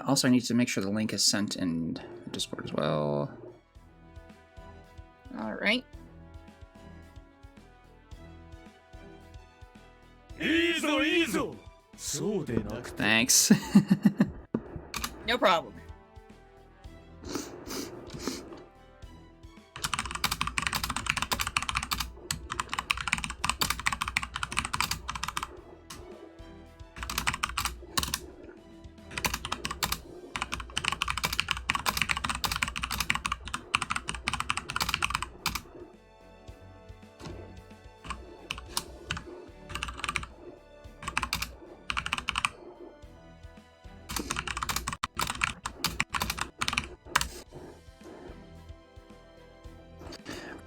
Also, I need to make sure the link is sent in Discord as well. All right. Thanks. No problem.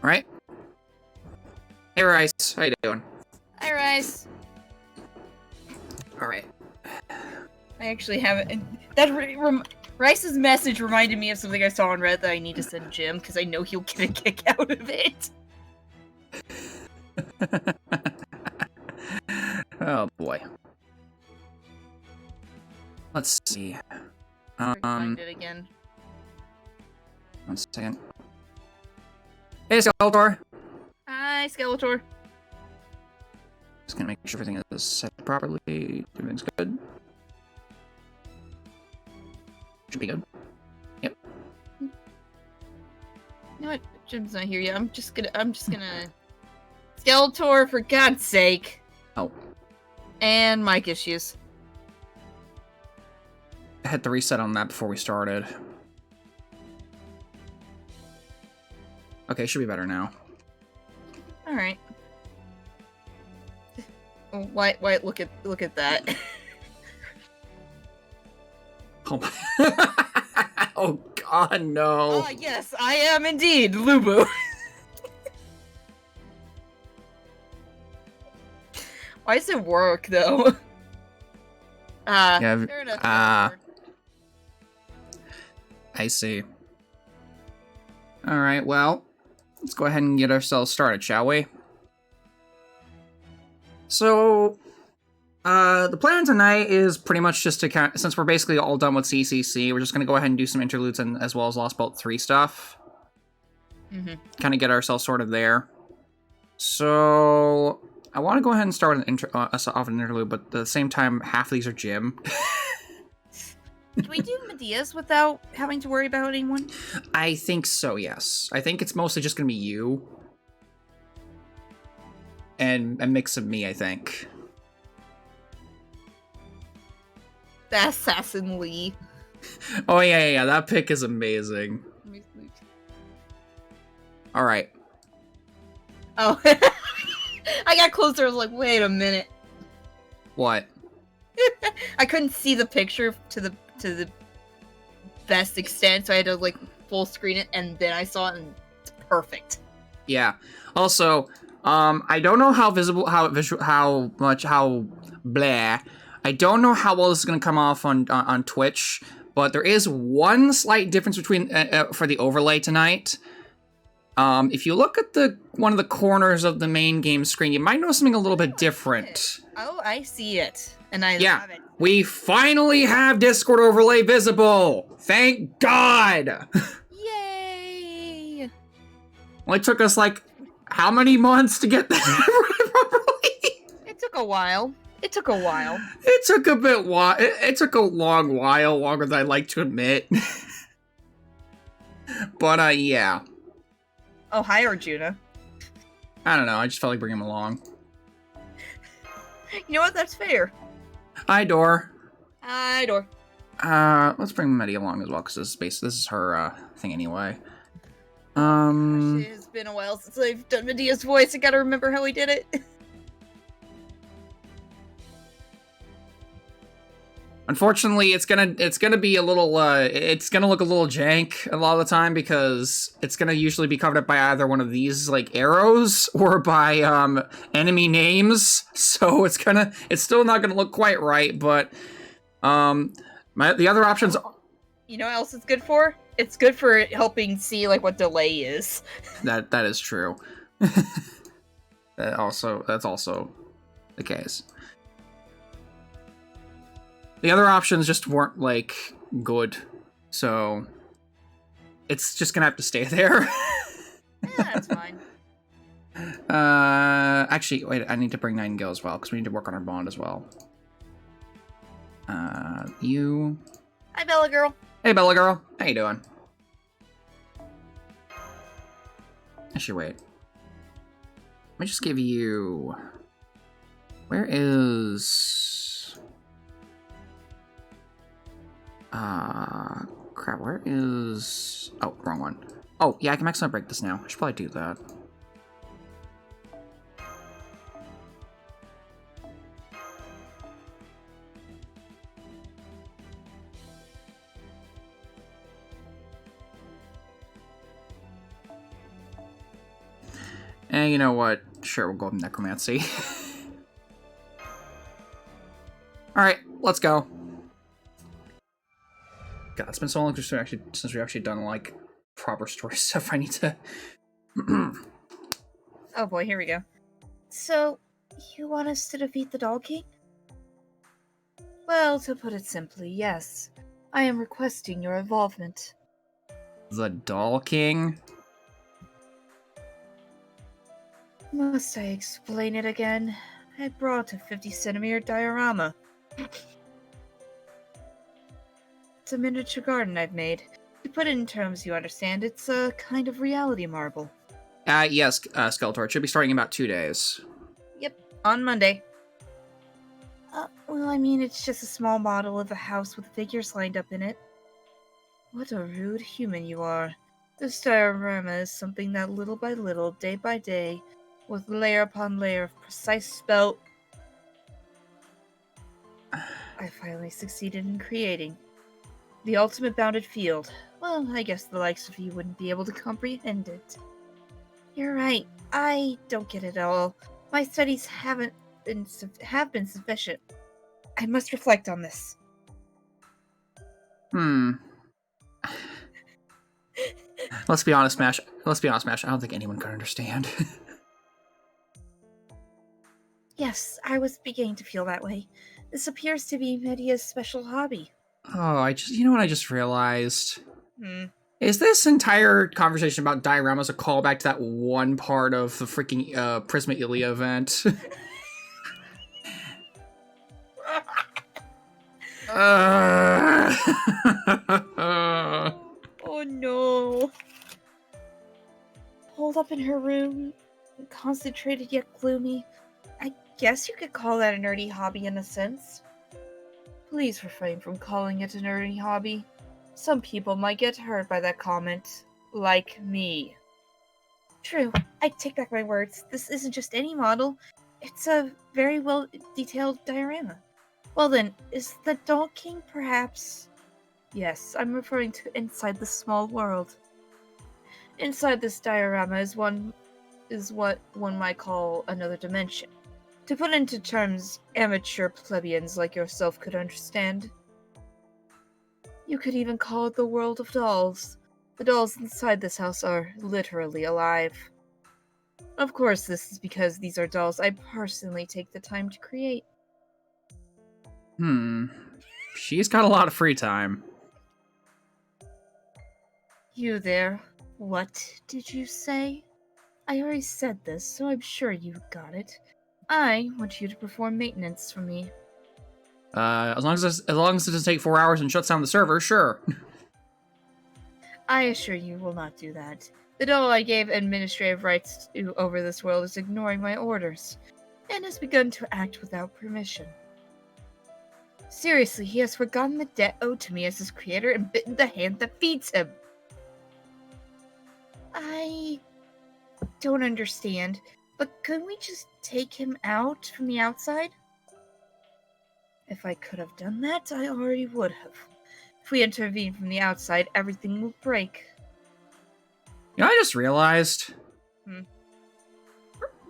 Alright. Hey, Rice. How you doing? Hi, Rice. Alright. I actually haven't. Rice's message reminded me of something I saw on Reddit that I need to send Jim because I know he'll get a kick out of it. Oh boy. Let's see. Find it again. 1 second. Hey, Skeletor. Hi, Skeletor. Just gonna make sure everything is set properly. Everything's good. Should be good. Yep. You know what? Jim's not here yet. I'm just gonna. Skeletor, for God's sake. Oh. And mic issues. I had to reset on that before we started. Okay, should be better now. All right. Why? Look at that. Oh, my. Oh God, no. Ah, yes, I am indeed Lubu. Why does it work though? Yeah, fair enough. I see. All right, well, let's go ahead and get ourselves started, shall we? So, the plan tonight is pretty much just to since we're basically all done with CCC, we're just going to go ahead and do some interludes and as well as Lost Bolt 3 stuff. Kind of get ourselves sorted there. So, I want to go ahead and start off an interlude, but at the same time, half of these are Jim. Can we do Medea's without having to worry about anyone? I think so, yes. I think it's mostly just going to be you. And a mix of me, I think. The Assassin Lee. Oh, yeah. That pick is amazing. Alright. Oh. I got closer, I was like, wait a minute. What? I couldn't see the picture to the best extent, so I had to like full screen it, and then I saw it, and it's perfect. Yeah. Also, I don't know how blah. I don't know how well this is gonna come off on Twitch, but there is one slight difference between for the overlay tonight. If you look at one of the corners of the main game screen, you might notice something a little bit different. Oh, I see it. And I love it. We finally have Discord overlay visible! Thank God! Yay! Only took us, like, how many months to get that properly? It took a while. It took a while. It took it took a long while, longer than I'd like to admit. But, yeah. Oh, hi, Arjuna. I don't know, I just felt like bringing him along. You know what? That's fair. Hi, Dor. Hi, Dor. Let's bring Meddy along as well, because this is her, thing anyway. Gosh, it has been a while since I've done Medea's voice. I gotta remember how he did it. Unfortunately, it's gonna be a little, it's gonna look a little jank a lot of the time, because it's gonna usually be covered up by either one of these, like, arrows, or by, enemy names, so it's still not gonna look quite right, but, the other options... You know what else it's good for? It's good for helping see, like, what delay is. That is true. That's also the case. The other options just weren't, like, good. So, it's just gonna have to stay there. Yeah, that's fine. Actually, wait, I need to bring Nightingale as well, because we need to work on our bond as well. You... Hi, Bella girl. Hey, Bella girl. How you doing? Actually, wait. Let me just give you... Where is... Crap, where is... Oh, wrong one. Oh, yeah, I can maximally break this now. I should probably do that. And you know what? Sure, we'll go with Necromancy. Alright, let's go. God, it's been so long since we've actually done, like, proper story stuff. I need to... Oh boy, here we go. So, you want us to defeat the Doll King? Well, to put it simply, yes. I am requesting your involvement. The Doll King? Must I explain it again? I brought a 50-centimeter diorama. It's a miniature garden I've made. To put it in terms you understand, it's a kind of reality marble. Yes, Skeletor. It should be starting in about 2 days. Yep, on Monday. Well, I mean, it's just a small model of a house with figures lined up in it. What a rude human you are. This diorama is something that little by little, day by day, with layer upon layer of precise spell, I finally succeeded in creating. The ultimate bounded field. Well, I guess the likes of you wouldn't be able to comprehend it. You're right. I don't get it at all. My studies have been sufficient. I must reflect on this. Let's be honest, Mash. I don't think anyone can understand. Yes, I was beginning to feel that way. This appears to be Media's special hobby. Oh, you know what I just realized? Hmm. Is this entire conversation about dioramas a callback to that one part of the freaking Prisma Ilia event? Oh no. Holed up in her room, concentrated yet gloomy. I guess you could call that a nerdy hobby in a sense. Please refrain from calling it a nerdy hobby. Some people might get hurt by that comment. Like me. True, I take back my words. This isn't just any model. It's a very well detailed diorama. Well then, is the Doll King perhaps... Yes, I'm referring to inside the small world. Inside this diorama is what one might call another dimension. To put into terms amateur plebeians like yourself could understand. You could even call it the world of dolls. The dolls inside this house are literally alive. Of course, this is because these are dolls I personally take the time to create. She's got a lot of free time. You there. What did you say? I already said this, so I'm sure you got it. I want you to perform maintenance for me. As long as it doesn't take 4 hours and shuts down the server, sure. I assure you will not do that. The doll I gave administrative rights to over this world is ignoring my orders, and has begun to act without permission. Seriously, he has forgotten the debt owed to me as his creator and bitten the hand that feeds him. I don't understand, but couldn't we just take him out from the outside? If I could have done that, I already would have. If we intervene from the outside, everything will break. You know, I just realized...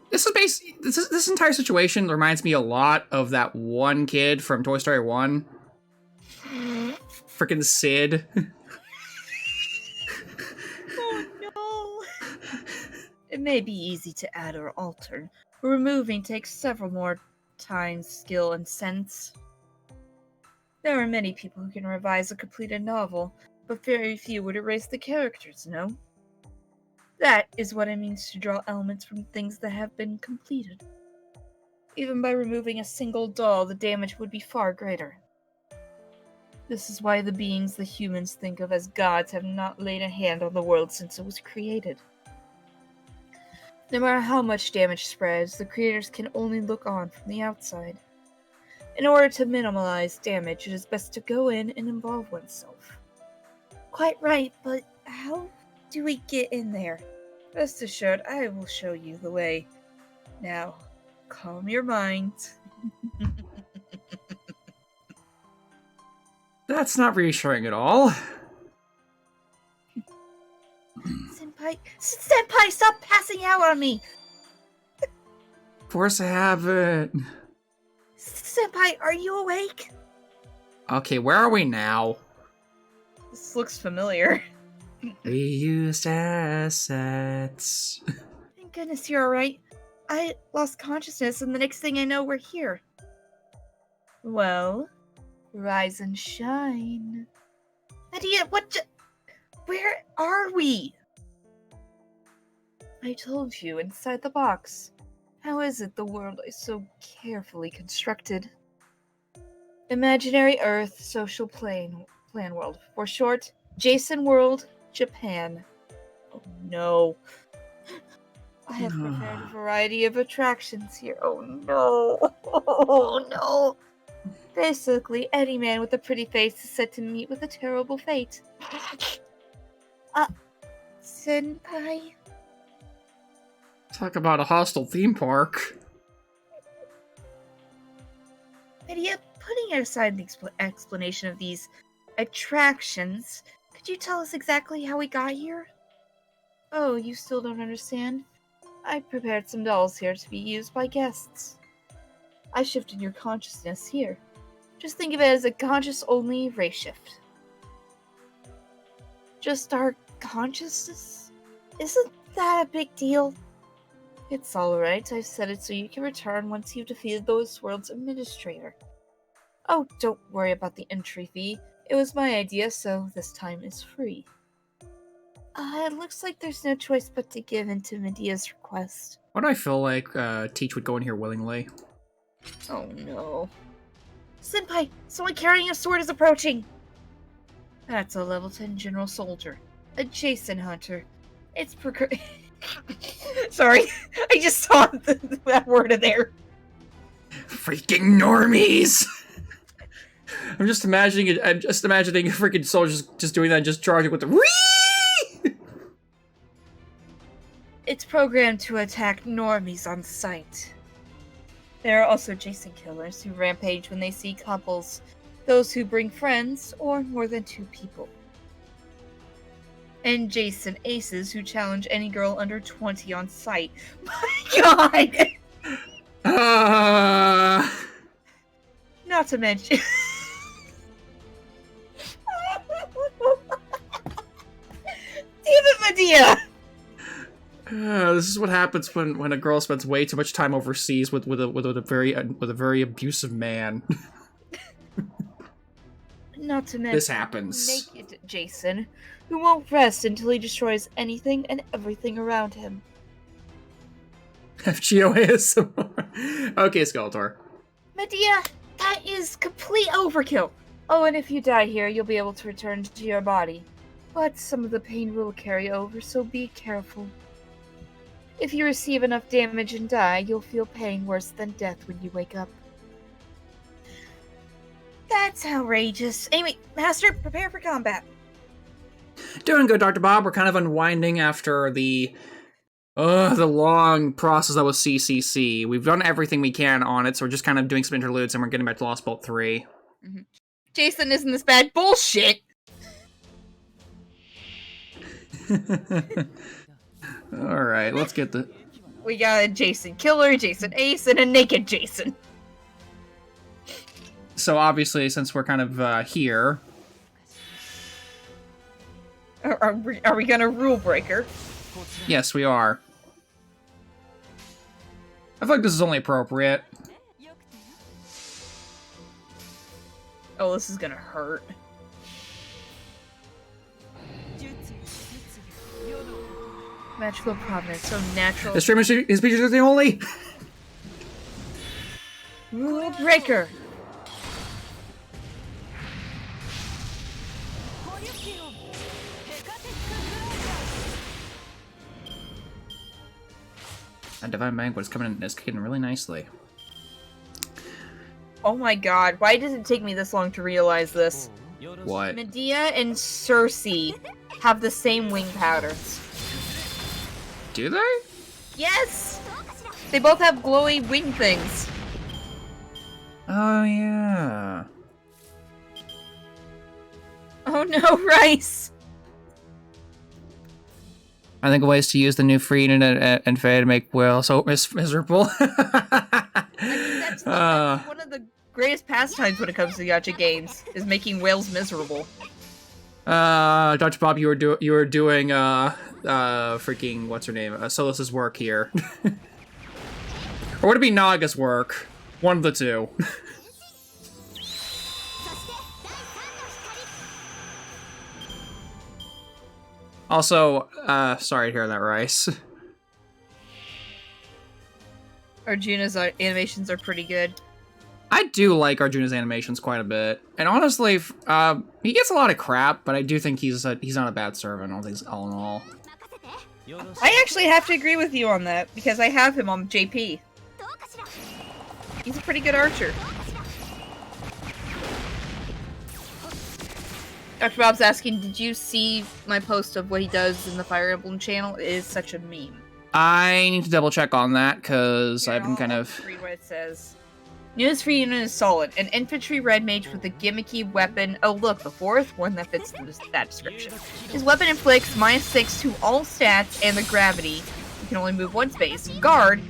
This entire situation reminds me a lot of that one kid from Toy Story 1. Frickin' Sid. Oh no! It may be easy to add or alter, removing takes several more times, skill, and sense. There are many people who can revise a completed novel, but very few would erase the characters, no? That is what it means to draw elements from things that have been completed. Even by removing a single doll, the damage would be far greater. This is why the beings the humans think of as gods have not laid a hand on the world since it was created. No matter how much damage spreads, the creators can only look on from the outside. In order to minimize damage, it is best to go in and involve oneself. Quite right, but how do we get in there? Rest assured, I will show you the way. Now, calm your mind. That's not reassuring at all. Senpai, stop passing out on me! Force a habit. Senpai, are you awake? Okay, where are we now? This looks familiar. Reused assets. Thank goodness you're alright. I lost consciousness, and the next thing I know, we're here. Well, rise and shine. Idiot, where are we? I told you, inside the box. How is it the world is so carefully constructed? Imaginary Earth Social Plan World. For short, Jason World, Japan. Oh no. I have prepared a variety of attractions here. Oh no. Oh no. Basically, any man with a pretty face is set to meet with a terrible fate. Senpai? Talk about a hostile theme park. Lydia, putting aside the explanation of these attractions, could you tell us exactly how we got here? Oh, you still don't understand? I prepared some dolls here to be used by guests. I shifted your consciousness here. Just think of it as a conscious-only ray shift. Just our consciousness? Isn't that a big deal? It's alright, I've set it so you can return once you've defeated those world's administrator. Oh, don't worry about the entry fee. It was my idea, so this time is free. It looks like there's no choice but to give in to Medea's request. Why do I feel like Teach would go in here willingly? Oh no. Senpai, someone carrying a sword is approaching! That's a level 10 general soldier. A Jason hunter. It's Sorry, I just saw that word in there. Freaking normies! I'm just imagining freaking soldiers just doing that, just charging with the whee! It's programmed to attack normies on sight. There are also Jason killers who rampage when they see couples, those who bring friends, or more than 2 people. And Jason aces who challenge any girl under 20 on sight. My god! Not to mention... Damn it, Medea! This is what happens when a girl spends way too much time overseas with a very abusive man. Not to mention this happens. Naked Jason, who won't rest until he destroys anything and everything around him. FGO ASMR. Okay, Skeletor. Medea, that is complete overkill. Oh, and if you die here, you'll be able to return to your body. But some of the pain will carry over, so be careful. If you receive enough damage and die, you'll feel pain worse than death when you wake up. That's outrageous. Anyway, Master, prepare for combat. Doing good, Dr. Bob. We're kind of unwinding after the long process that was CCC. We've done everything we can on it, so we're just kind of doing some interludes, and we're getting back to Lost Bolt 3. Mm-hmm. Jason isn't this bad. Bullshit! Alright, let's get the... We got a Jason Killer, Jason Ace, and a Naked Jason. So obviously, since we're kind of here... Are we gonna rule breaker? Yes, we are. I feel like this is only appropriate. Oh, this is gonna hurt. Magical providence, so natural. The stream his features are the only. Rule breaker. And Divine Banquet is coming in, is kicking really nicely. Oh my god, why does it take me this long to realize this? What? Medea and Cersei have the same wing patterns. Do they? Yes! They both have glowy wing things. Oh yeah. Oh no, Rice! I think ways to use the new Freed and Faye to make Will so miserable. That's one of the greatest pastimes when it comes to the gacha games, is making whales miserable. Dr. Bob, you were doing freaking what's her name? Solus's work here. Or would it be Naga's work? One of the two. Also, sorry to hear that, Rice. Arjuna's animations are pretty good. I do like Arjuna's animations quite a bit, and honestly, he gets a lot of crap, but I do think he's not a bad servant. All in all. I actually have to agree with you on that, because I have him on JP. He's a pretty good archer. Dr. Bob's asking, did you see my post of what he does in the Fire Emblem channel? It is such a meme. I need to double check on that, because I've been kind I'll of... read what it says. News for unit is solid. An infantry red mage with a gimmicky weapon. Oh look, the fourth one that fits that description. His weapon inflicts -6 to all stats and the gravity. You can only move one space. Guard,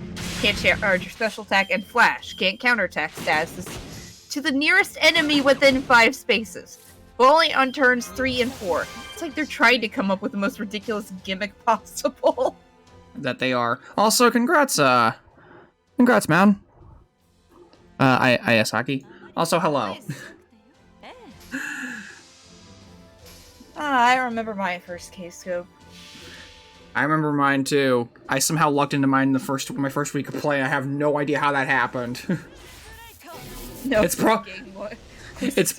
can't charge your special attack, and Flash, can't counterattack statuses to the nearest enemy within 5 spaces. But only on turns 3 and 4. It's like they're trying to come up with the most ridiculous gimmick possible. That they are. Also, congrats, man. Ayasaki. Also, hello. I remember my first K-scope. I remember mine too. I somehow lucked into mine my first week of play. I have no idea how that happened. No, it's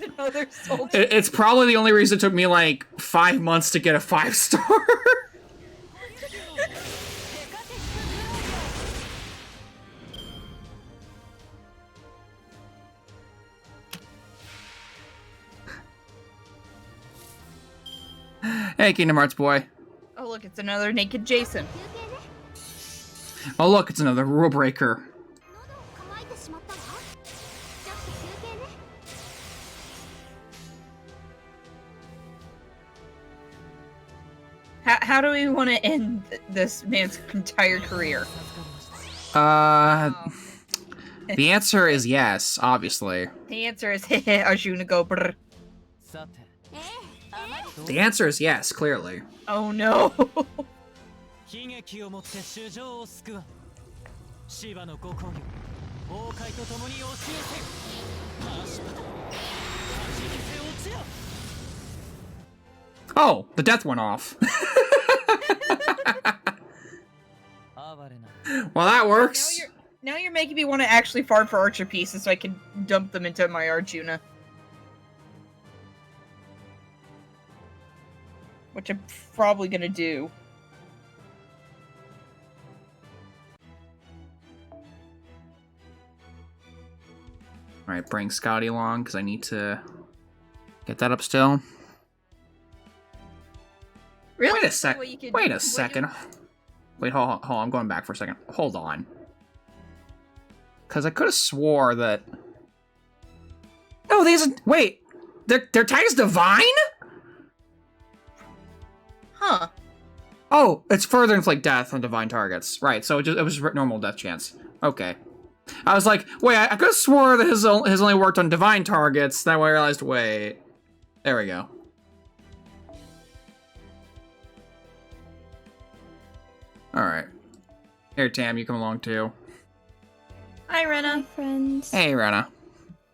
another soldier. It's probably the only reason it took me like 5 months to get a 5-star. Hey, Kingdom Hearts boy. Oh look, it's another naked Jason. Oh look, it's another rule breaker. How do we want to end this man's entire career? The answer is yes, obviously. The answer is Arjuna go brr. The answer is yes, clearly. Oh no. Oh, the death went off. Well, that works. Now you're making me want to actually farm for archer pieces so I can dump them into my Arjuna. Which I'm probably gonna do. Alright, bring Scotty along, because I need to get that up still. Really? Wait a sec. Wait a second. Wait, hold on, I'm going back for a second. Hold on. Because I could have swore that... No, these... Wait! Their tag is Divine? Huh. Oh, it's further inflict death on divine targets. Right, so it was normal death chance. Okay. I was like, wait, I could have swore that his only worked on divine targets. That way I realized, wait. There we go. Alright. Here, Tam, you come along too. Hi, Rena. Hi, friends. Hey, Rena.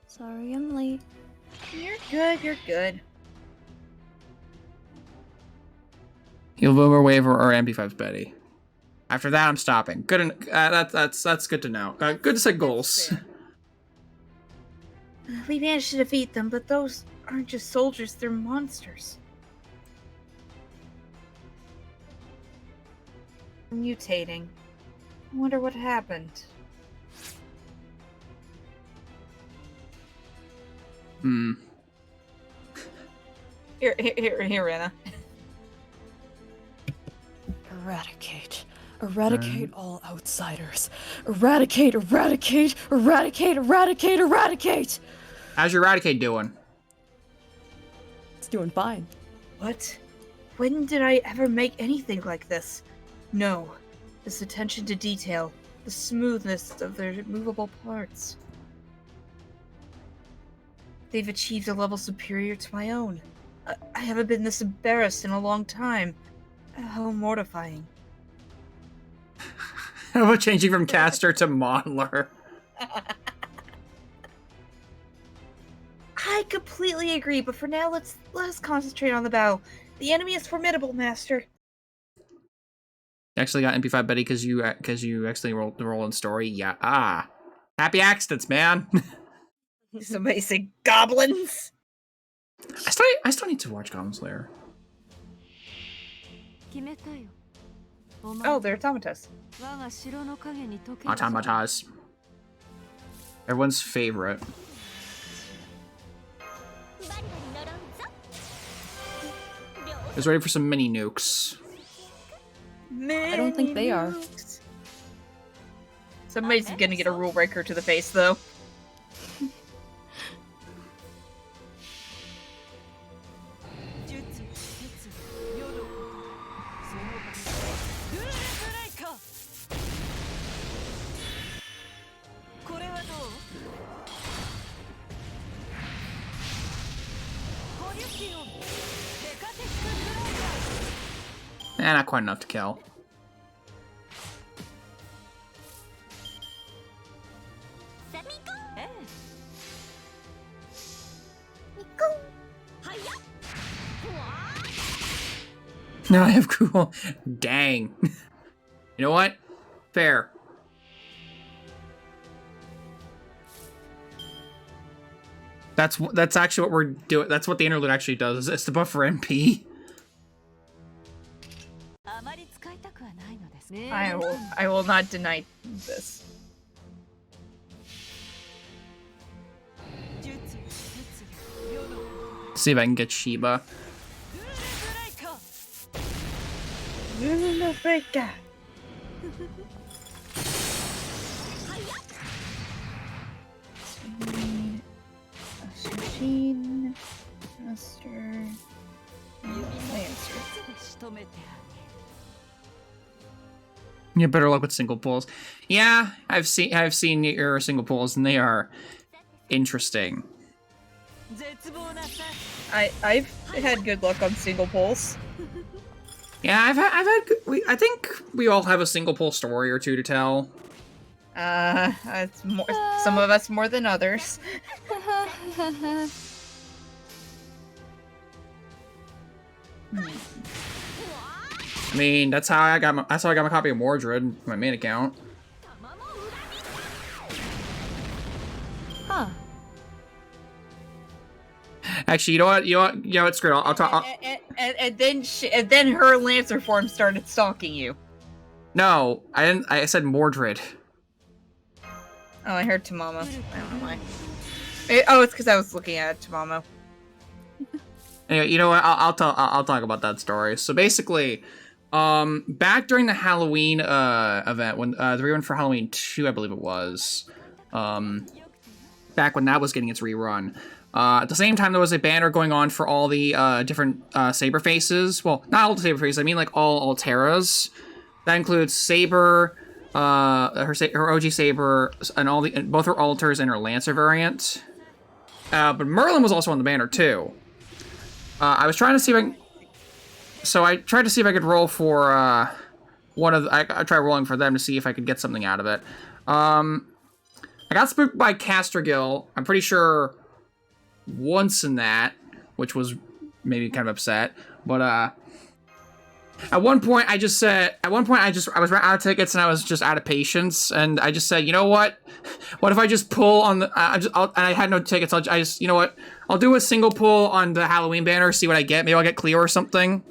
Sorry I'm late. You're good, you're good. He'll Boomer Wave or MP5's Betty. After that, I'm stopping. Good. That's good to know. Good to set goals. We managed to defeat them, but those aren't just soldiers, they're monsters. Mutating. I wonder what happened. Here, Anna. Eradicate. Eradicate all outsiders. Eradicate, eradicate, eradicate, eradicate, eradicate! How's your Eradicate doing? It's doing fine. What? When did I ever make anything like this? No. This attention to detail, the smoothness of their movable parts. They've achieved a level superior to my own. I haven't been this embarrassed in a long time. How mortifying. How about changing from caster to modeler? I completely agree, but for now, let's concentrate on the battle. The enemy is formidable, Master. You actually got MP5 Betty because you actually rolled the roll in story. Yeah. Ah. Happy accidents, man. Somebody say goblins. I still need to watch Goblin Slayer. Oh, they're automatas. Automatas. Everyone's favorite. Is ready for some mini nukes. I don't think they are. Somebody's gonna get a rule breaker to the face, though. Not quite enough to kill. Now I have cool. Dang. You know what? Fair. That's actually what we're doing. That's what the interlude actually does. It's the buff for MP. I will not deny this. See if I can get Shiba. Breaker. Machine, Master, Lancer. You better luck with single pulls. Yeah, I've seen your single pulls, and they are interesting. I've had good luck on single pulls. Yeah, I've had. I think we all have a single pull story or two to tell. It's more, some of us more than others. I mean, that's how I got my copy of Mordred, my main account. Huh. Actually, you know what? Screw it. I'll talk. And then her Lancer form started stalking you. No, I didn't. I said Mordred. Oh, I heard Tamamo. I don't know why. It's because I was looking at Tamamo. Anyway, you know what? I'll talk about that story. So basically, back during the Halloween event, when the rerun for Halloween 2, I believe it was, back when that was getting its rerun, at the same time there was a banner going on for all the different Saber faces. Well, not all the Saber faces. I mean like all Alteras. That includes Saber, her OG Saber, and both her alters and her Lancer variant. But Merlin was also on the banner too. I was trying to see if I can... So I tried to see if I could roll for one of the... I tried rolling for them to see if I could get something out of it. I got spooked by Castergill. I'm pretty sure once in that, which was maybe kind of upset. But at one point I was running out of tickets and I was just out of patience, and I just said, you know what? What if I just pull on the? And I had no tickets. You know what? I'll do a single pull on the Halloween banner, see what I get. Maybe I'll get Cleo or something.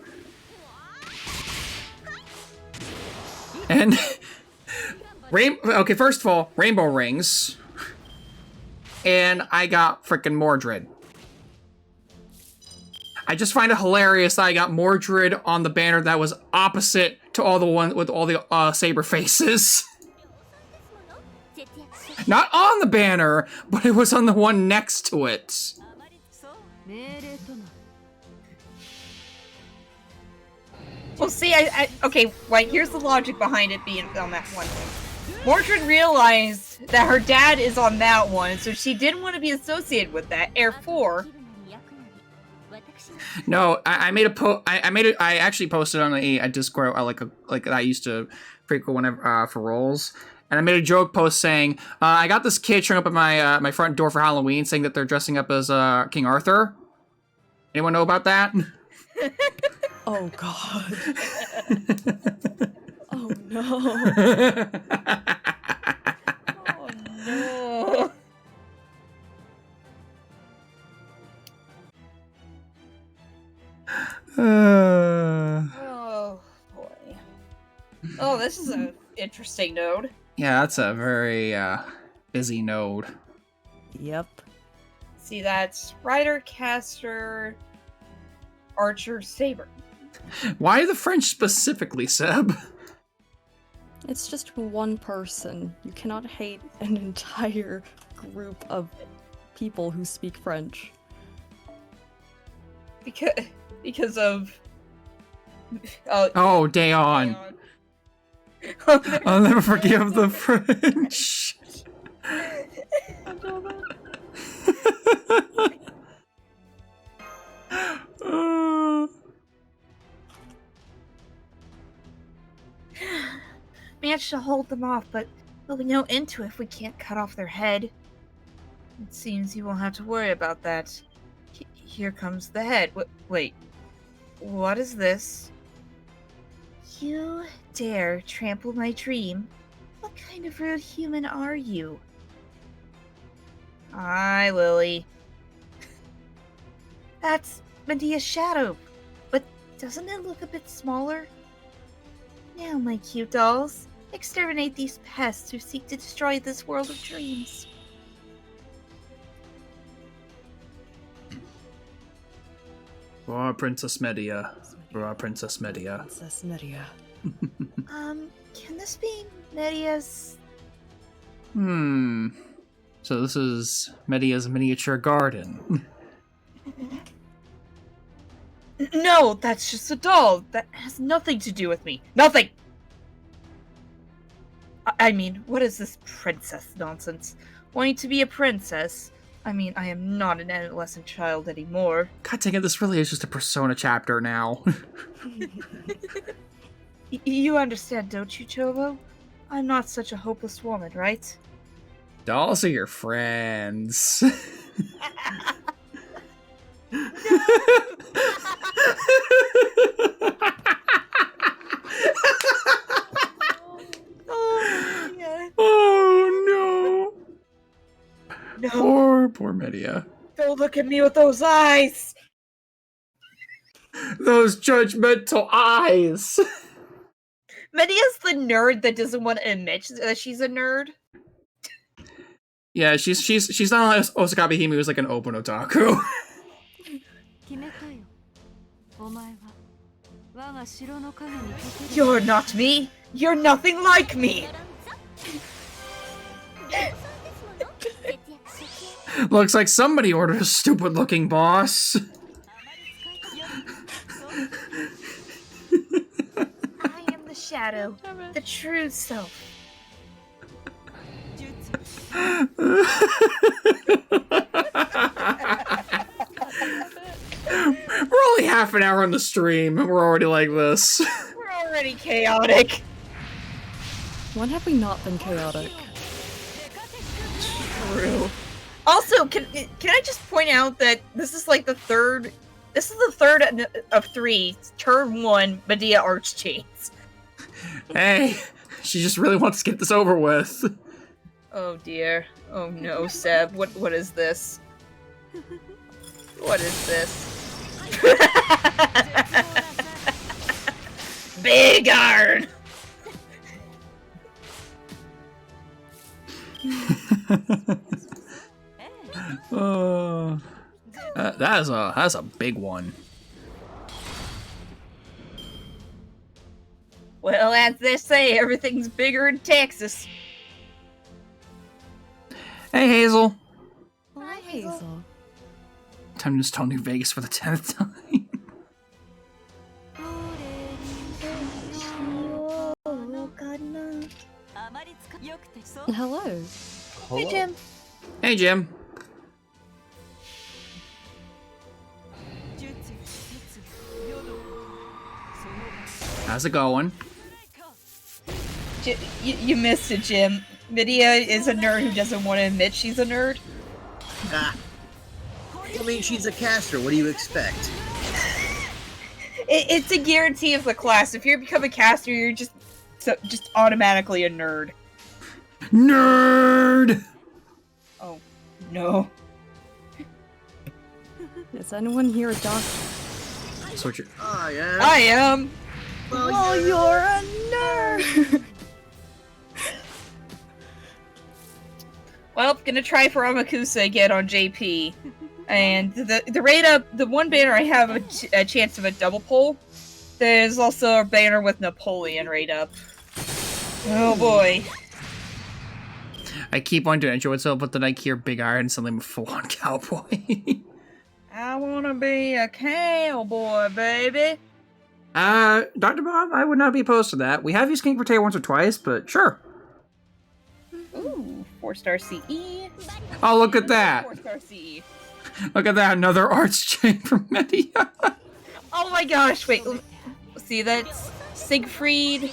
And okay, first of all, rainbow rings, and I got frickin' Mordred. I just find it hilarious that I got Mordred on the banner that was opposite to all the one with all the saber faces. Not on the banner, but it was on the one next to it. Well, see, okay, like, here's the logic behind it being on that one thing. Mordred realized that her dad is on that one, so she didn't want to be associated with that. Therefore, no, I made a I actually posted on a Discord like I used to frequent whenever for roles, and I made a joke post saying I got this kid showing up at my my front door for Halloween, saying that they're dressing up as King Arthur. Anyone know about that? Oh god. Oh no. oh no. Oh boy. Oh, this is an interesting node. Yeah, that's a very busy node. Yep. See, that's Rider, Caster, Archer, Saber. Why the French specifically, Seb? It's just one person. You cannot hate an entire group of people who speak French. Because of... Oh, Dayon. I'll never forgive the French. Managed to hold them off, but there'll be no end to it if we can't cut off their head. It seems you won't have to worry about that. Here comes the head. Wait. What is this? You dare trample my dream? What kind of rude human are you? Hi, Lily. That's Medea's shadow, but doesn't it look a bit smaller? Now, my cute dolls, exterminate these pests who seek to destroy this world of dreams. For Princess Medea. For Princess Medea. Princess Medea. Can this be Medea's... So this is Medea's miniature garden. No, that's just a doll. That has nothing to do with me. Nothing! I mean, what is this princess nonsense? Wanting to be a princess? I mean, I am not an adolescent child anymore. God dang it, this really is just a Persona chapter now. You understand, don't you, Chobo? I'm not such a hopeless woman, right? Dolls are your friends. Oh, yeah. Oh no. No. Poor Medea. Don't look at me with those eyes! Those judgmental eyes! Medea's the nerd that doesn't want to admit that she's a nerd. Yeah, she's not like Osakabe Hime, who's like an open otaku. You're not me! You're nothing like me! Looks like somebody ordered a stupid looking boss. I am the shadow, the true self. We're only half an hour on the stream and we're already like this. We're already chaotic. When have we not been chaotic? True. Also, can I just point out that this is like the third. This is the third of 3. Turn 1, Medea Arch Chains. Hey, she just really wants to get this over with. Oh dear. Oh no, Seb. What is this? What is this? Big Iron! That's a big one. Well, as they say, everything's bigger in Texas. Hey, Hazel. Hi, Hazel. Time to install New Vegas for the 10th time. Hello. Hey, Jim. Hey, Jim. How's it going? You missed it, Jim. Medea is a nerd who doesn't want to admit she's a nerd. Ah. I mean, she's a caster. What do you expect? It's a guarantee of the class. If you become a caster, you're just automatically a nerd. Nerd! Oh, no. Is anyone here a doctor? So what you're... Oh, yeah. I am. Well, you're a nerd! Well, gonna try for Amakusa again on JP. And the rate up, the one banner I have a chance of a double pull. There's also a banner with Napoleon rate up. Oh boy. I keep wanting to enjoy it, but then I hear Big Iron and suddenly I'm a full-on cowboy. I wanna be a cowboy, baby. Dr. Bob, I would not be opposed to that. We have used King Potato once or twice, but sure. Ooh, 4-star CE. Oh, look at that. 4-star CE. Look at that, another arts chain from Medea. Oh my gosh, wait. See, that's Siegfried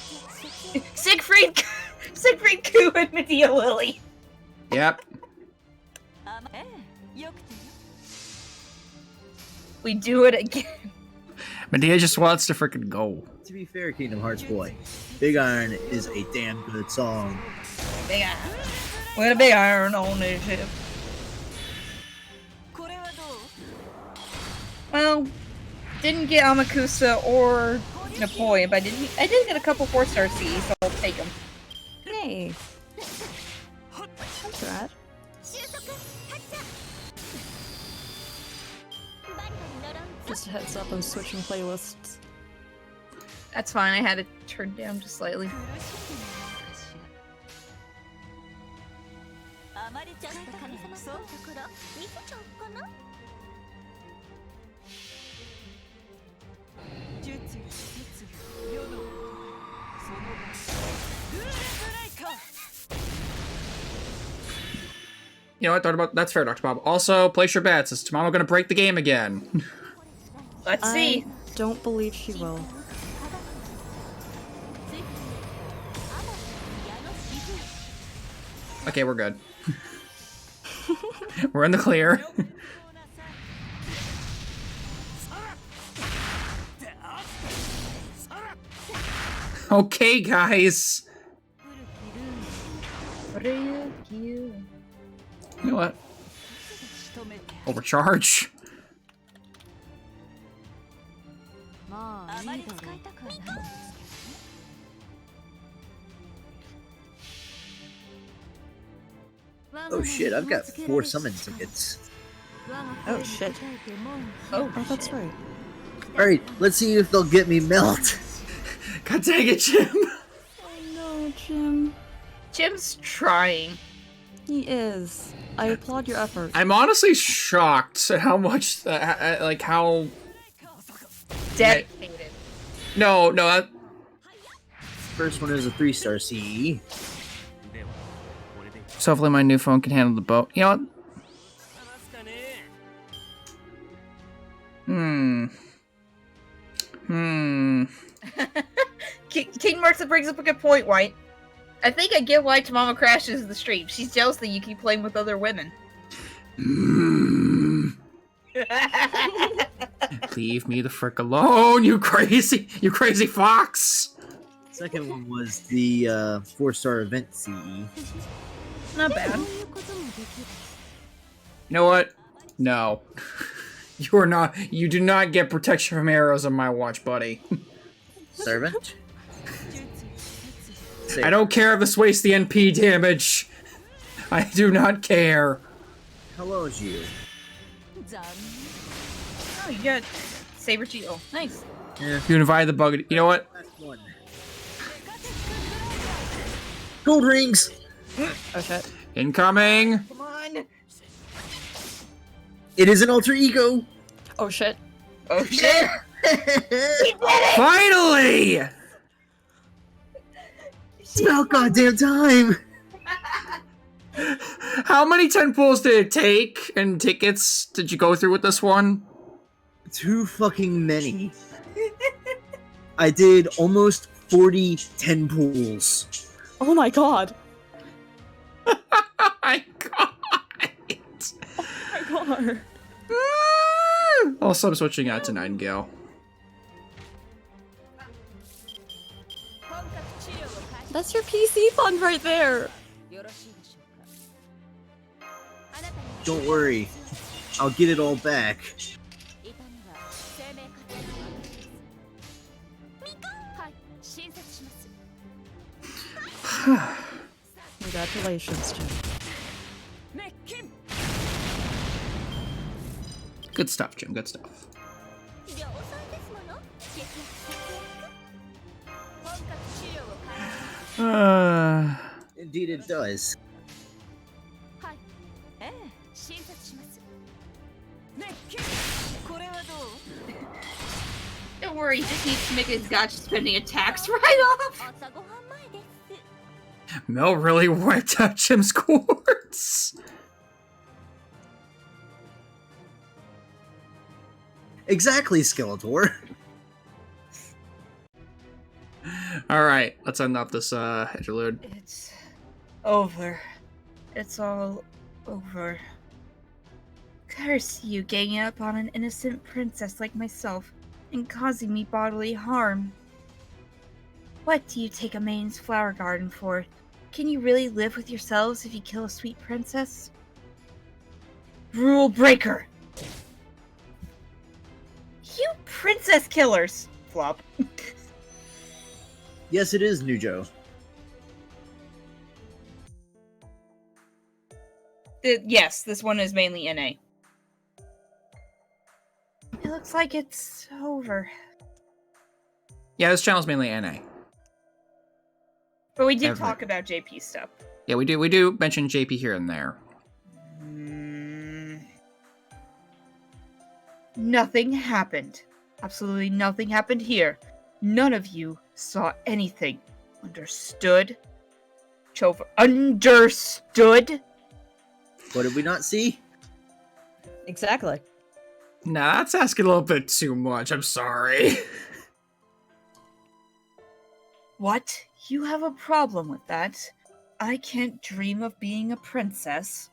Koo and Medea Lily. Yep. We do it again. Medea just wants to freaking go. To be fair, Kingdom Hearts boy, Big Iron is a damn good song. Big Iron. With a big iron on his hip. Well, didn't get Amakusa or Napoleon, but I did get a couple 4-star Cs, so I'll take them. Hey. That's rad. Just a heads up, I'm switching playlists. That's fine, I had it turned down just slightly. You know what, that's fair, Dr. Bob. Also, place your bets. Is Tamamo gonna break the game again? Let's see. I don't believe she will. Okay, we're good. We're in the clear. Okay, guys. You know what? Overcharge. Oh shit, I've got 4 summon tickets. Oh shit. Oh, That's right. Alright, let's see if they'll get me melt. God dang it, Jim. Oh no, Jim. Jim's trying. He is. I applaud your effort. I'm honestly shocked at how much, like, how... Dedicated. No, First one is a 3-star CE. So hopefully my new phone can handle the boat. You know what? King Marks brings up a good point, White. I think I get why Tamama crashes the stream. She's jealous that you keep playing with other women. Mm. Leave me the frick alone, you crazy fox! Second one was the 4-star event CE. Not bad. You know what? No. You do not get protection from arrows on my watch, buddy. Servant? I don't care if this wastes the NP damage. I do not care. Hello, you. Oh, you got Saber Geo. Nice. Yeah, You invited the bug. You know what? that's one. Gold rings! Oh shit. Incoming! Come on. It is an alter ego! Oh shit. Oh shit. Finally! It's about goddamn time! How many 10 pulls did it take and tickets did you go through with this one? Too fucking many. I did almost 40 10 pools. Oh my god. Oh my god! Oh my god. Also, I'm switching out to Nightingale. That's your PC fund right there. Don't worry, I'll get it all back. Congratulations, Jim. Good stuff, Jim. Good stuff. Indeed it does. Don't worry, he just needs to make his gotcha spending attacks right off. Mel really wiped out Jim's quartz. Exactly, Skeletor. Alright, let's end up this interlude. It's over. It's all over. Curse you, ganging up on an innocent princess like myself and causing me bodily harm. What do you take a maiden's flower garden for? Can you really live with yourselves if you kill a sweet princess? Rule breaker! You princess killers! Flop. Yes, it is, Nujo. Yes, this one is mainly NA. It looks like it's over. Yeah, this channel's mainly NA. But we did Ever. talk about JP stuff. Yeah, we do mention JP here and there. Nothing happened. Absolutely nothing happened here. None of you saw anything. Understood? Chova, understood? What did we not see? Exactly. Nah, that's asking a little bit too much. I'm sorry. What? You have a problem with that? I can't dream of being a princess.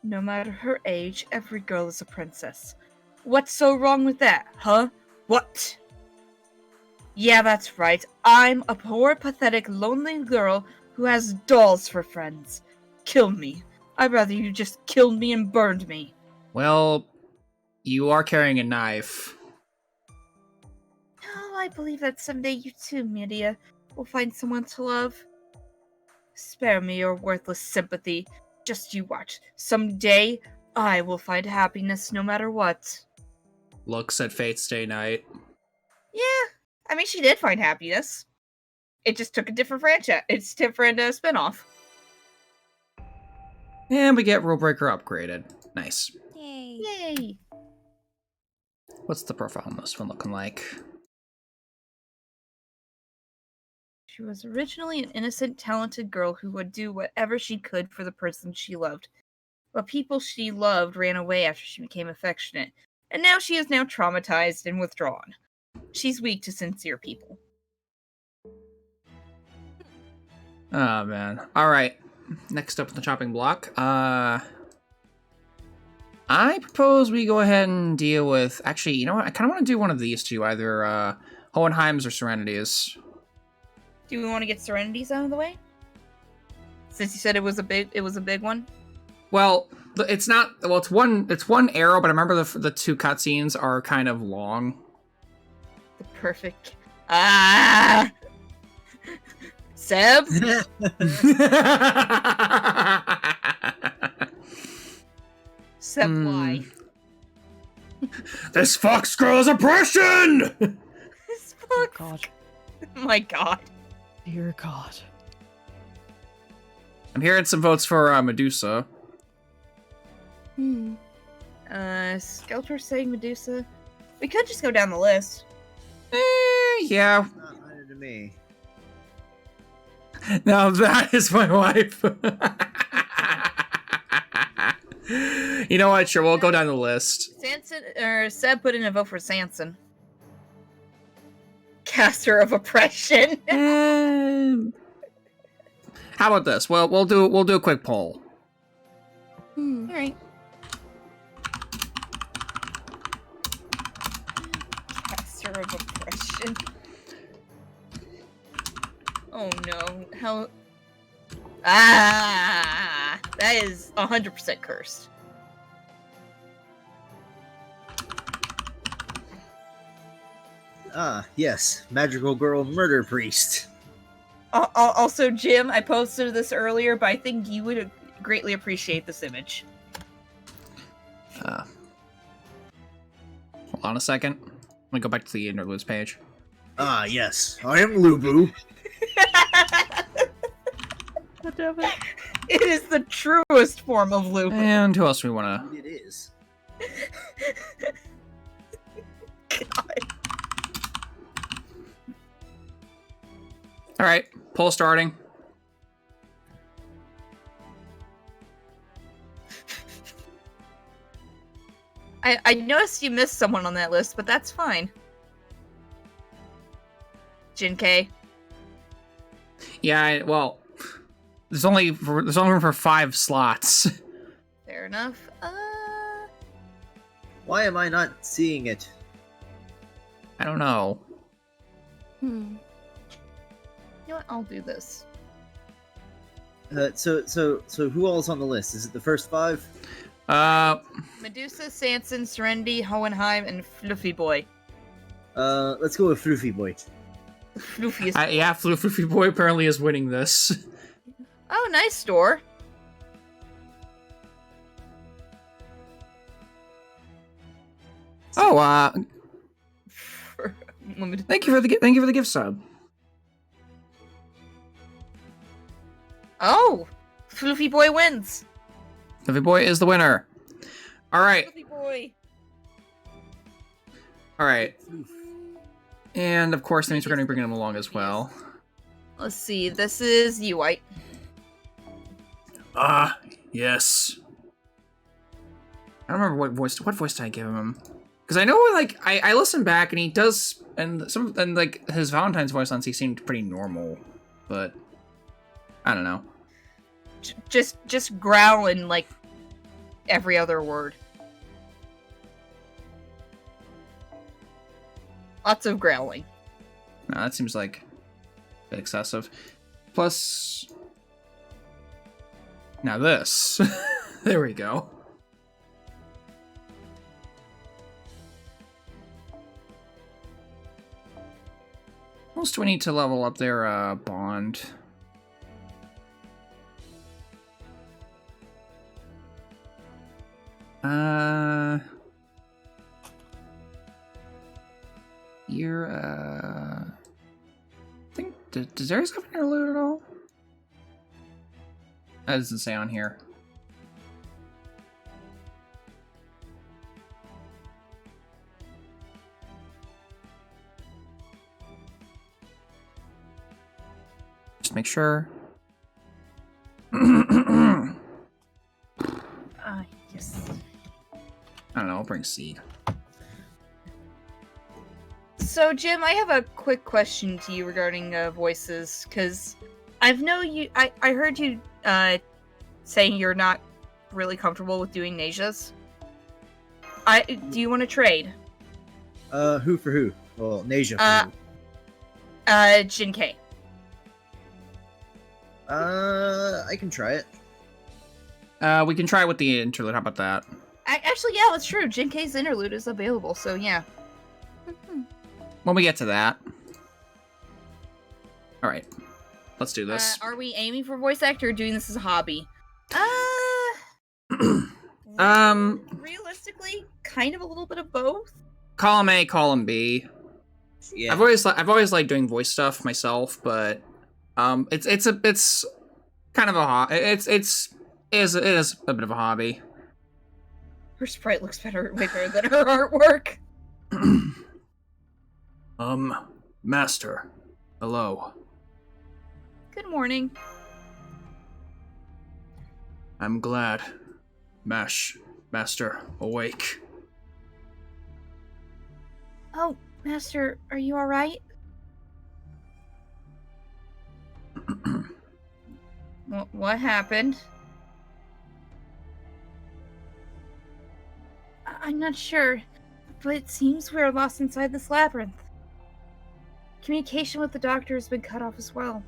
No matter her age, every girl is a princess. What's so wrong with that, huh? What? Yeah, that's right. I'm a poor, pathetic, lonely girl who has dolls for friends. Kill me. I'd rather you just killed me and burned me. Well, you are carrying a knife. Oh, I believe that someday you too, Media, will find someone to love. Spare me your worthless sympathy. Just you watch. Someday, I will find happiness no matter what. Looks at Fate's Day Night. Yeah, I mean, she did find happiness. It just took a different franchise. It's different spinoff. And we get Rule Breaker upgraded. Nice. Yay! What's the profile on this one looking like? She was originally an innocent, talented girl who would do whatever she could for the person she loved. But people she loved ran away after she became affectionate, and now she is now traumatized and withdrawn. She's weak to sincere people. Oh, man. Alright. Next up on the chopping block. I propose we go ahead and deal with... Actually, you know what? I kind of want to do one of these two, either Hohenheim's or Serenity's. Do we want to get Serenity's out of the way? Since you said it was a big one. Well, it's not... Well, it's one arrow, but I remember the two cutscenes are kind of long. The perfect... Ah! Seb? Seb, why? This fox girl's oppression! This fuck. God. Oh my god. Dear God. I'm hearing some votes for Medusa. Skeletor saying Medusa. We could just go down the list. Yeah. It's not matter to me. Now that is my wife. You know what? Sure, we'll go down the list. Seb put in a vote for Sanson. Caster of oppression. How about this? Well, we'll do a quick poll. Alright. Caster of oppression. Oh no. How... Ah! That is 100% cursed. Ah, yes. Magical girl murder priest. Also, Jim, I posted this earlier, but I think you would greatly appreciate this image. Hold on a second. Let me go back to the interludes page. Ah, yes. I am Lubu. God damn it. It is the truest form of loop. And who else do we want to... It is. God. Alright, poll starting. I noticed you missed someone on that list, but that's fine. Jin K. Yeah, well... There's only room for 5 slots. Fair enough. Why am I not seeing it? I don't know. You know what? I'll do this. So who all is on the list? Is it the first 5? Medusa, Sanson, Serenity, Hohenheim, and Fluffy Boy. Let's go with Floofy Boy. Floofiest. Yeah, Floofy Boy apparently is winning this. Oh, nice store. Oh, Limited. thank you for the gift sub. Oh, Fluffy Boy wins. Floofy Boy is the winner. All right, Fluffy Boy. all right. And of course, that means we're going to be bringing him along as well. Let's see. This is you, White. Ah, yes. I don't remember what voice did I give him? Because I know, like, I listened back and he does, and like his Valentine's voice on C seemed pretty normal, but I don't know. Just growling like every other word. Lots of growling. No, that seems like a bit excessive. Plus, now this. There we go. What else do we need to level up their bond? You're I think does Ares have an interlude at all? That doesn't say on here. Just make sure. Yes. I don't know, I'll bring Seed. So, Jim, I have a quick question to you regarding voices, because I heard you saying you're not really comfortable with doing Nasia's. Do you want to trade? Who for who? Well, Nasia for who? Jinkei. I can try it. We can try with the interlude. How about that? Actually, yeah, that's true. Jinkei's interlude is available, so yeah. When we get to that. All right, let's do this. Are we aiming for voice actor or doing this as a hobby? Realistically, kind of a little bit of both. Column A, column B. Yeah. I've always liked doing voice stuff myself, but it's kind of a it is a bit of a hobby. Her sprite looks way better than her artwork. Master, hello. Good morning. I'm glad, Master, awake. Oh, Master, are you alright? What happened? I'm not sure, but it seems we're lost inside this labyrinth. Communication with the doctor has been cut off as well.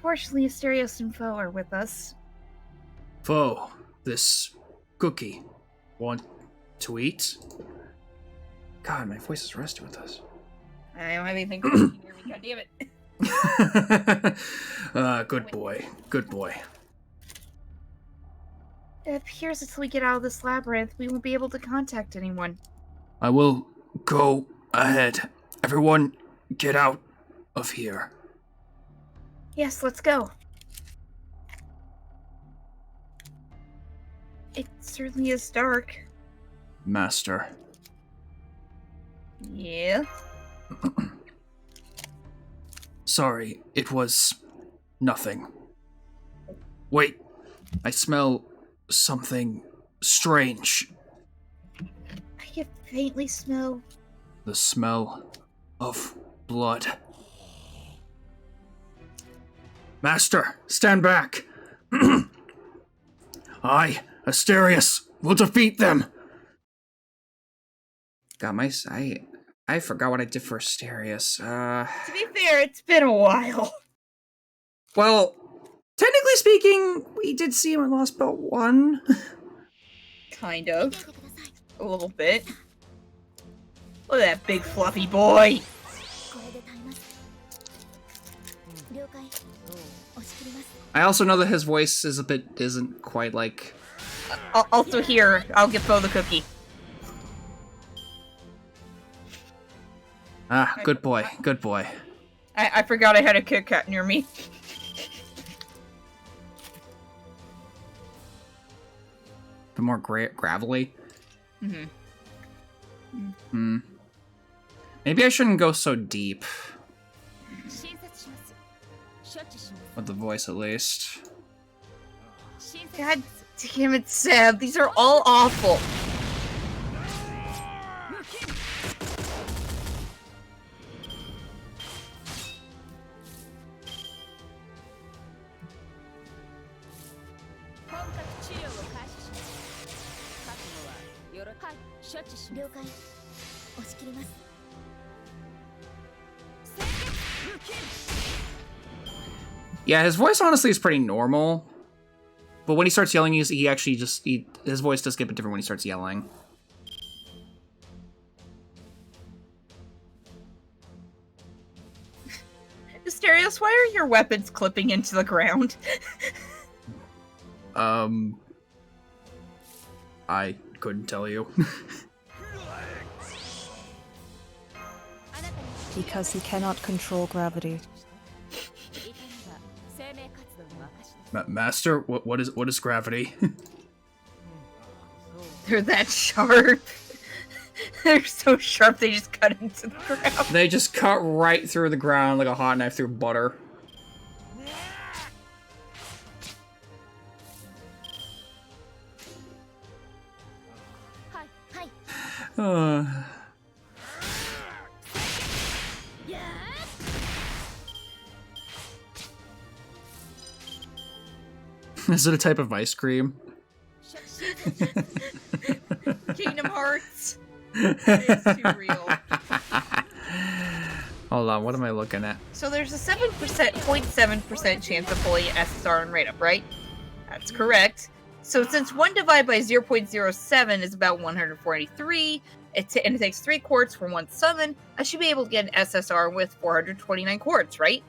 Fortunately, Asterios and Foe are with us. Foe, this cookie, want to eat? God, my voice is rusty with this. I don't have anything to hear me, god damn it. Good boy, good boy. It appears until we get out of this labyrinth, we won't be able to contact anyone. I will go ahead. Everyone, get out of here. Yes, let's go. It certainly is dark. Master. Yeah? Sorry, it was nothing. Wait, I smell something strange. I can faintly smell... The smell of blood. Master, stand back! I, Asterios, will defeat them! God, I forgot what I did for Asterios. To be fair, it's been a while. Well, technically speaking, we did see him in Lost Belt 1. Kind of. A little bit. Look at that big fluffy boy! I also know that his voice isn't quite like... Also here, I'll give Bo the cookie. Ah, good boy, good boy. I forgot I had a Kit Kat near me. The more gravelly. Maybe I shouldn't go so deep. With the voice, at least. God damn it, Sam. These are all awful. Yeah, his voice honestly is pretty normal. But when he starts yelling, his voice does get a bit different when he starts yelling. Asterios, why are your weapons clipping into the ground? I couldn't tell you. Because he cannot control gravity. Master, what is gravity? They're that sharp. They're so sharp they just cut into the ground. They just cut right through the ground like a hot knife through butter. Is it a type of ice cream? Kingdom Hearts. It's too real. Hold on, what am I looking at? So there's a 0.7% chance of pulling SSR and rate up, right? That's correct. So since 1 divided by 0.07 is about 143, and it takes 3 quartz for 1 summon, I should be able to get an SSR with 429 quartz, right?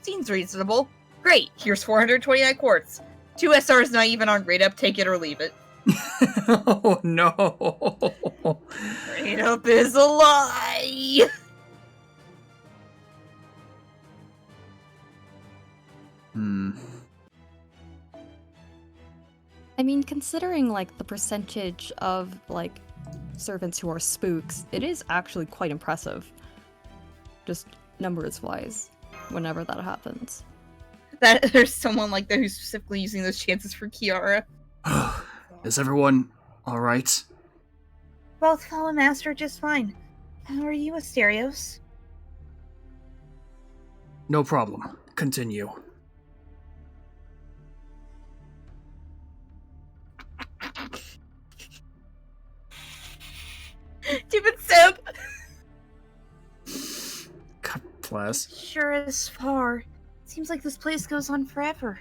Seems reasonable. Great, here's 429 quartz. 2 SRs not even on rate up, take it or leave it. Oh no! Rate up is a lie! I mean, considering, like, the percentage of, like, servants who are spooks, it is actually quite impressive. Just numbers-wise, whenever that happens. That there's someone like that who's specifically using those chances for Kiara. Is everyone alright? Both Fel and Master are just fine. How are you, Asterios? No problem. Continue. Stupid simp! God bless. Sure is far. Seems like this place goes on forever.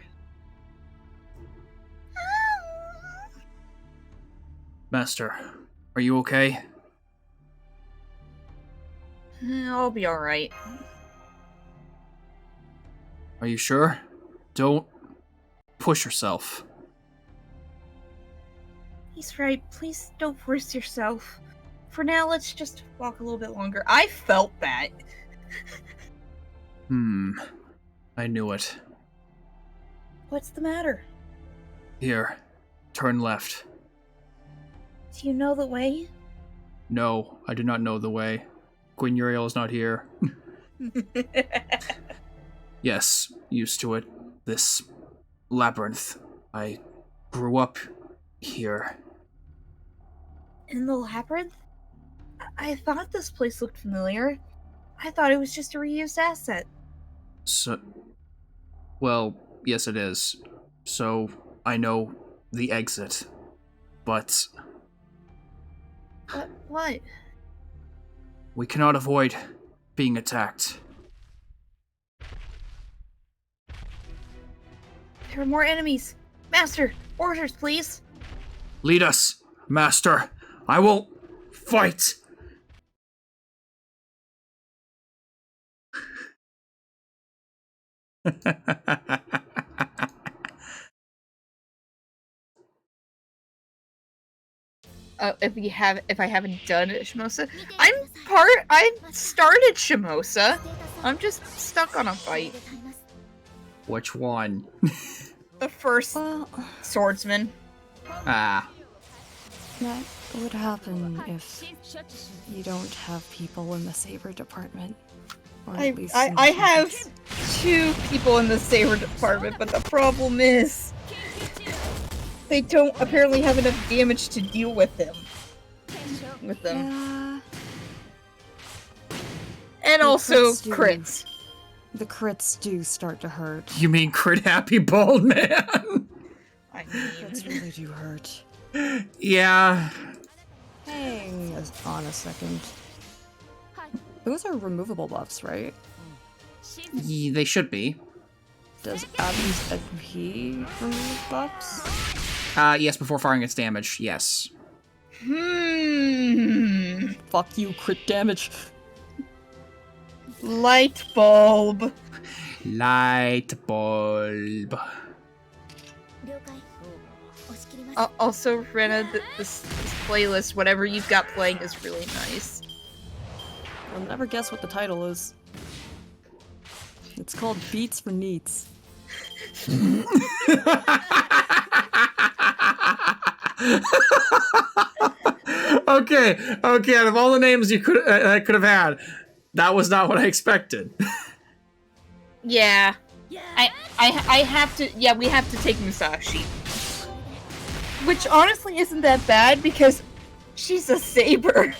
Master, are you okay? I'll be alright. Are you sure? Don't push yourself. He's right. Please don't force yourself. For now, let's just walk a little bit longer. I felt that. I knew it. What's the matter? Here, turn left. Do you know the way? No, I do not know the way. Queen Uriel is not here. Yes, used to it. This labyrinth. I grew up here. In the labyrinth? I thought this place looked familiar. I thought it was just a reused asset. So, well, yes it is. So, I know the exit. But What? we cannot avoid being attacked. There are more enemies. Master, orders, please. Lead us, Master. I will fight. If I haven't done Shimosa, I started Shimosa. I'm just stuck on a fight. Which one? The first swordsman. Ah. That would happen if you don't have people in the saber department. Or at least I have 2 people in the saber department, but the problem is they don't apparently have enough damage to deal with them. Yeah. And The also crits do. crits. The crits do start to hurt. You mean crit happy bald man? I Crits mean, really do hurt. Yeah. Hang on a second. Those are removable buffs, right? They should be. Does Abby's MP remove buffs? Yes, before firing its damage, yes. Fuck you, crit damage. light bulb. Light bulb. Also, Rena, this playlist, whatever you've got playing, is really nice. You'll never guess what the title is. It's called Beats for Neats. Okay, out of all the names you could have had, that was not what I expected. Yeah. I have to, yeah, we have to take Musashi. Which honestly isn't that bad because she's a saber.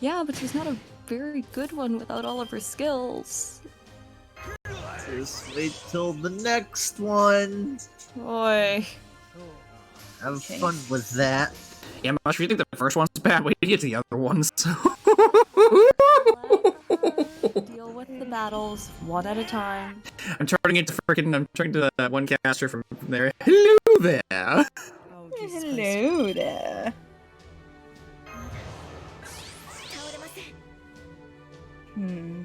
Yeah, but she's not a very good one without all of her skills. Just wait till the next one. Boy. Have Okay. fun with that. Yeah, Mush, if you think the first one's bad, wait till you get to the other ones. Deal with the battles one at a time. I'm turning to that one caster from there. Hello there! Oh, Jesus Christ. Hello there. Hmm.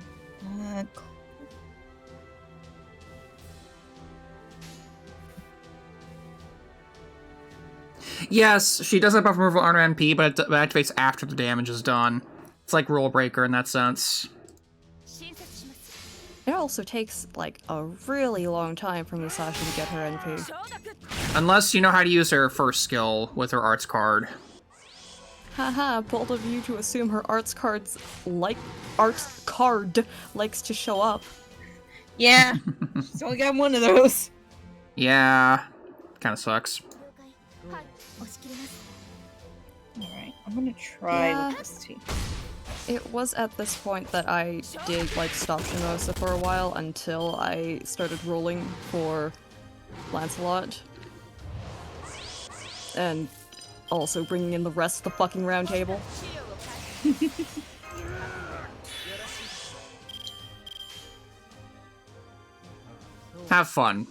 Yes, she does have buff removal on her MP, but it activates after the damage is done. It's like Rule Breaker in that sense. It also takes, like, a really long time for Musashi to get her NP. Unless you know how to use her first skill with her arts card. Haha, bold of you to assume her arts card likes to show up. Yeah. She's only got one of those. Yeah, kind of sucks. Alright, I'm gonna try Yeah. with this too. It was at this point that I did, like, stop Shinosa for a while until I started rolling for Lancelot. And also bringing in the rest of the fucking round table. Have fun.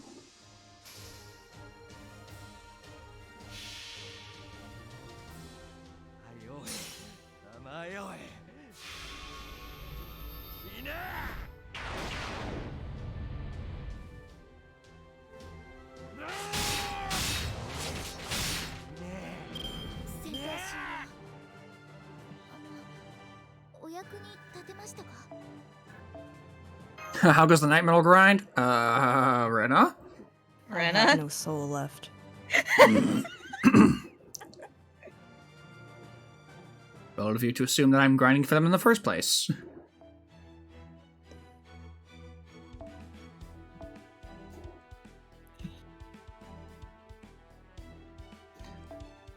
How goes the night metal grind? Rena? I have Rena? no soul left. Bold of you to assume that I'm grinding for them in the first place.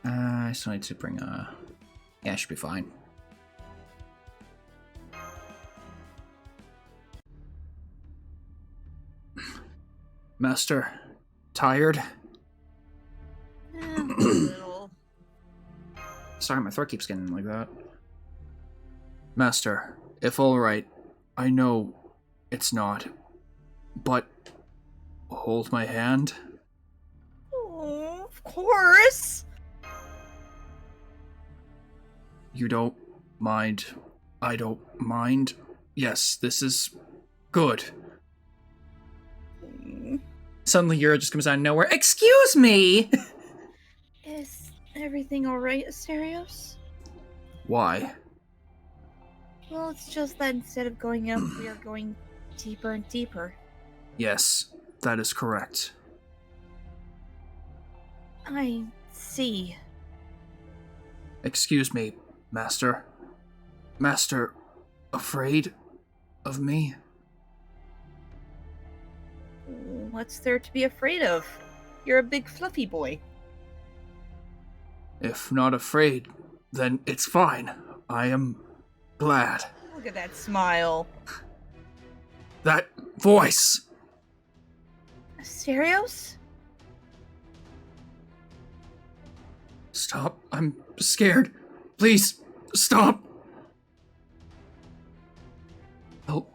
I still need to bring yeah, should be fine. Master, tired? A little. Sorry, my throat keeps getting like that. Master, if alright, I know it's not, but hold my hand. Oh, of course. You don't mind. I don't mind. Yes, this is good. Suddenly, Yura just comes out of nowhere. Excuse me! Is everything alright, Asterios? Why? Well, it's just that instead of going up, we are going deeper and deeper. Yes, that is correct. I see. Excuse me, Master. Master, afraid of me? What's there to be afraid of? You're a big fluffy boy. If not afraid, then it's fine. I am glad. Look at that smile. That voice! Asterios? Stop. I'm scared. Please, stop. Help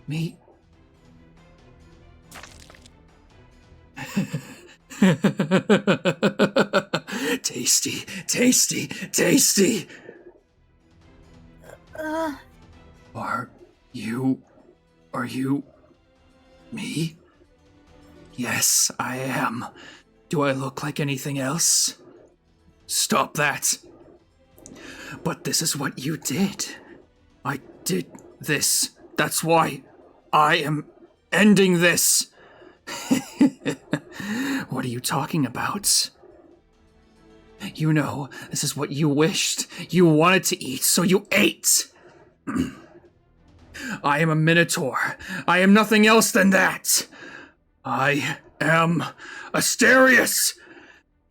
me. Tasty, tasty, tasty. Uh, Are you me? Yes, I am. Do I look like anything else? Stop that. But this is what you did. I did this. That's why I am ending this. What are you talking about? You know, this is what you wished. You wanted to eat, so you ate. I am a Minotaur. I am nothing else than that. I am Asterius.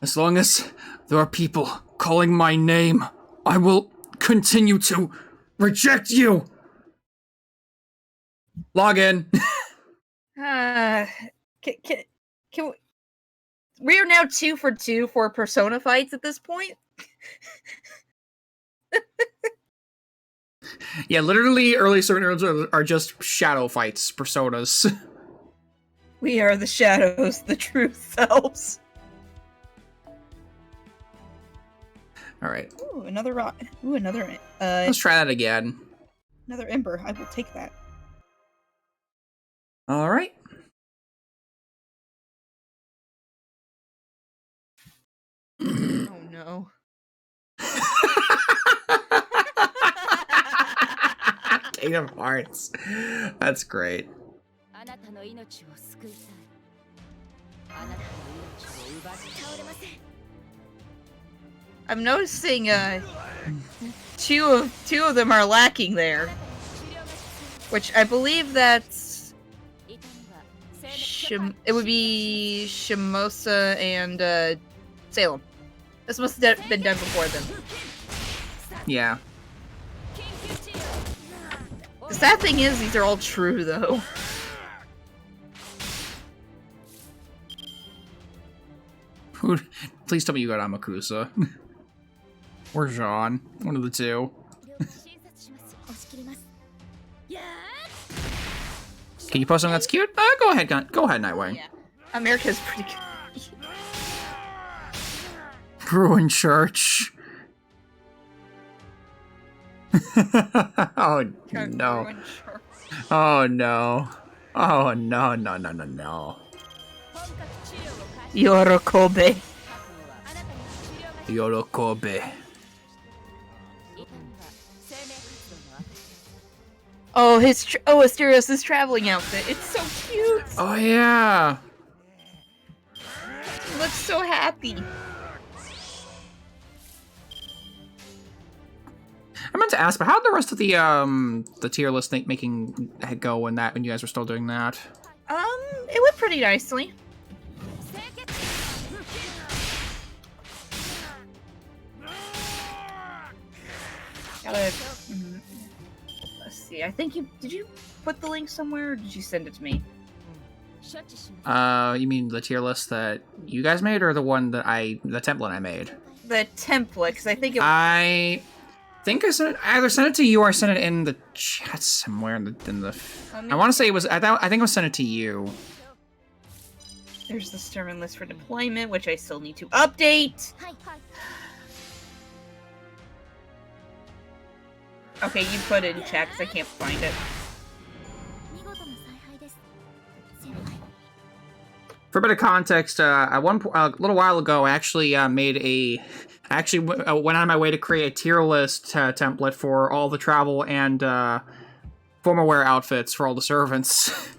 As long as there are people calling my name, I will continue to reject you. Log in. can we... We are now 2 for 2 for Persona fights at this point. Yeah, literally, early servant are just shadow fights, personas. We are the shadows, the true selves. All right, Ooh, another rock. Ooh, another. let's try that again. Another ember. I will take that. All right. Oh no. Kingdom Hearts. That's great. I'm noticing two of them are lacking there, which I believe that's it would be Shimosa and Salem. This must have been done before them. Yeah. The sad thing is, these are all true though. Please tell me you got Amakusa. Or Jean. One of the two. Can you post something that's cute? Go ahead, Nightwing. Yeah. America's pretty good. Ruin Church. Oh no. Oh no. Oh no, no, no, no, no. Yorokobe. Yorokobe. Oh, Asterios' traveling outfit. It's so cute. Oh yeah. He looks so happy. I meant to ask, but how'd the rest of the tier list making go when you guys were still doing that? It went pretty nicely. Let's see. I think did you put the link somewhere, or did you send it to me? You mean the tier list that you guys made, or the one that the template I made? The template, because I think I think I either sent it to you or I sent it in the chat somewhere in the. I want to say it was. I think I sent it to you. There's the sermon list for deployment, which I still need to update. Okay, you put it in chat because I can't find it. For a bit of context, a little while ago, I actually went out of my way to create a tier list template for all the travel and formal wear outfits for all the servants.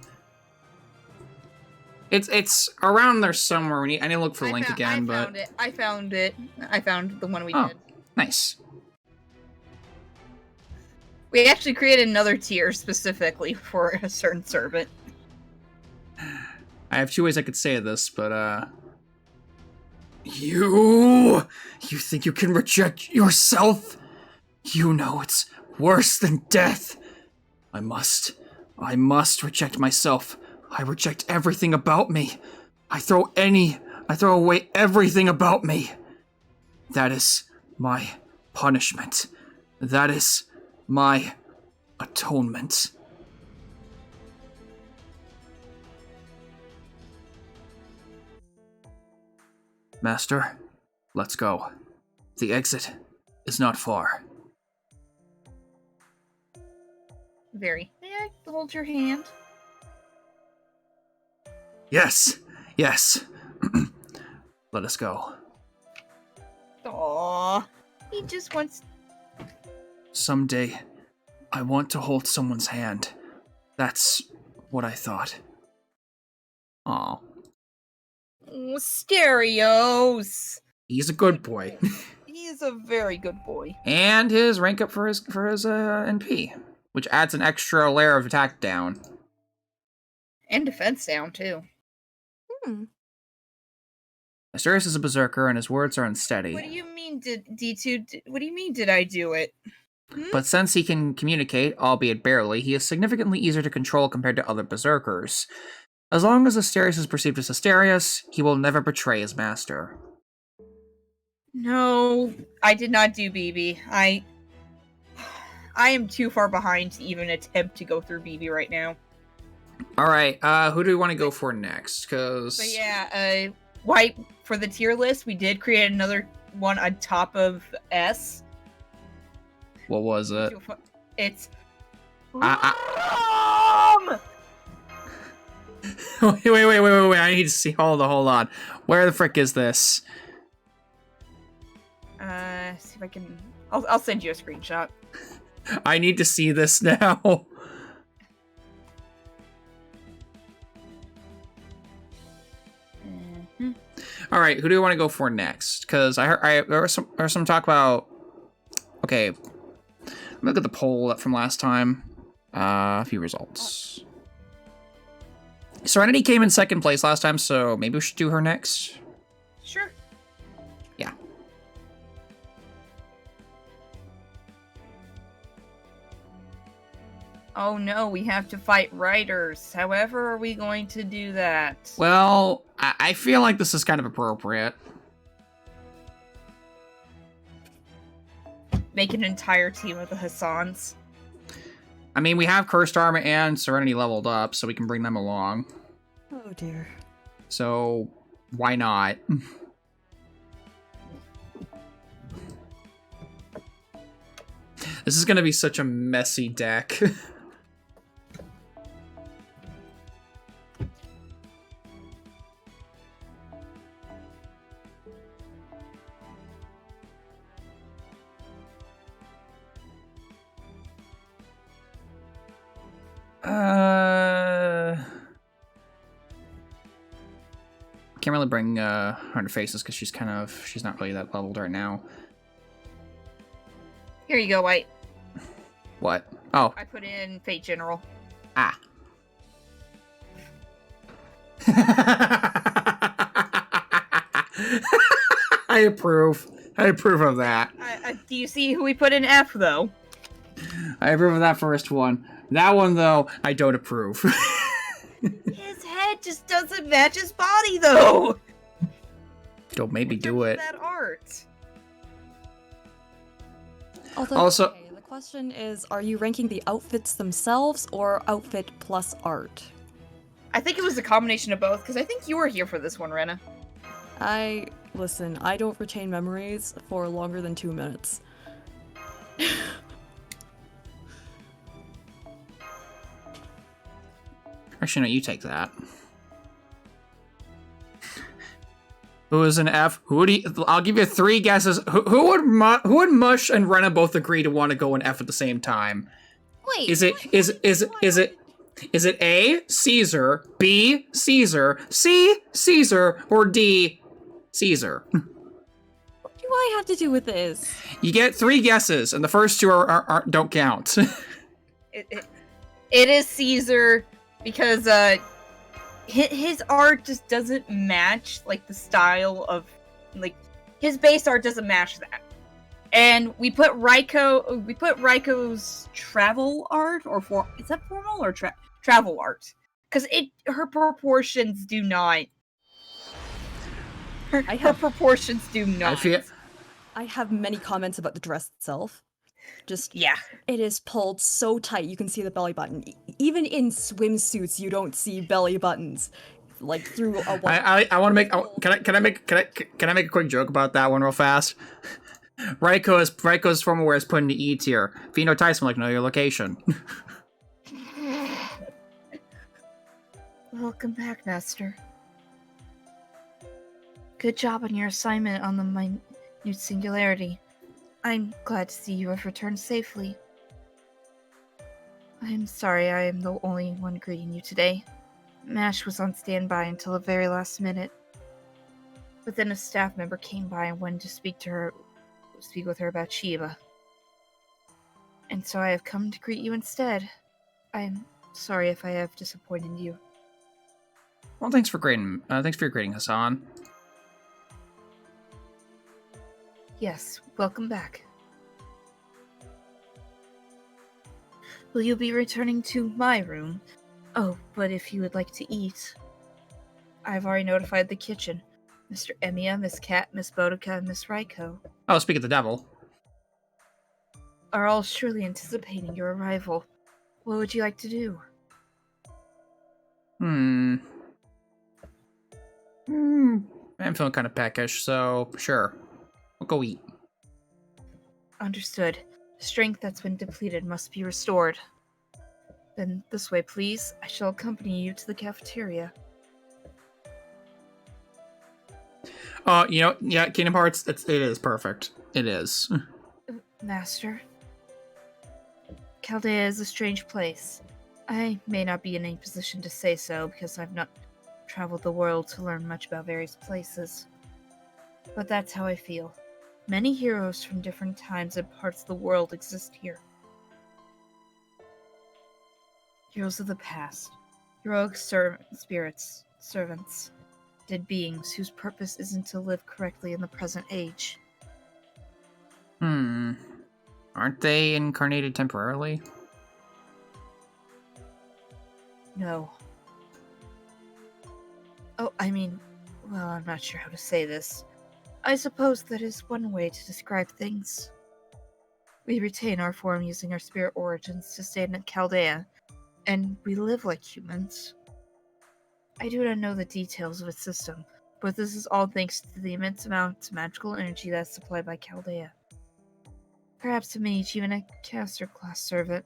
It's around there somewhere. I need to look for the link again, but I found it. I found the one we did. Nice. We actually created another tier specifically for a certain servant. I have two ways I could say this, but you think you can reject yourself? You know it's worse than death. I must reject myself. I reject everything about me. I throw away everything about me. That is my punishment. That is my atonement. Master, let's go. The exit is not far. May I hold your hand? Yes. Let us go. Aww. He just wants... Someday, I want to hold someone's hand. That's what I thought. Aw. Stereos. He's a good boy. He is a very good boy. And his rank up for his NP, which adds an extra layer of attack down. And defense down, too. Asterius is a berserker, and his words are unsteady. What do you mean, D2? What do you mean, did I do it? But since he can communicate, albeit barely, he is significantly easier to control compared to other berserkers. As long as Asterius is perceived as Asterius, he will never betray his master. No, I did not do BB. I am too far behind to even attempt to go through BB right now. Alright, who do we want to go for next? Because... But yeah, White, for the tier list, we did create another one on top of S. What was it? It's... Wait, I need to see. Hold on. Where the frick is this? See if I can... I'll send you a screenshot. I need to see this now. Mm-hmm. All right, who do we want to go for next? Because there was some talk about. Okay, look at the poll from last time. A few results. Serenity came in second place last time, so maybe we should do her next. Sure. Yeah. Oh no, we have to fight writers. However, are we going to do that? Well, I feel like this is kind of appropriate. Make an entire team of the Hassans. I mean, we have Cursed Armor and Serenity leveled up, so we can bring them along. Oh dear. So, why not? This is gonna be such a messy deck. Can't really bring her to faces because she's not really that leveled right now. Here you go, White. What? Oh. I put in Fate General. Ah. I approve. I approve of that. Do you see who we put in F, though? I approve of that first one. That one, though, I don't approve. His head just doesn't match his body, though. Don't maybe do it. That art. Also, okay, the question is, are you ranking the outfits themselves or outfit plus art? I think it was a combination of both, because I think you were here for this one, Rena. Listen, I don't retain memories for longer than 2 minutes. Actually, no, you take that. Who is an F? I'll give you 3 guesses. Who would Mush and Rena both agree to want to go an F at the same time? Wait. Is it A, Caesar, B, Caesar, C, Caesar, or D, Caesar? What do I have to do with this? You get 3 guesses, and the first 2 don't count. It is Caesar, because his art just doesn't match, like, the style of, like, his base art doesn't match that. And we put Raiko's travel art, is that formal or travel art? Because her proportions do not. Her proportions do not. I have many comments about the dress itself. Just, yeah. It is pulled so tight you can see the belly button. Even in swimsuits, you don't see belly buttons. Like through a. I want to make. Can I make a quick joke about that one real fast? Raiko's formal wear is put into E tier. Vino Tyson like know your location. Welcome back, Master. Good job on your assignment on the minute singularity. I'm glad to see you have returned safely. I'm sorry I am the only one greeting you today. Mash was on standby until the very last minute. But then a staff member came by and wanted to speak with her about Shiva. And so I have come to greet you instead. I'm sorry if I have disappointed you. Well, thanks for your greeting, Hassan. Yes, welcome back. Will you be returning to my room, Oh, but if you would like to eat, I've already notified the kitchen. Mr. Emiya, Miss Cat, Miss Boudica, and Miss Raiko Oh, speak of the devil. are all surely anticipating your arrival. What would you like to do? I'm feeling kind of peckish, so sure. We'll go eat. Understood. Strength that's been depleted must be restored. Then this way, please. I shall accompany you to the cafeteria. Yeah, Kingdom Hearts, it is perfect. It is. Master, Chaldea is a strange place. I may not be in any position to say so because I've not traveled the world to learn much about various places. But that's how I feel. Many heroes from different times and parts of the world exist here. Heroes of the past, heroic spirits, servants, dead beings whose purpose isn't to live correctly in the present age. Aren't they incarnated temporarily? No. Oh, I'm not sure how to say this. I suppose that is one way to describe things. We retain our form using our spirit origins to stay in Chaldea, and we live like humans. I do not know the details of its system, but this is all thanks to the immense amount of magical energy that's supplied by Chaldea. Perhaps a mage, even a caster class servant,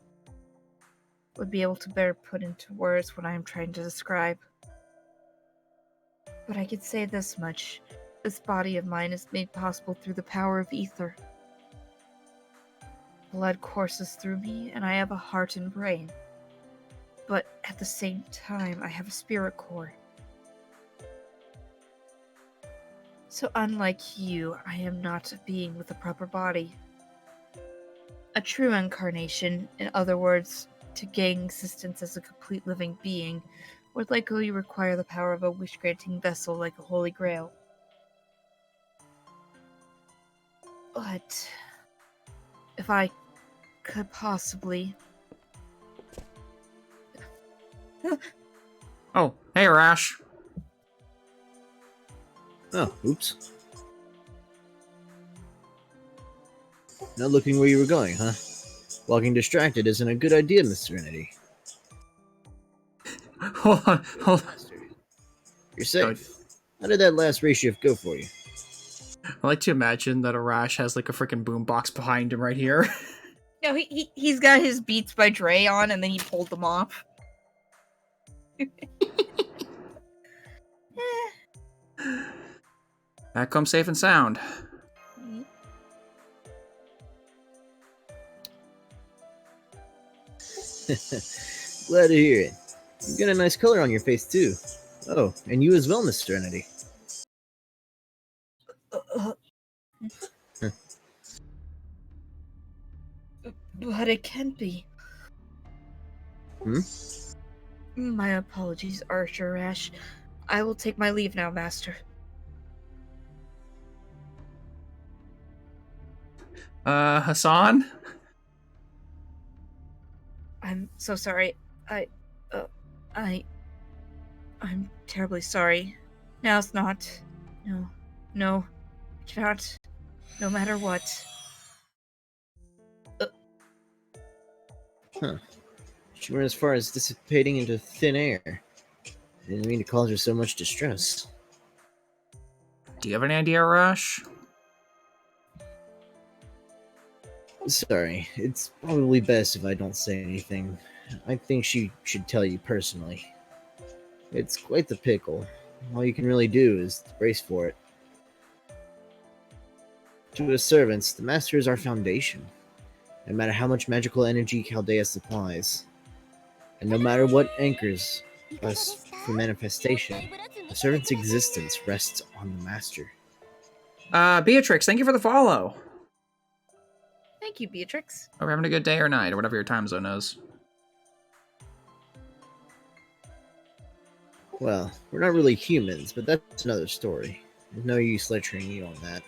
would be able to better put into words what I am trying to describe. But I could say this much. This body of mine is made possible through the power of ether. Blood courses through me, and I have a heart and brain. But at the same time, I have a spirit core. So unlike you, I am not a being with a proper body. A true incarnation, in other words, to gain existence as a complete living being, would likely require the power of a wish-granting vessel like a holy grail. But if I could possibly... Oh, hey, Rash. Oh, oops. Not looking where you were going, huh? Walking distracted isn't a good idea, Miss Serenity. Hold on. Master, you're safe. How did that last race shift go for you? I like to imagine that Arash has like a freaking boombox behind him right here. No, he's got his Beats by Dre on, and then he pulled them off. Back home safe and sound. Glad to hear it. You got a nice color on your face, too. Oh, and you as well, Miss Serenity. But it can't be. My apologies, Archer Rash. I will take my leave now, Master. Hassan? I'm so sorry. I'm terribly sorry. Now it's not. No, I cannot. No matter what. She went as far as dissipating into thin air. I didn't mean to cause her so much distress. Do you have any idea, Arash? Sorry, it's probably best if I don't say anything. I think she should tell you personally. It's quite the pickle. All you can really do is brace for it. To his servants, the Master is our foundation. No matter how much magical energy Chaldea supplies, and no matter what anchors us for manifestation, the servant's existence rests on the Master. Beatrix, thank you for the follow. Thank you, Beatrix. Hope you're having a good day or night, or whatever your time zone is. Well, we're not really humans, but that's another story. There's no use lecturing you on that.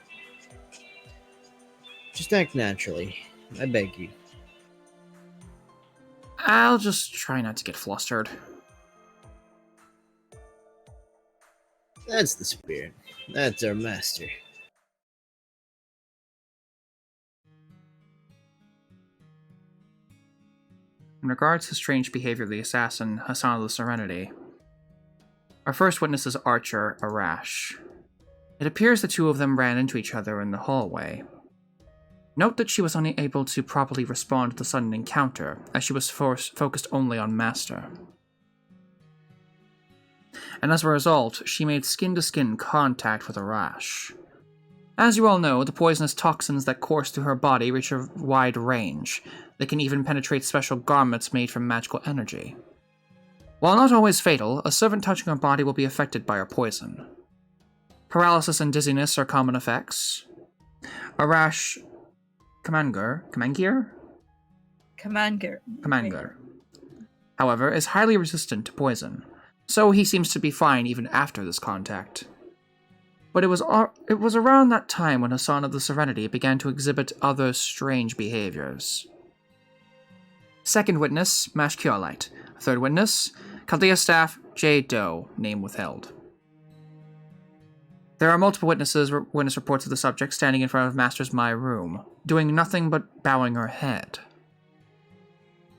Just act naturally. I beg you. I'll just try not to get flustered. That's the spirit. That's our master. In regards to the strange behavior of the assassin, Hassan of the Serenity, our first witness is Archer Arash. It appears the two of them ran into each other in the hallway. Note that she was unable to properly respond to the sudden encounter, as she was focused only on Master. And as a result, she made skin-to-skin contact with Arash. As you all know, the poisonous toxins that course through her body reach a wide range. They can even penetrate special garments made from magical energy. While not always fatal, a servant touching her body will be affected by her poison. Paralysis and dizziness are common effects. Arash Kamangir, however, is highly resistant to poison, so he seems to be fine even after this contact. But it was around that time when Hassan of the Serenity began to exhibit other strange behaviors. Second witness, Mashkiolite. Third witness, Chaldea staff, J. Doe, name withheld. There are multiple witness reports of the subject standing in front of Master's My room, doing nothing but bowing her head.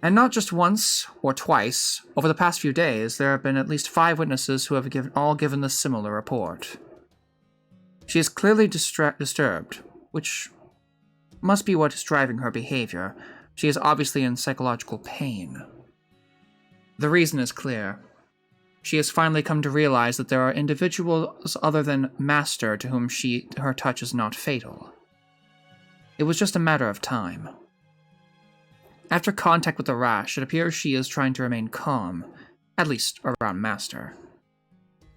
And not just once or twice, over the past few days, there have been at least 5 witnesses who have all given this similar report. She is clearly disturbed, which must be what is driving her behavior. She is obviously in psychological pain. The reason is clear. She has finally come to realize that there are individuals other than Master to whom her touch is not fatal. It was just a matter of time. After contact with Arash, it appears she is trying to remain calm, at least around Master.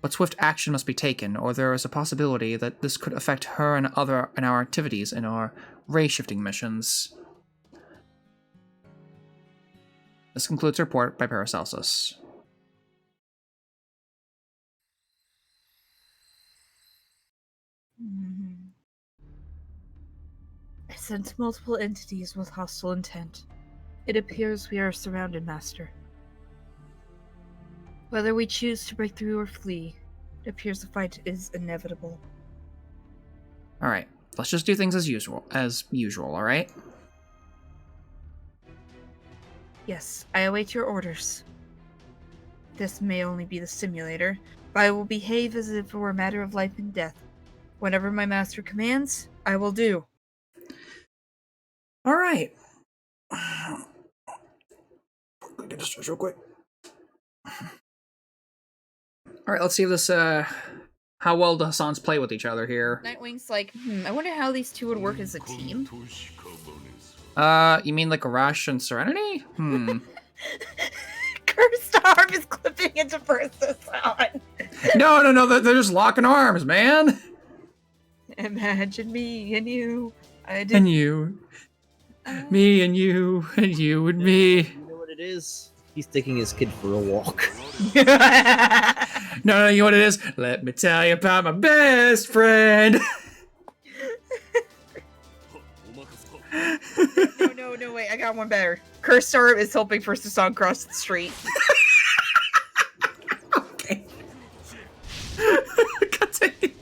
But swift action must be taken, or there is a possibility that this could affect her and our activities in our ray-shifting missions. This concludes the report by Paracelsus. I sense multiple entities with hostile intent. It appears we are surrounded, Master. Whether we choose to break through or flee, it appears the fight is inevitable. Alright, let's just do things as usual, alright? Yes, I await your orders. This may only be the simulator, but I will behave as if it were a matter of life and death. Whatever my master commands, I will do. Alright. Get this real quick. Alright, let's see if this, how well the Hassans play with each other here. Nightwing's like, I wonder how these two would work as a team. You mean like Arash and Serenity? Cursed arm is clipping into first Hassan. No, they're just locking arms, man! Imagine me and you. And you. Me and you and me. You know what it is? He's taking his kid for a walk. No, you know what it is? Let me tell you about my best friend. No, wait, I got one better. Cursed arm is helping first Hassan cross the street. Okay. Continue.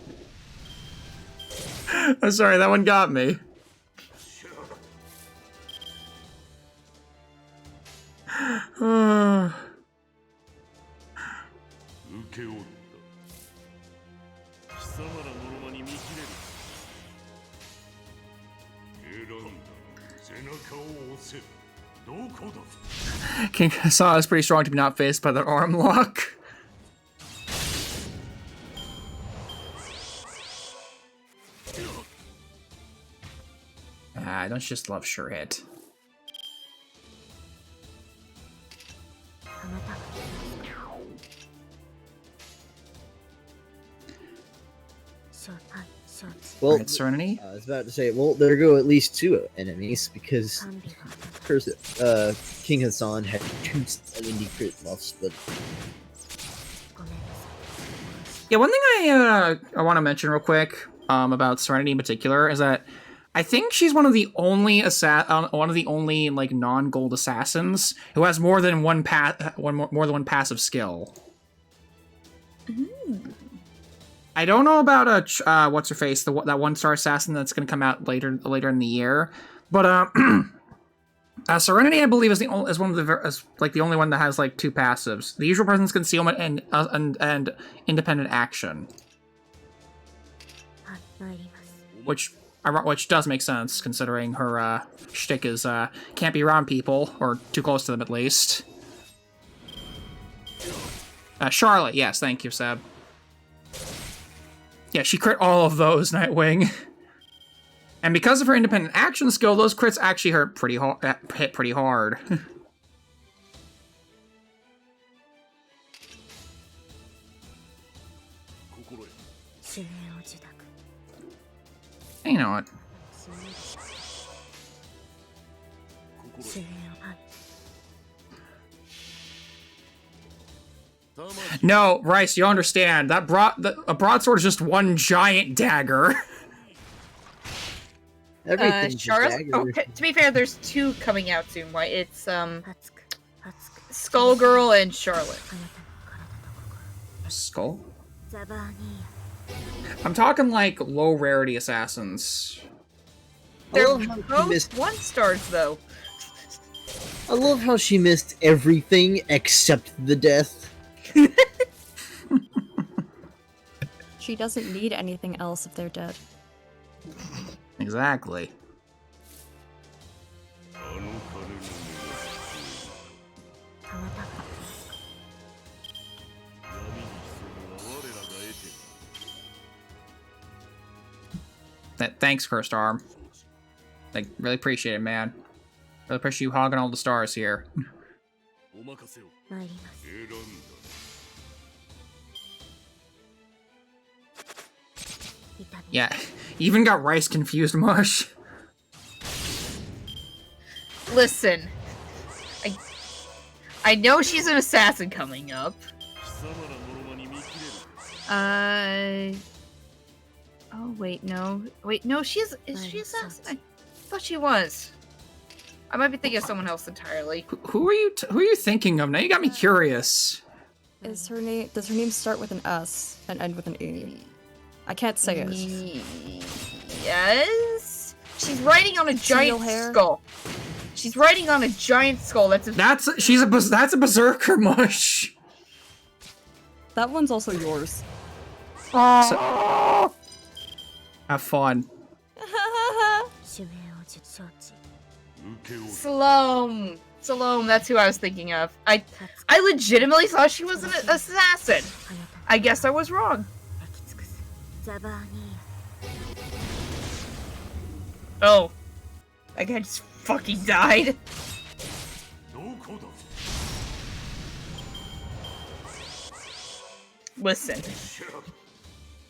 I'm sorry, that one got me. King Hassan is pretty strong to be not faced by that arm lock. Don't you just love sure hit? Well, Right, Serenity? I was about to say, well, there go at least 2 enemies, because King Hassan had 2 70 crit buffs, but... Yeah, one thing I want to mention real quick about Serenity in particular is that I think she's one of the only like non-gold assassins who has more than one passive skill. I don't know about what's her face, that one star assassin that's gonna come out later in the year, but Serenity, I believe, is one of the only one that has like 2 passives: the usual presence, concealment, and independent action, which does make sense considering her shtick is can't be around people or too close to them at least. Charlotte, yes, thank you, Seb. Yeah, she crit all of those, Nightwing. And because of her independent action skill, those crits actually hit pretty hard. You know what? No, Rice, you understand. A broadsword is just one giant dagger. Everything's Charlotte. Okay, to be fair, there's 2 coming out soon. Why? It's Skullgirl and Charlotte. Skull? I'm talking like low rarity assassins. They're both 1 stars though. I love how she missed everything except the death. She doesn't need anything else if they're dead. Exactly. Thanks, Cursed Arm. Like, really appreciate it, man. Really appreciate you hogging all the stars here. Yeah, you even got Rice confused, Mush. Listen, I know she's an assassin coming up. Oh wait, no. Wait, no, is she assassin? I thought she was. I might be thinking of someone else entirely. Who are you thinking of? Now you got me curious. Does her name start with an S and end with an E? I can't say it. Yes. She's riding on a giant skull. She's riding on a giant skull. That's a berserker, Mush. That one's also yours. So, have fun. Salome, that's who I was thinking of. I legitimately thought she was an assassin. I guess I was wrong. Oh. That guy just fucking died. Listen.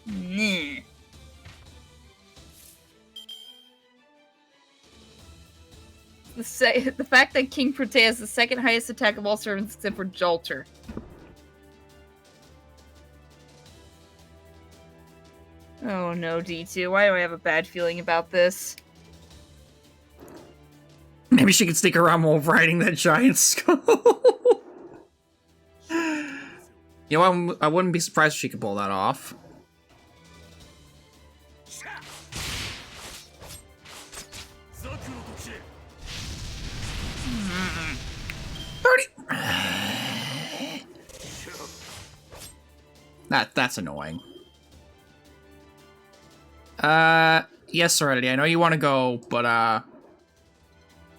Nah. The fact that King Protea has the 2nd highest attack of all servants except for Jolter. Oh no, D2, why do I have a bad feeling about this? Maybe she could sneak around while riding that giant skull. You know, I wouldn't be surprised if she could pull that off. That's annoying. Yes, Serenity, I know you want to go, but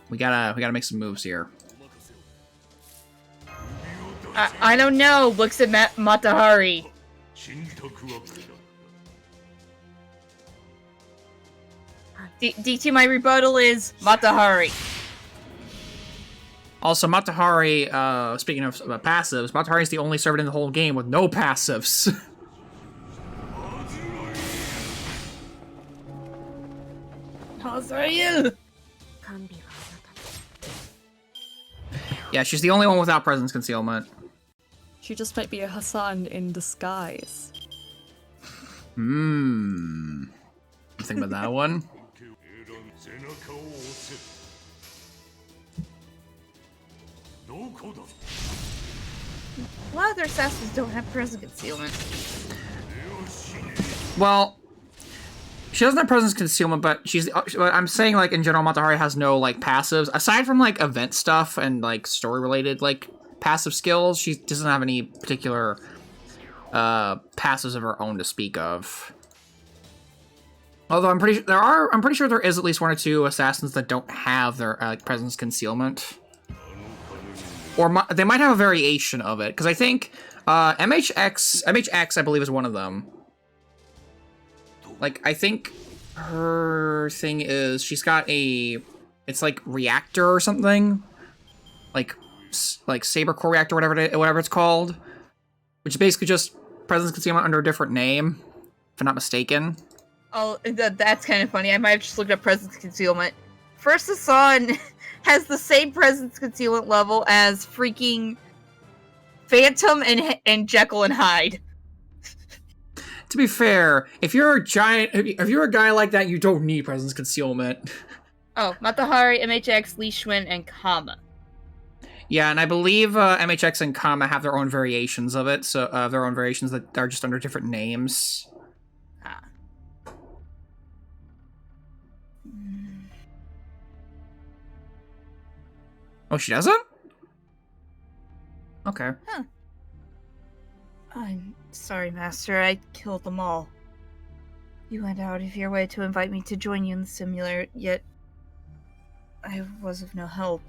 we gotta make some moves here. I don't know. Looks at Matahari. D2, my rebuttal is Matahari. Also, Matahari, speaking of passives, Matahari is the only servant in the whole game with no passives. Azrael! Yeah, she's the only one without presence concealment. She just might be a Hassan in disguise. Think about that one. A lot of their assassins don't have presence concealment. Well, she doesn't have presence concealment, but I'm saying, like, in general, Matahari has no, like, passives. Aside from, like, event stuff and, like, story-related, like, passive skills, she doesn't have any particular, passives of her own to speak of. Although I'm pretty sure there is at least one or two assassins that don't have their, like, presence concealment. Or they might have a variation of it, because I think, MHX, I believe, is one of them. Like, I think her thing is she's got it's like reactor or something, like saber core reactor, whatever it's called, which is basically just presence concealment under a different name, if I'm not mistaken. Oh, that's kind of funny. I might have just looked up presence concealment. First Hassan has the same presence concealment level as freaking Phantom and Jekyll and Hyde. To be fair, if you're a guy like that, you don't need presence concealment. Oh, Matahari, MHX, Lee Schwinn, and Kama. Yeah, and I believe MHX and Kama have their own variations of it, so their own variations that are just under different names. Ah. Oh, she doesn't? Okay. Huh. I'm sorry, Master. I killed them all. You went out of your way to invite me to join you in the simulator, yet I was of no help.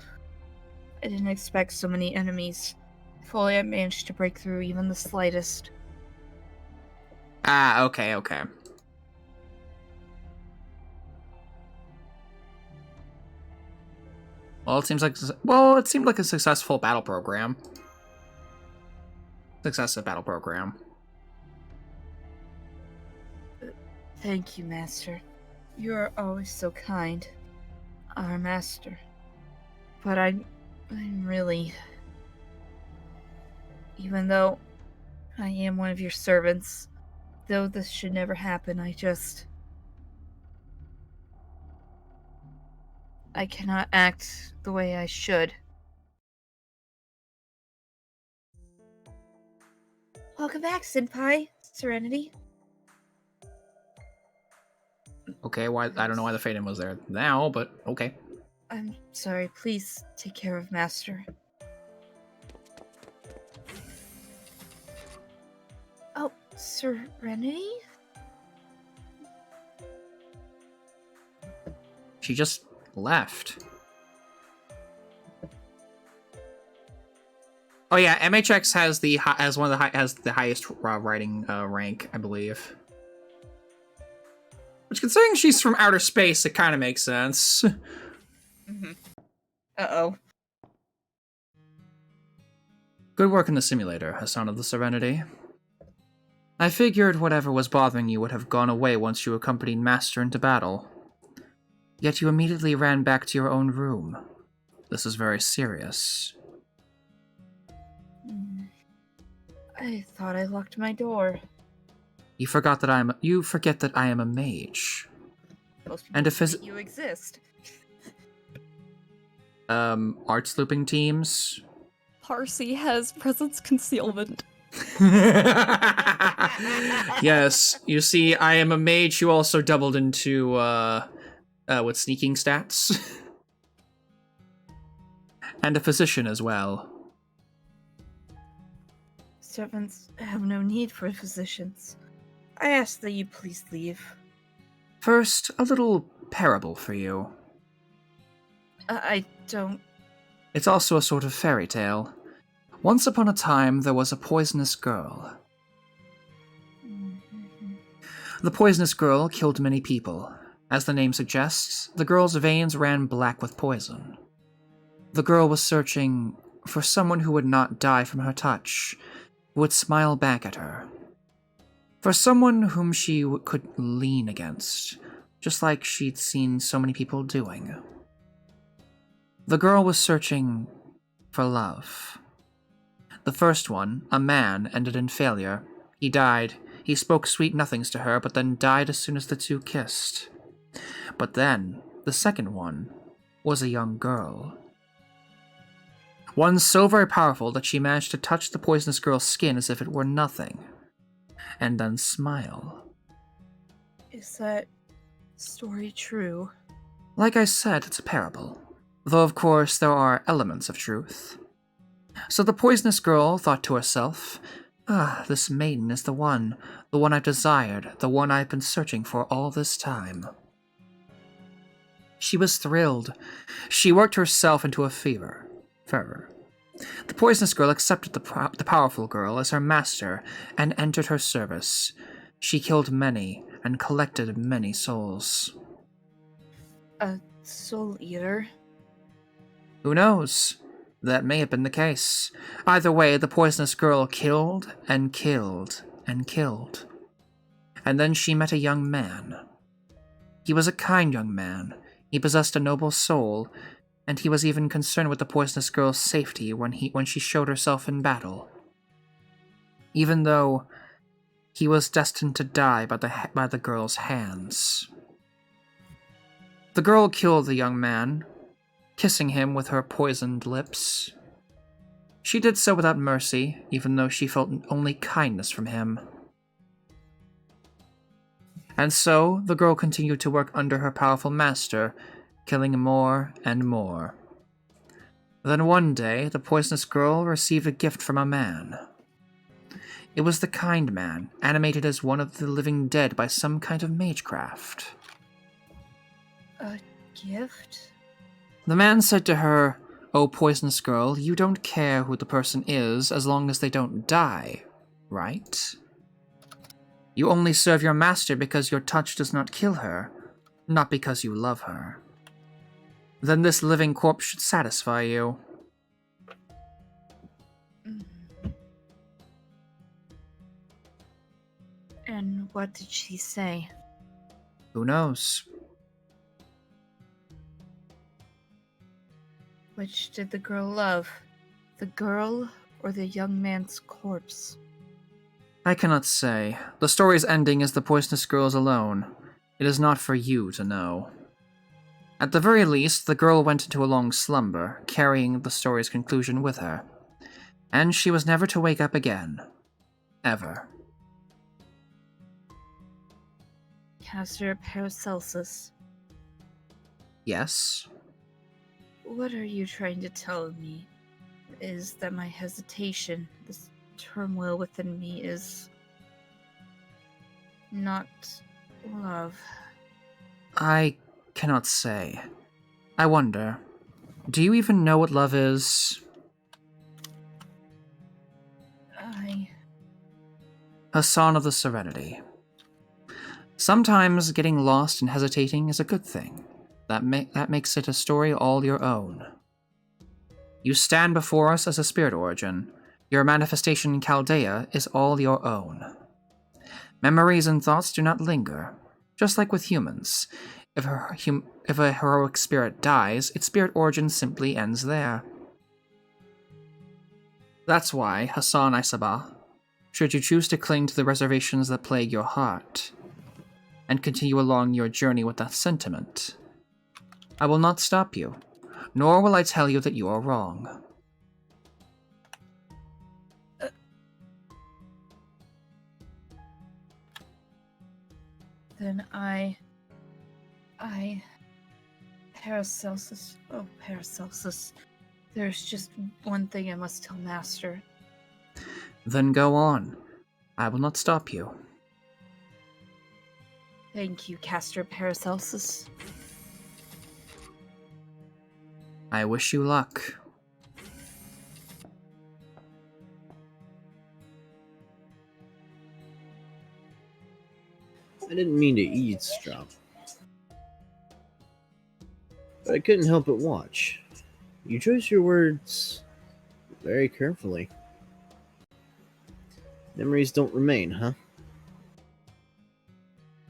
I didn't expect so many enemies. If only I managed to break through even the slightest. Ah, okay, okay. Well, it seemed like a successful battle program. Successive battle program. Thank you, Master. You are always so kind. Our Master. But I'm really... Even though I am one of your servants, though this should never happen, I cannot act the way I should. Welcome back, Senpai. Serenity. Okay, why? I don't know why the Faden was there now, but okay. I'm sorry. Please take care of Master. Oh, Serenity? She just left. Oh yeah, MHX has the highest writing rank, I believe. Which, considering she's from outer space, it kind of makes sense. Mm-hmm. Uh-oh. Good work in the simulator, Hassan of the Serenity. I figured whatever was bothering you would have gone away once you accompanied Master into battle. Yet you immediately ran back to your own room. This is very serious. I thought I locked my door. You forget that I am a mage. Most people And a forget you exist. Arts looping teams. Parsi has presence concealment. Yes, you see, I am a mage who also doubled into, with sneaking stats. And a physician as well. Servants have no need for physicians. I ask that you please leave. First, a little parable for you. I don't... It's also a sort of fairy tale. Once upon a time, there was a poisonous girl. The poisonous girl killed many people. As the name suggests, the girl's veins ran black with poison. The girl was searching for someone who would not die from her touch, who would smile back at her. For someone whom she could lean against, just like she'd seen so many people doing. The girl was searching for love. The first one, a man, ended in failure. He died. He spoke sweet nothings to her, but then died as soon as the two kissed. But then, the second one was a young girl. One so very powerful that she managed to touch the poisonous girl's skin as if it were nothing, and then smile. Is that story true? Like I said, it's a parable. Though, of course, there are elements of truth. So the poisonous girl thought to herself, this maiden is the one I've desired, the one I've been searching for all this time. She was thrilled. She worked herself into a fervor. The poisonous girl accepted the powerful girl as her master and entered her service. She killed many and collected many souls. A soul eater? Who knows? That may have been the case. Either way, the poisonous girl killed and killed and killed. And then she met a young man. He was a kind young man. He possessed a noble soul, and he was even concerned with the poisonous girl's safety when she showed herself in battle. Even though he was destined to die by the girl's hands. The girl killed the young man, kissing him with her poisoned lips. She did so without mercy, even though she felt only kindness from him. And so, the girl continued to work under her powerful master, killing more and more. Then one day, the poisonous girl received a gift from a man. It was the kind man, animated as one of the living dead by some kind of magecraft. A gift? The man said to her, "Oh, poisonous girl, you don't care who the person is as long as they don't die, right? You only serve your master because your touch does not kill her, not because you love her. Then this living corpse should satisfy you." And what did she say? Who knows? Which did the girl love? The girl or the young man's corpse? I cannot say. The story's ending is the poisonous girl's alone. It is not for you to know. At the very least, the girl went into a long slumber, carrying the story's conclusion with her. And she was never to wake up again. Ever. Caster Paracelsus, Yes? what are you trying to tell me? Is that my hesitation, this turmoil within me is not love? I cannot say. I wonder, do you even know what love is? Hassan of the Serenity. Sometimes getting lost and hesitating is a good thing. That makes it a story all your own. You stand before us as a spirit origin. Your manifestation in Chaldea is all your own. Memories and thoughts do not linger, just like with humans. If a heroic spirit dies, its spirit origin simply ends there. That's why, Hassan Isabah, should you choose to cling to the reservations that plague your heart, and continue along your journey with that sentiment, I will not stop you, nor will I tell you that you are wrong. Then Paracelsus, oh Paracelsus, there's just one thing I must tell Master. Then go on. I will not stop you. Thank you, Caster Paracelsus. I wish you luck. I didn't mean to eavesdrop, but I couldn't help but watch. You chose your words very carefully. Memories don't remain, huh?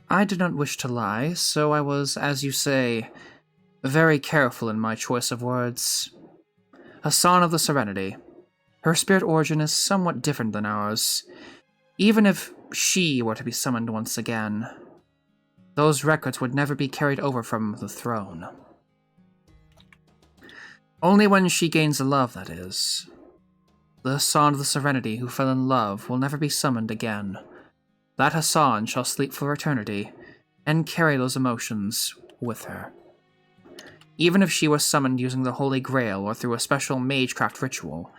I did not wish to lie, so I was, as you say, very careful in my choice of words. Hassan of the Serenity. Her spirit origin is somewhat different than ours. Even if she were to be summoned once again, those records would never be carried over from the throne. Only when she gains love, that is. The Hassan of the Serenity who fell in love will never be summoned again. That Hassan shall sleep for eternity, and carry those emotions with her. Even if she was summoned using the Holy Grail or through a special magecraft ritual,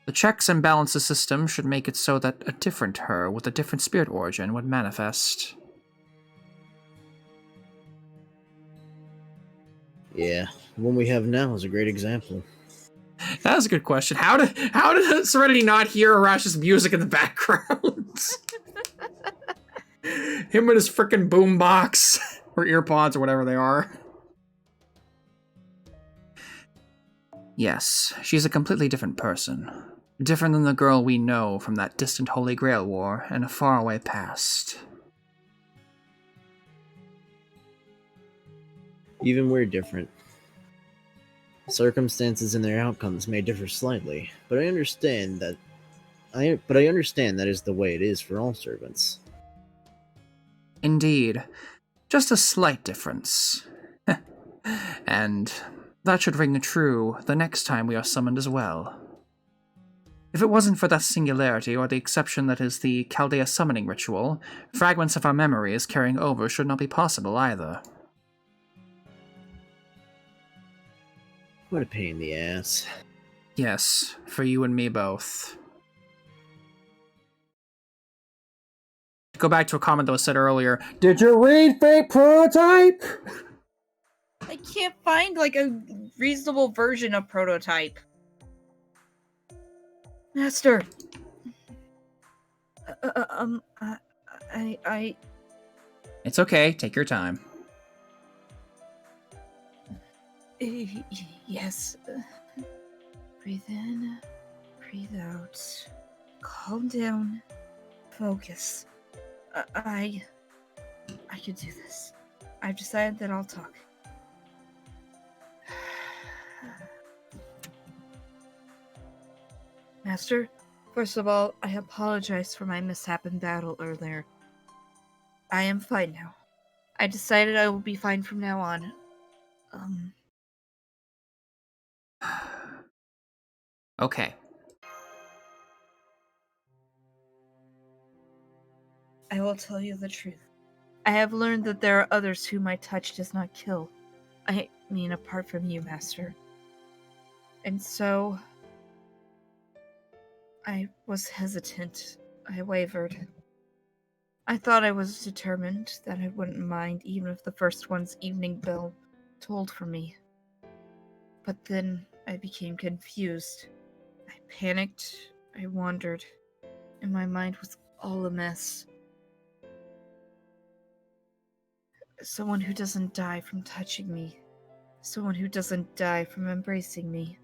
the checks and balances system should make it so that a different her with a different spirit origin would manifest. Yeah, the one we have now is a great example. That was a good question. How did Serenity not hear Arash's music in the background? Him with his frickin' boombox or earpods or whatever they are. Yes, she's a completely different person. Different than the girl we know from that distant Holy Grail war in a faraway past. Even we're different. Circumstances and their outcomes may differ slightly, but I understand that is the way it is for all servants. Indeed, just a slight difference. And that should ring true the next time we are summoned as well. If it wasn't for that singularity or the exception that is the Chaldea summoning ritual, fragments of our memories carrying over should not be possible either. What a pain in the ass. Yes, for you and me both. To go back to a comment that was said earlier, did you read Fake Prototype? I can't find, like, a reasonable version of Prototype. Master! It's okay, take your time. Yes. Breathe in, breathe out. Calm down. Focus. I can do this. I've decided that I'll talk. Master, first of all, I apologize for my mishap in battle earlier. I am fine now. I decided I will be fine from now on. Okay. I will tell you the truth. I have learned that there are others whom my touch does not kill. I mean, apart from you, Master. And so, I was hesitant. I wavered. I thought I was determined that I wouldn't mind even if the first one's evening bell tolled for me. But then I became confused. I panicked, I wandered, and my mind was all a mess. Someone who doesn't die from touching me. Someone who doesn't die from embracing me.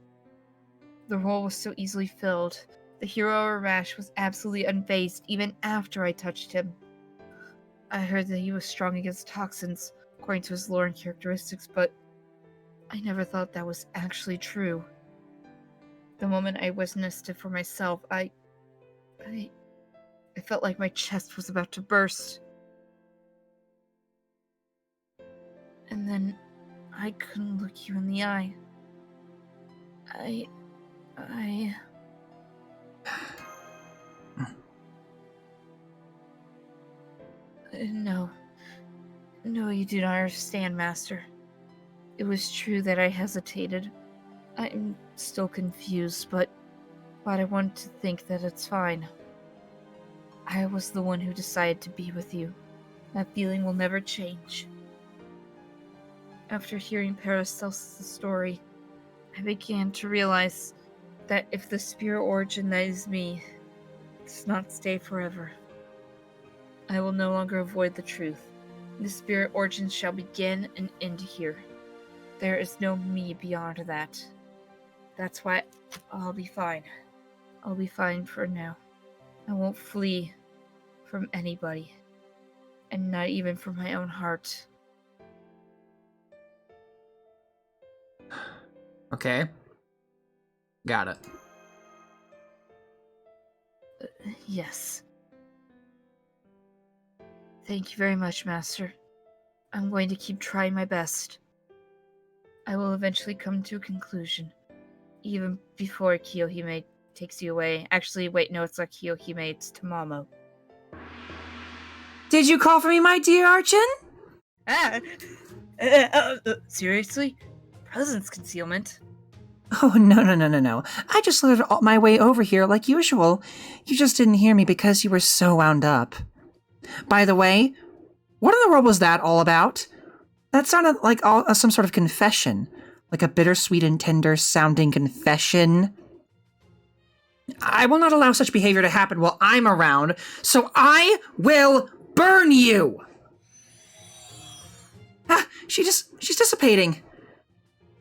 The role was so easily filled. The hero Arash was absolutely unfazed even after I touched him. I heard that he was strong against toxins, according to his lore and characteristics, but I never thought that was actually true. The moment I witnessed it for myself, I felt like my chest was about to burst. And then I couldn't look you in the eye. No, you do not understand, Master. It was true that I hesitated. I'm still confused, but I want to think that it's fine. I was the one who decided to be with you. That feeling will never change. After hearing Paracelsus' story, I began to realize that if the spirit origin that is me does not stay forever, I will no longer avoid the truth. The spirit origin shall begin and end here. There is no me beyond that. That's why I'll be fine. I'll be fine for now. I won't flee from anybody, and not even from my own heart. Okay. Got it. Yes. Thank you very much, Master. I'm going to keep trying my best. I will eventually come to a conclusion, even before Kiyohime takes you away. Actually, wait, no, it's not Kiyohime, it's Tamamo. Did you call for me, my dear Archon? Ah! Seriously? Presence concealment? Oh, no. I just slid my way over here like usual. You just didn't hear me because you were so wound up. By the way, what in the world was that all about? That sounded like some sort of confession. Like a bittersweet and tender sounding confession. I will not allow such behavior to happen while I'm around, so I will burn you! Ah, she's dissipating.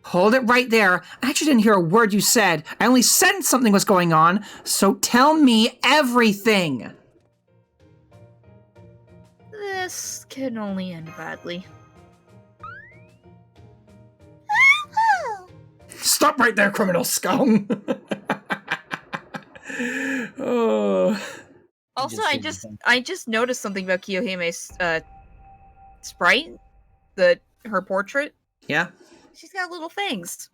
Hold it right there. I actually didn't hear a word you said. I only sensed something was going on, so tell me everything. This can only end badly. Stop right there, criminal scum! Oh. Also, Just I just noticed something about Kiyohime's sprite, her portrait. Yeah? She's got little things.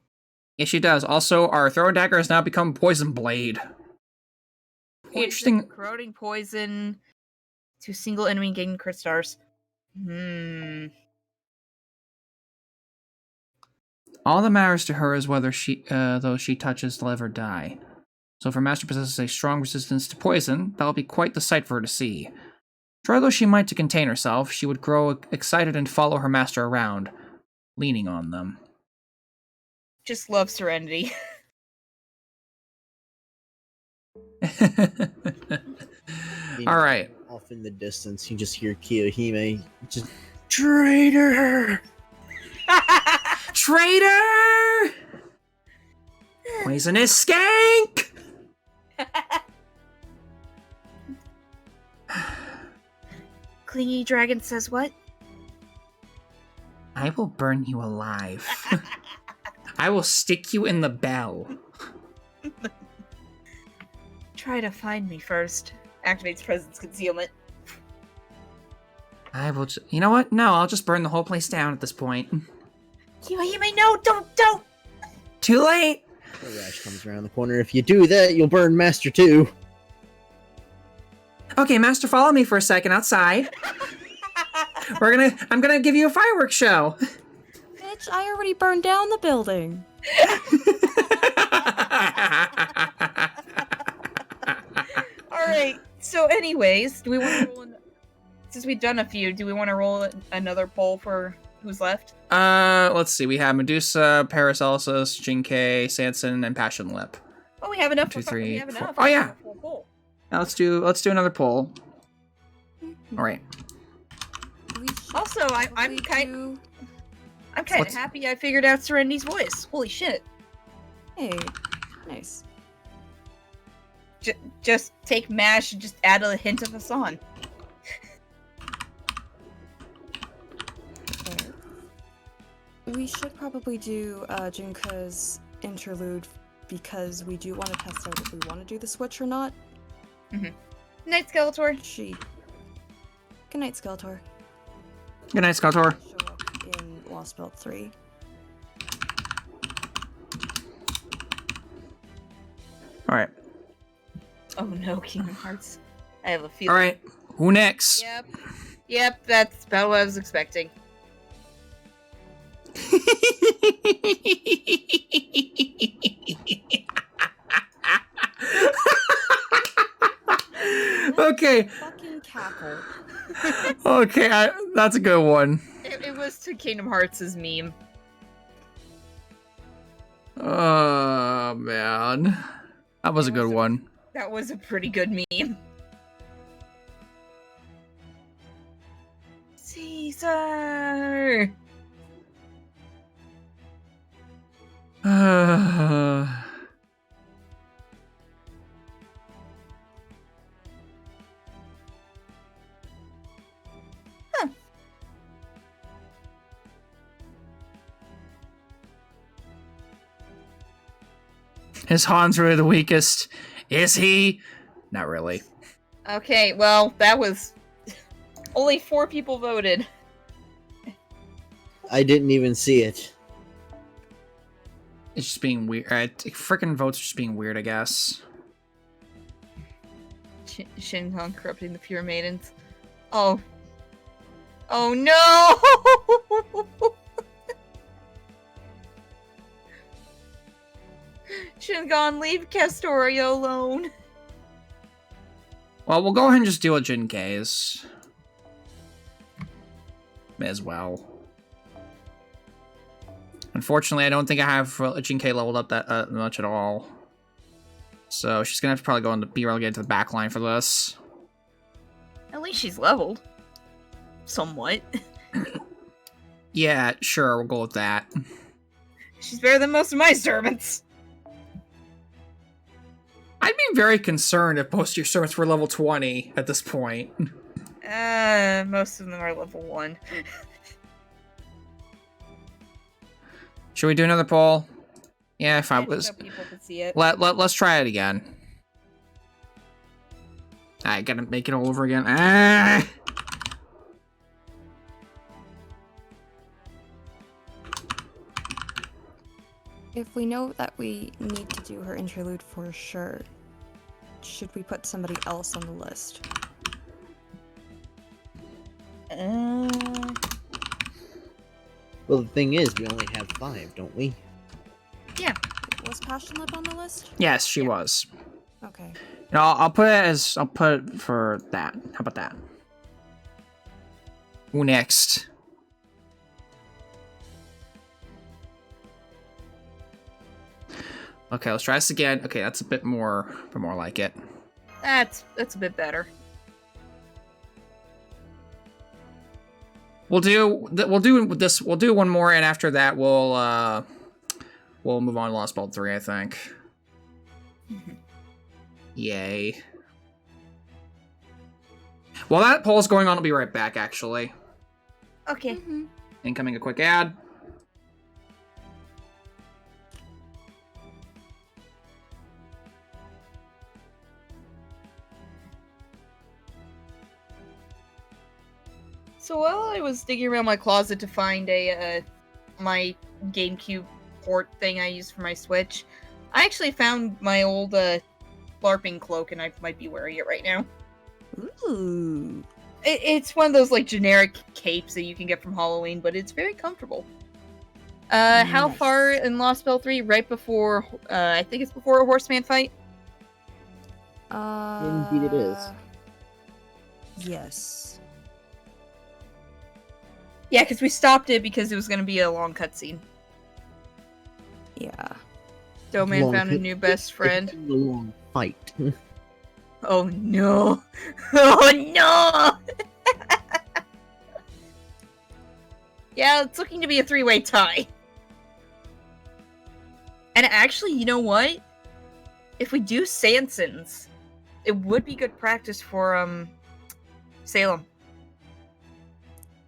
Yes, she does. Also, our throw dagger has now become Poison Blade. Interesting. Corroding poison to single enemy gaining crit stars. All that matters to her is whether those she touches live or die. So if her master possesses a strong resistance to poison, that'll be quite the sight for her to see. Try though she might to contain herself, she would grow excited and follow her master around, leaning on them. Just love Serenity. Alright. Off in the distance, you just hear Kiyohime just traitor. Traitor! Poisonous skank! Clingy Dragon says what? I will burn you alive. I will stick you in the bell. Try to find me first. Activates presence concealment. I will you know what? No, I'll just burn the whole place down at this point. Kiyohime, no, don't! Too late! The rash comes around the corner. If you do that, you'll burn Master too. Okay, Master, follow me for a second outside. I'm gonna give you a fireworks show. Bitch, I already burned down the building. Alright, so anyways, do we want to roll since we've done a few, do we want to roll another poll for who's left? Let's see. We have Medusa, Paracelsus, Jinkei, Sanson, and Passion Lip. Oh, we have enough. 2, 3, we have 4. enough. Oh yeah. For a poll. Now let's do another poll. All right. Also, I'm kind of What's- happy I figured out Serenity's voice. Holy shit! Hey, nice. Just take Mash and just add a hint of a song. Okay. We should probably do Junka's interlude because we do want to test out if we want to do the switch or not. Night Skeletor. Good night, Skeletor. Good night, Skeletor. Show up in Lost Belt 3. All right. Oh no, Kingdom Hearts. I have a All feeling. right. Who next? Yep, that's about what I was expecting. Okay. Fucking cackle. Okay. That's a good one. It was to Kingdom Hearts' meme. Oh man, that was a good one. That was a pretty good meme. Caesar! Is Hans really the weakest? Is he? Not really. Okay, well, that was... Only 4 people voted. I didn't even see it. It's just being weird. Frickin' votes are just being weird, I guess. Shinhan corrupting the pure maidens. Oh. Oh no! Shingon, leave Castorio alone. Well, we'll go ahead and just deal with Jinkei's. May as well. Unfortunately, I don't think I have Jinkei leveled up that much at all. So she's gonna have to probably go into be relegated to the back line for this. At least she's leveled. Somewhat. Yeah, sure, we'll go with that. She's better than most of my servants. I'd be very concerned if most of your servants were level 20 at this point. Most of them are level 1. Should we do another poll? Yeah, if I was... So people could see it. Let's try it again. I gotta make it all over again. Ah! If we know that we need to do her interlude for sure, should we put somebody else on the list? Well, the thing is, we only have 5, don't we? Yeah. Was Passionlip on the list? Yes, she was. Okay. No, I'll put it for that. How about that? Who next? Okay, let's try this again. Okay, that's a bit more like it. That's a bit better. We'll do one more, and after that we'll move on to Lost Belt 3, I think. Yay. While that poll's going on, I'll be right back, actually. Okay. Mm-hmm. Incoming a quick ad. So while I was digging around my closet to find my GameCube port thing I used for my Switch, I actually found my old LARPing cloak, and I might be wearing it right now. Ooh. It's one of those like generic capes that you can get from Halloween, but it's very comfortable. How Nice. far in Lost Belt 3? Right before, I think it's before a horseman fight? Indeed it is. Yes. Yeah, because we stopped it because it was going to be a long cutscene. Yeah. Doman Long found a hit- new best friend. A long fight. Oh no! Oh no! Yeah, it's looking to be a 3-way tie. And actually, you know what? If we do Sansons, it would be good practice for Salem.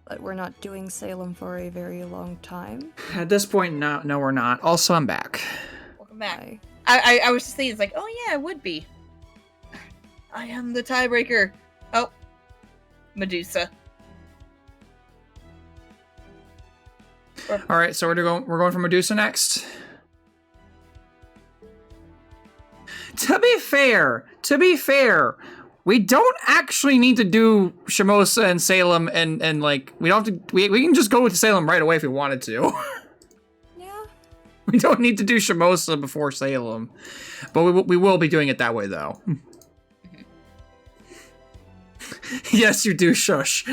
But we're not doing Salem for a very long time. At this point, no, we're not. Also, I'm back. Welcome back. I- I was just thinking, it's like, oh yeah, it would be. I am the tiebreaker. Oh, Medusa. All right, so we're going for Medusa next. To be fair, we don't actually need to do Shimosa and Salem, and like we don't have to. We can just go with Salem right away if we wanted to. Yeah. We don't need to do Shimosa before Salem, but we will be doing it that way though. Yes, you do. Shush.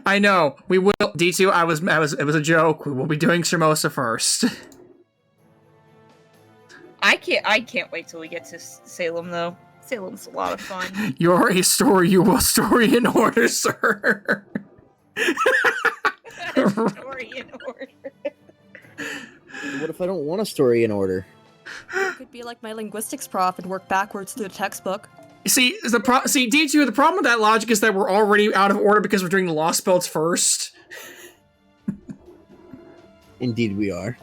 I know. We will. D2. It was a joke. We will be doing Shimosa first. I can't wait till we get to Salem though. Salem's a lot of fun. You're a story. You will story in order, sir. Story in order. What if I don't want a story in order? You could be like my linguistics prof and work backwards through the textbook. See, D2, the problem with that logic is that we're already out of order because we're doing the Lost Belts first. Indeed we are.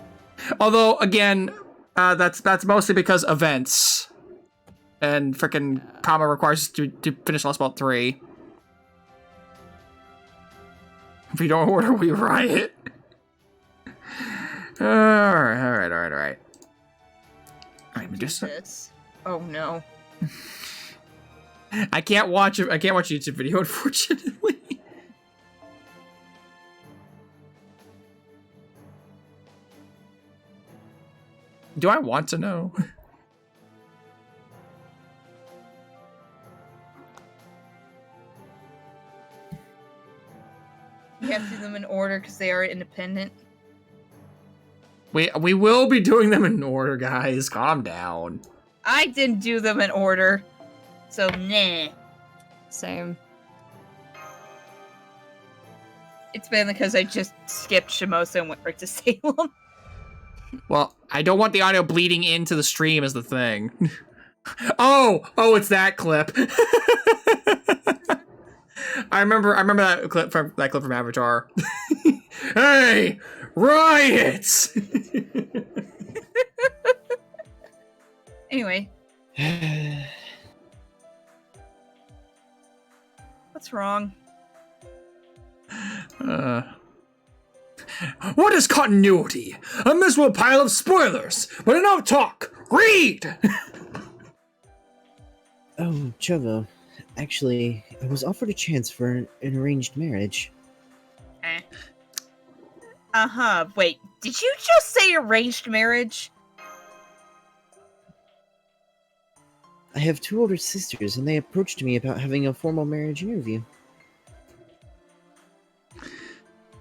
Although, again, that's mostly because events. And frickin' Kama requires us to finish Lost Belt 3. If we don't order, we riot. Alright. Alright, Medusa. This. Oh no. I can't watch a YouTube video, unfortunately. Do I want to know? You have to do them in order because they are independent. We will be doing them in order, guys. Calm down. I didn't do them in order, so nah. Same. It's mainly because I just skipped Shimosa and went right to Salem. Well, I don't want the audio bleeding into the stream is the thing. Oh, it's that clip. I remember that clip from Avatar. Hey, riots! Anyway, what's wrong? What is continuity? A miserable pile of spoilers, but no talk. Read! Oh, Chovo. Actually, I was offered a chance for an arranged marriage. Uh-huh. Wait, did you just say arranged marriage? I have 2 older sisters, and they approached me about having a formal marriage interview.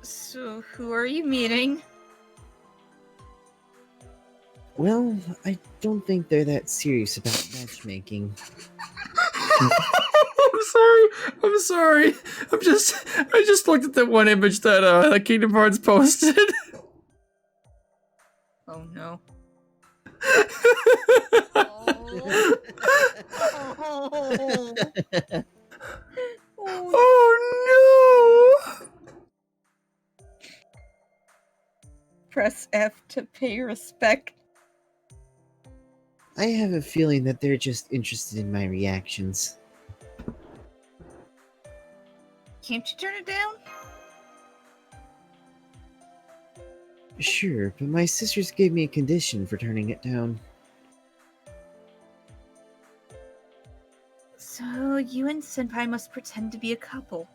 So, who are you meeting? Well, I don't think they're that serious about matchmaking. I'm sorry. I just looked at that one image that Kingdom Hearts posted. Oh no. Oh no! Press F to pay respect. I have a feeling that they're just interested in my reactions. Can't you turn it down? Sure, but my sisters gave me a condition for turning it down. So, you and Senpai must pretend to be a couple.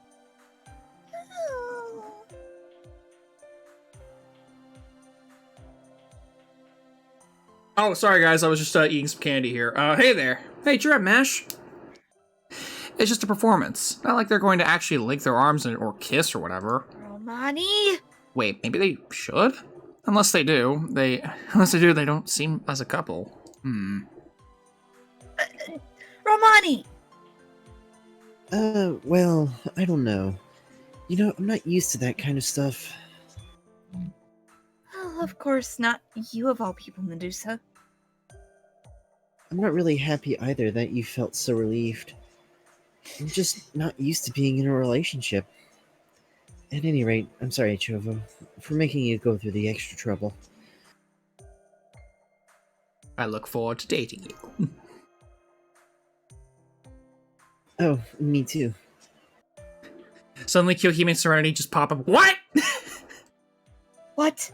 Oh, sorry guys, I was just eating some candy here. Hey there. Hey, cheer up, Mash. It's just a performance. Not like they're going to actually link their arms or kiss or whatever. Romani? Wait, maybe they should? Unless they do. They don't seem as a couple. Romani! Well, I don't know. You know, I'm not used to that kind of stuff. Oh, of course not you of all people, Medusa. I'm not really happy either that you felt so relieved. I'm just not used to being in a relationship. At any rate, I'm sorry, Chovo, for making you go through the extra trouble. I look forward to dating you. Oh, me too. Suddenly, Kyohime and Serenity just pop up. What? What?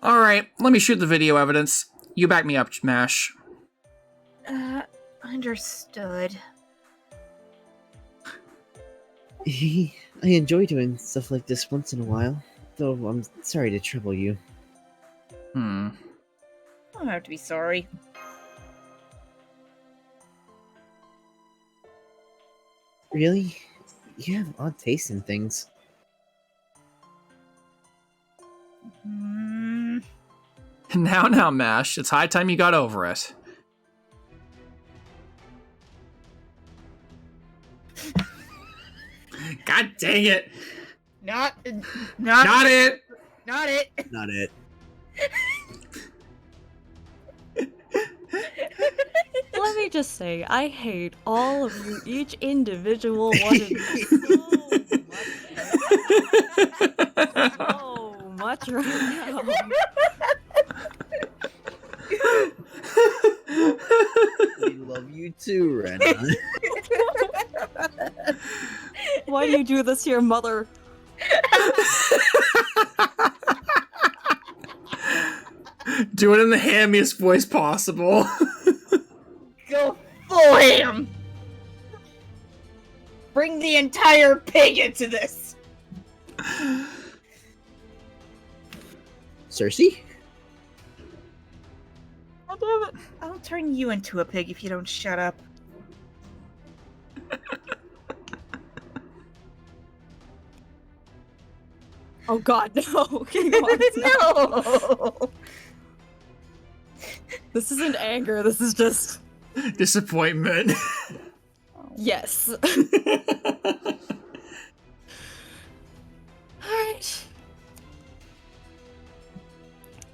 Alright, let me shoot the video evidence. You back me up, Mash. Understood. I enjoy doing stuff like this once in a while, though I'm sorry to trouble you. I don't have to be sorry. Really? You have odd taste in things. Now, Mash, it's high time you got over it. God dang it! Not Not it! Not it! Not it. Let me just say, I hate all of you, each individual one of you so much right now. We love you too, Rena. Why do you do this to your mother? Do it in the hammiest voice possible. Go for him! entire pig into this. Cersei? Oh, damn it. I'll turn you into a pig if you don't shut up. Oh god, no! King Lawrence, No! This isn't anger, this is just... Disappointment. Yes. Alright.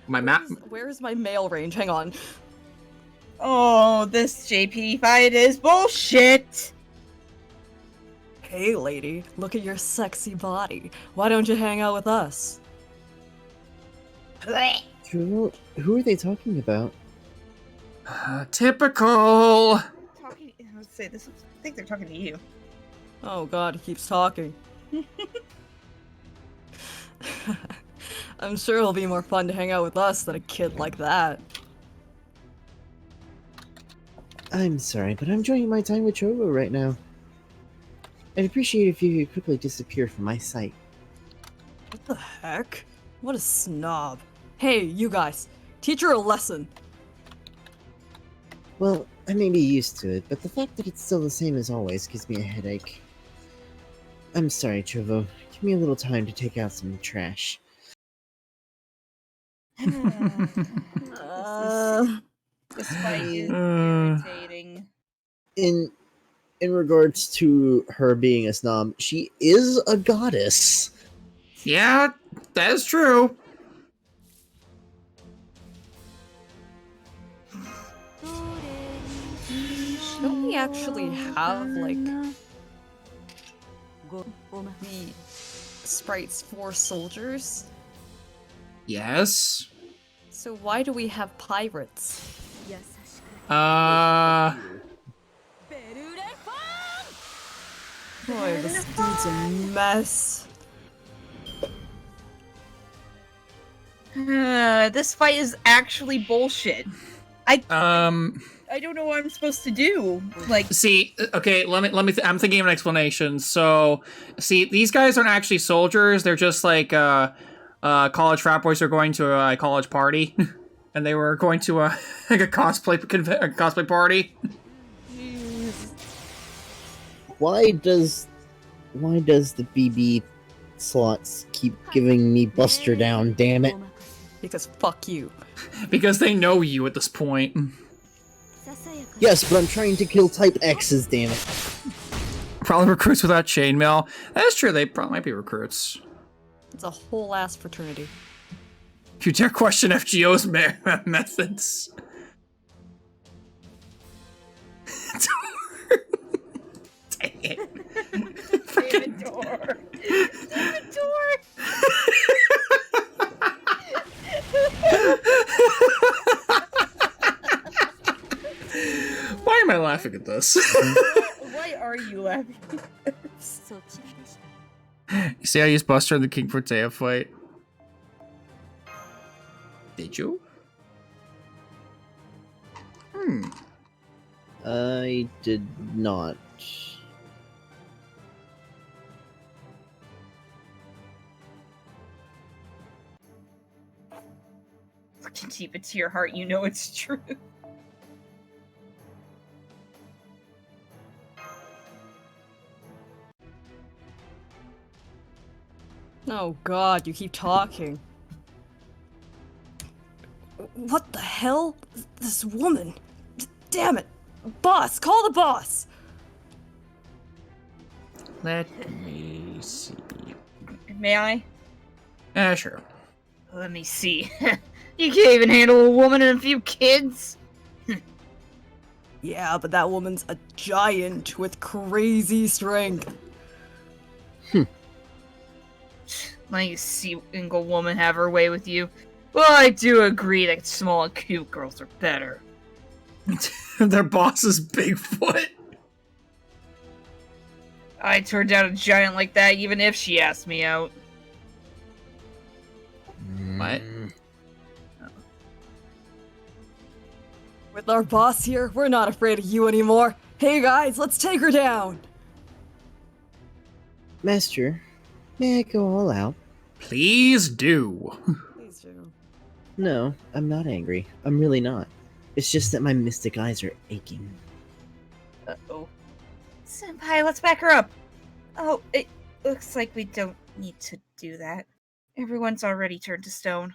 My map. Where's my mail range? Hang on. Oh, this JP fight is bullshit! Hey lady, look at your sexy body. Why don't you hang out with us? Who are they talking about? Typical. Talking, I would say this. I think they're talking to you. Oh god, he keeps talking. I'm sure it'll be more fun to hang out with us than a kid like that. I'm sorry, but I'm enjoying my time with Chovo right now. I'd appreciate if you could quickly disappear from my sight. What the heck? What a snob. Hey, you guys, teach her a lesson. Well, I may be used to it, but the fact that it's still the same as always gives me a headache. I'm sorry, Chovo. Give me a little time to take out some trash. This fight is irritating. In regards to her being a snob, she is a goddess. Yeah, that is true. Don't we actually have, like, the sprites for soldiers? Yes. So why do we have pirates? Boy, this dude's a mess. This fight is actually bullshit. I don't know what I'm supposed to do. Like, See, okay, I'm thinking of an explanation. So, see, these guys aren't actually soldiers. They're just like, college frat boys are going to a college party. And they were going to a cosplay party. Why does the BB slots keep giving me Buster down, damn it? Because fuck you. Because they know you at this point. Yes, but I'm trying to kill Type X's, damn it. Probably recruits without chainmail. That's true, they probably might be recruits. It's a whole ass fraternity. You dare question FGO's methods. Dang it. David Door. David Door. Why am I laughing at this? Why are you laughing? You see, I used Buster in the King Protea fight. Did you? I did not. Fucking deep into your heart, you know it's true. Oh god, you keep talking. What the hell? This woman. Damn it! Boss! Call the boss! Let me see. May I? Sure. Let me see. You can't even handle a woman and a few kids? Yeah, but that woman's a giant with crazy strength. Let you single woman have her way with you. Well, I do agree that small and cute girls are better. Their boss is Bigfoot. I turned down a giant like that even if she asked me out. What? With our boss here, we're not afraid of you anymore. Hey guys, let's take her down! Master, may I go all out? Please do. Please do. No, I'm not angry. I'm really not. It's just that my mystic eyes are aching. Uh-oh. Senpai, let's back her up. Oh, it looks like we don't need to do that. Everyone's already turned to stone.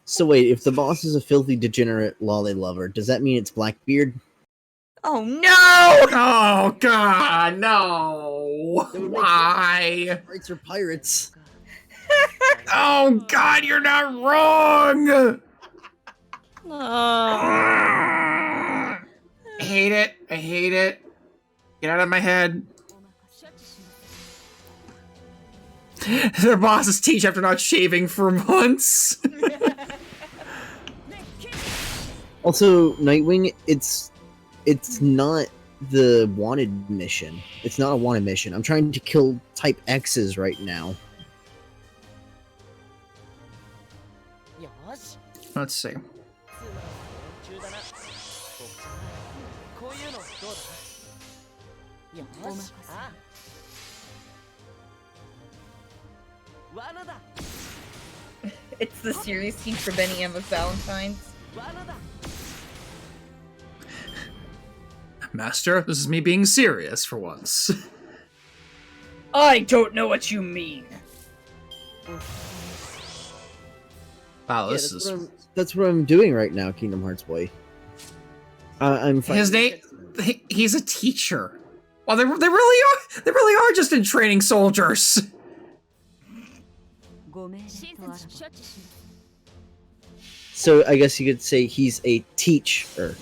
So wait, if the boss is a filthy degenerate lolly lover, does that mean it's Blackbeard? Oh no! Oh God, no! Why? Pirates are pirates. Oh God, you're not wrong. Ah. I hate it. I hate it. Get out of my head. Their bosses teach after not shaving for months. Also, Nightwing, it's not the wanted mission. It's not a wanted mission. I'm trying to kill Type X's right now. Let's see. It's the serious team for Benny M of Valentine's. Master, this is me being serious for once. I don't know what you mean. Wow, Yeah, this is that's what I'm doing right now, Kingdom Hearts boy. I'm fighting. his name. He's a teacher. Well, they really are. They really are just in training soldiers. So I guess you could say he's a teacher.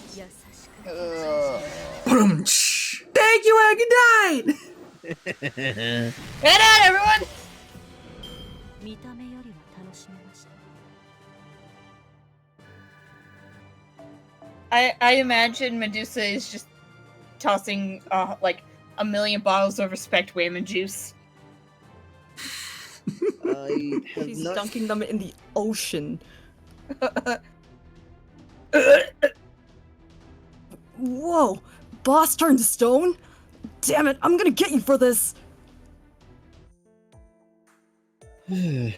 Thank you, Agadite! Head out, everyone! I imagine Medusa is just tossing like a million bottles of respect wham juice. I have She's not. dunking them in the ocean. Whoa! Boss turned to stone? Damn it, I'm gonna get you for this! I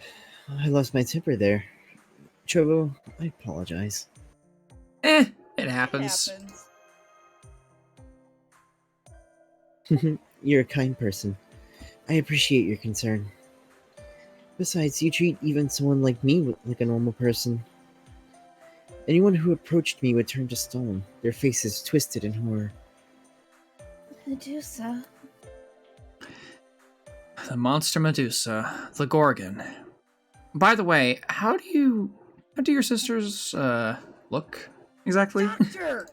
lost my temper there. Trovo, I apologize. It happens. You're a kind person. I appreciate your concern. Besides, you treat even someone like me like a normal person. Anyone who approached me would turn to stone, their faces twisted in horror. Medusa. The monster Medusa, the Gorgon. By the way, how do your sisters look exactly? Doctor!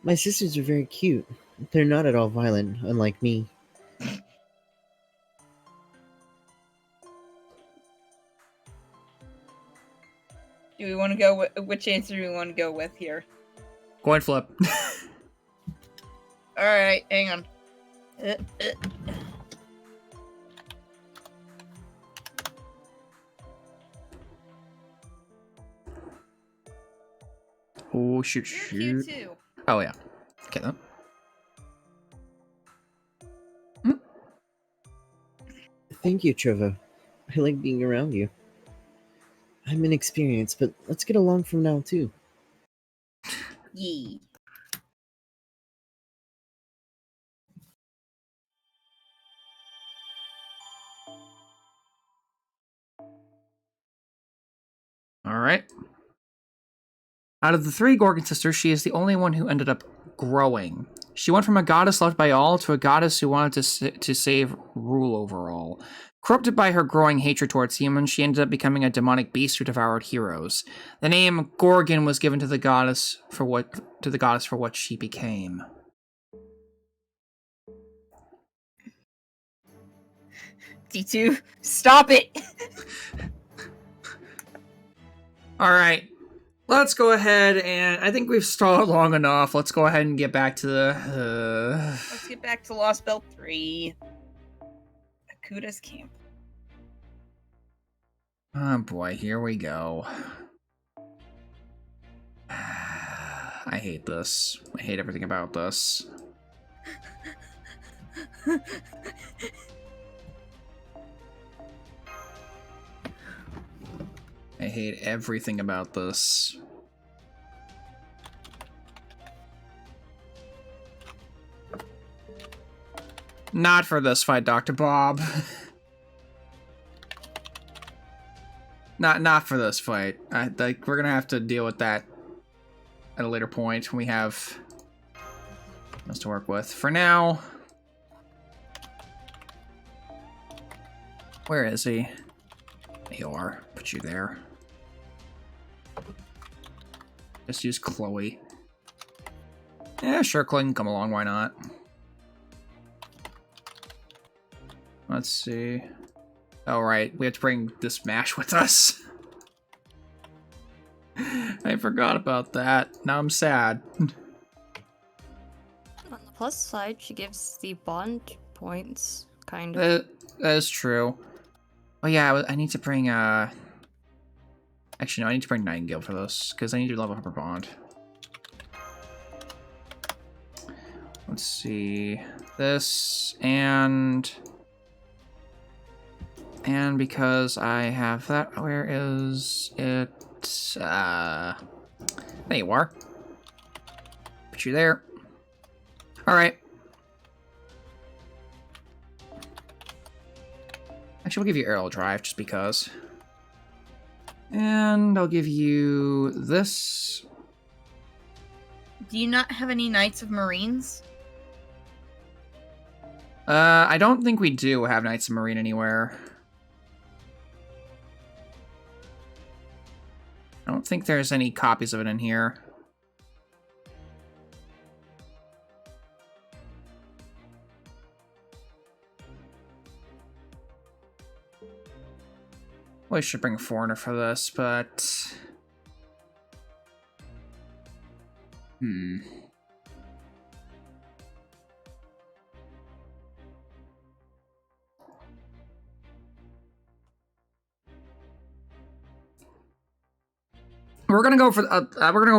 My sisters are very cute. They're not at all violent, unlike me. Do we want to go with which answer do we want to go with here? Coin flip. Alright, hang on. Oh shoot! You Shoot! too. Oh yeah. Okay then. Thank you, Trovo. I like being around you. I'm inexperienced, but let's get along from now, too. Yee. All right. Out of the three Gorgon sisters, she is the only one who ended up growing. She went from a goddess loved by all to a goddess who wanted to save rule over all. Corrupted by her growing hatred towards humans, she ended up becoming a demonic beast who devoured heroes. The name Gorgon was given to the goddess for what she became. D2, stop it! All right. Let's go ahead and I think we've stalled long enough. Let's go ahead and get back to the Let's get back to Lost Belt 3. Akuda's camp. Oh boy, here we go. I hate this. I hate everything about this. I hate everything about this. Not for this fight, Dr. Bob. Not for this fight. We're gonna have to deal with that at a later point when we have else to work with. For now, where is he? There you are. Put you there. Just use Chloe. Yeah, sure, Chloe can come along. Why not? Let's see. Oh, right. We have to bring this Mash with us. I forgot about that. Now I'm sad. On the plus side, she gives the bond points, kind of. That is true. Oh, yeah, I need to bring, Actually, no, I need to bring Nightingale for this, because I need to level up her bond. Let's see. This, and because I have that, where is it? There you are. Put you there. Alright. Actually, we'll give you aerial drive, just because. And I'll give you this. Do you not have any Knights of Marines? I don't think we do have Knights of Marine anywhere. I don't think there's any copies of it in here. Well, I should bring a foreigner for this, but... We're gonna go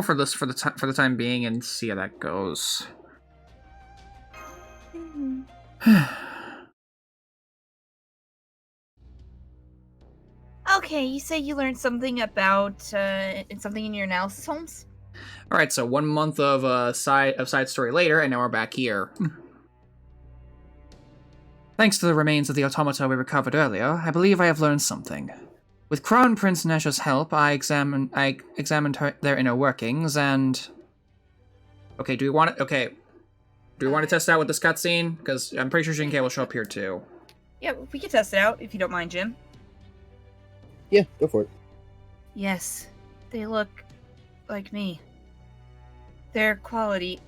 for this for the time being and see how that goes. Okay, you say you learned something about something in your analysis, Holmes? All right, so 1 month of side story later, and now we're back here. Thanks to the remains of the automata we recovered earlier, I believe I have learned something. With Crown Prince Nesha's help, I examined their inner workings, and... Okay, do we want to test out with this cutscene? Because I'm pretty sure Shinkai will show up here too. Yeah, we can test it out if you don't mind, Jim. Yeah, go for it. Yes, they look like me. Their quality,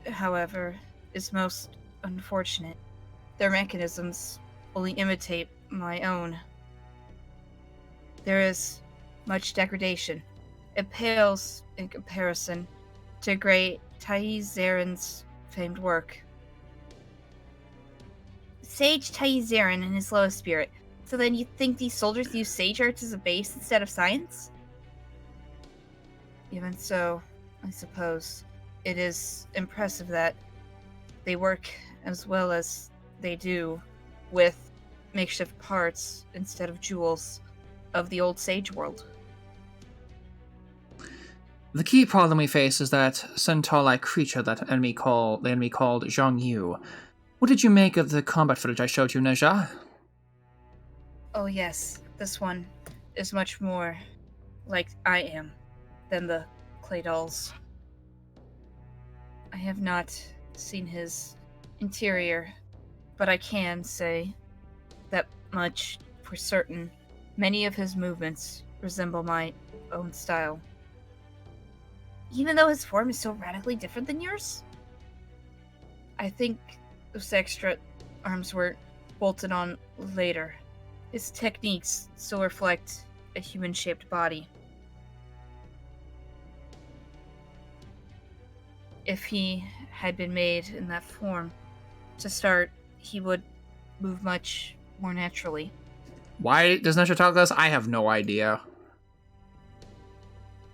however, is most unfortunate. Their mechanisms only imitate my own. There is much degradation. It pales in comparison to great Thais Zarin's famed work. Sage Thais Zarin in his lowest spirit. So then you think these soldiers use sage arts as a base instead of science? Even so, I suppose it is impressive that they work as well as they do with makeshift parts instead of jewels of the old sage world. The key problem we face is that centaur-like creature that the enemy called Zhang Yu. What did you make of the combat footage I showed you, Neja? Oh yes, this one is much more like I am than the clay dolls. I have not seen his interior, but I can say that much for certain. Many of his movements resemble my own style. Even though his form is so radically different than yours? I think those extra arms were bolted on later. His techniques still reflect a human-shaped body. If he had been made in that form, to start, he would move much more naturally. Why does Nesha talk this? I have no idea.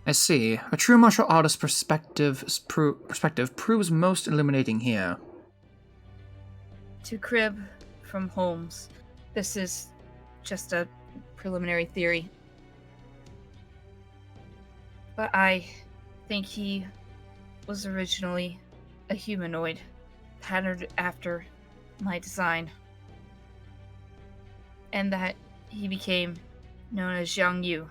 I see. A true martial artist's perspective proves most illuminating here. to crib from Holmes. This is just a preliminary theory. But I think he was originally a humanoid, patterned after my design. And that he became known as Zhang Yu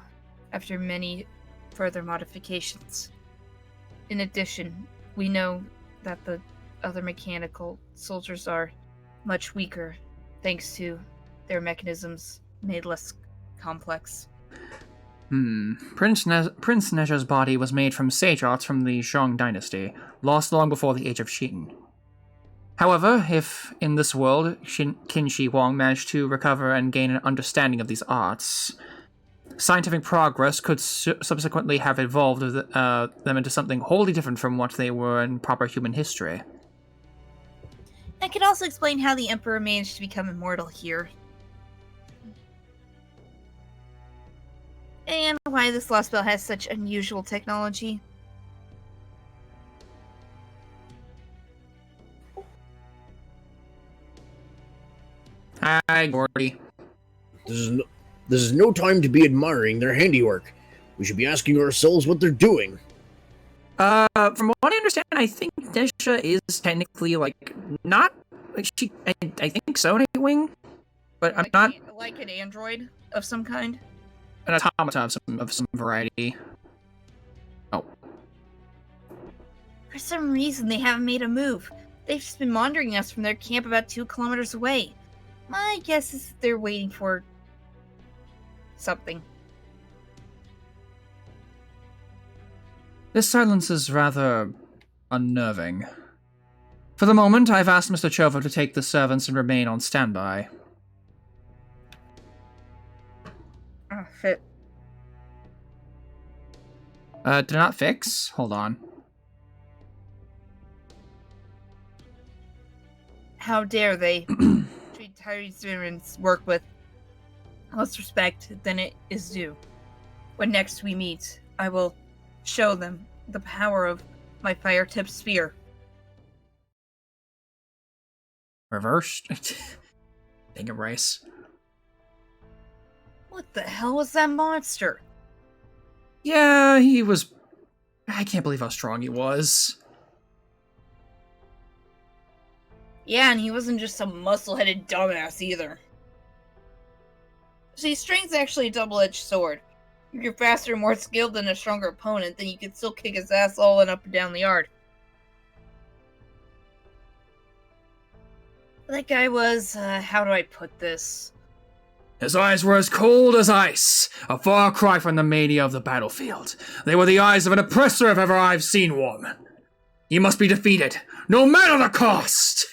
after many further modifications. In addition, we know that the other mechanical soldiers are much weaker thanks to their mechanisms made less complex. Prince Nezha's body was made from sage arts from the Zhong dynasty, lost long before the Age of Qin. However, if in this world Qin Shi Huang managed to recover and gain an understanding of these arts, scientific progress could subsequently have evolved them into something wholly different from what they were in proper human history. That could also explain how the Emperor managed to become immortal here. And why this lost spell has such unusual technology. Hi, Gordy. This is no time to be admiring their handiwork. We should be asking ourselves what they're doing. From what I understand, I think Desha is technically, like, not... Like, I think so, Nightwing? But I'm not Like an android of some kind? an automata of some variety. Oh. For some reason, they haven't made a move. They've just been monitoring us from their camp about 2 kilometers away. My guess is they're waiting for something. This silence is rather unnerving. For the moment, I've asked Mr. Chova to take the servants and remain on standby. Oh, shit. Did not fix? Hold on. How dare they treat Tyrese work with less respect than it is due. When next we meet, I will show them the power of my fire-tipped spear. Reversed? Think of Rice. What the hell was that monster? Yeah, he was... I can't believe how strong he was. Yeah, and he wasn't just some muscle-headed dumbass either. See, strength's actually a double-edged sword. If you're faster and more skilled than a stronger opponent, then you can still kick his ass all and up and down the yard. That guy was, how do I put this? His eyes were as cold as ice, a far cry from the mania of the battlefield. They were the eyes of an oppressor if ever I've seen one. He must be defeated, no matter the cost!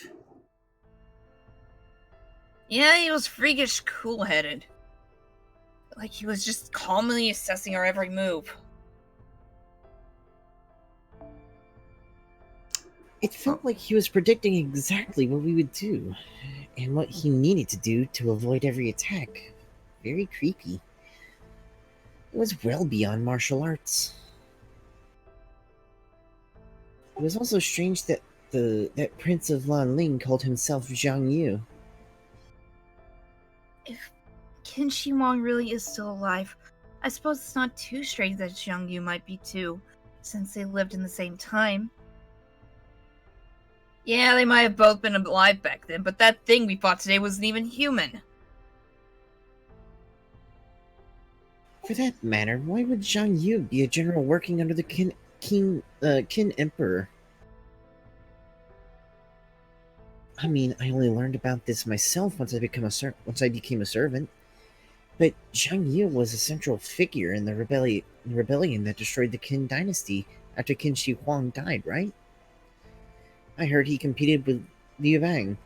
Yeah, he was freakish cool-headed. Like he was just calmly assessing our every move. It felt like he was predicting exactly what we would do, and what he needed to do to avoid every attack. Very creepy. It was well beyond martial arts. It was also strange that that Prince of Lanling called himself Zhang Yu. If Qin Shi Huang really is still alive, I suppose it's not too strange that Zhang Yu might be too, since they lived in the same time. Yeah, they might have both been alive back then, but that thing we fought today wasn't even human. For that matter, why would Zhang Yu be a general working under the Qin Emperor? I mean, I only learned about this myself once I became a servant. But Zhang Yu was a central figure in the rebellion that destroyed the Qin dynasty after Qin Shi Huang died, right? I heard he competed with Liu Bang,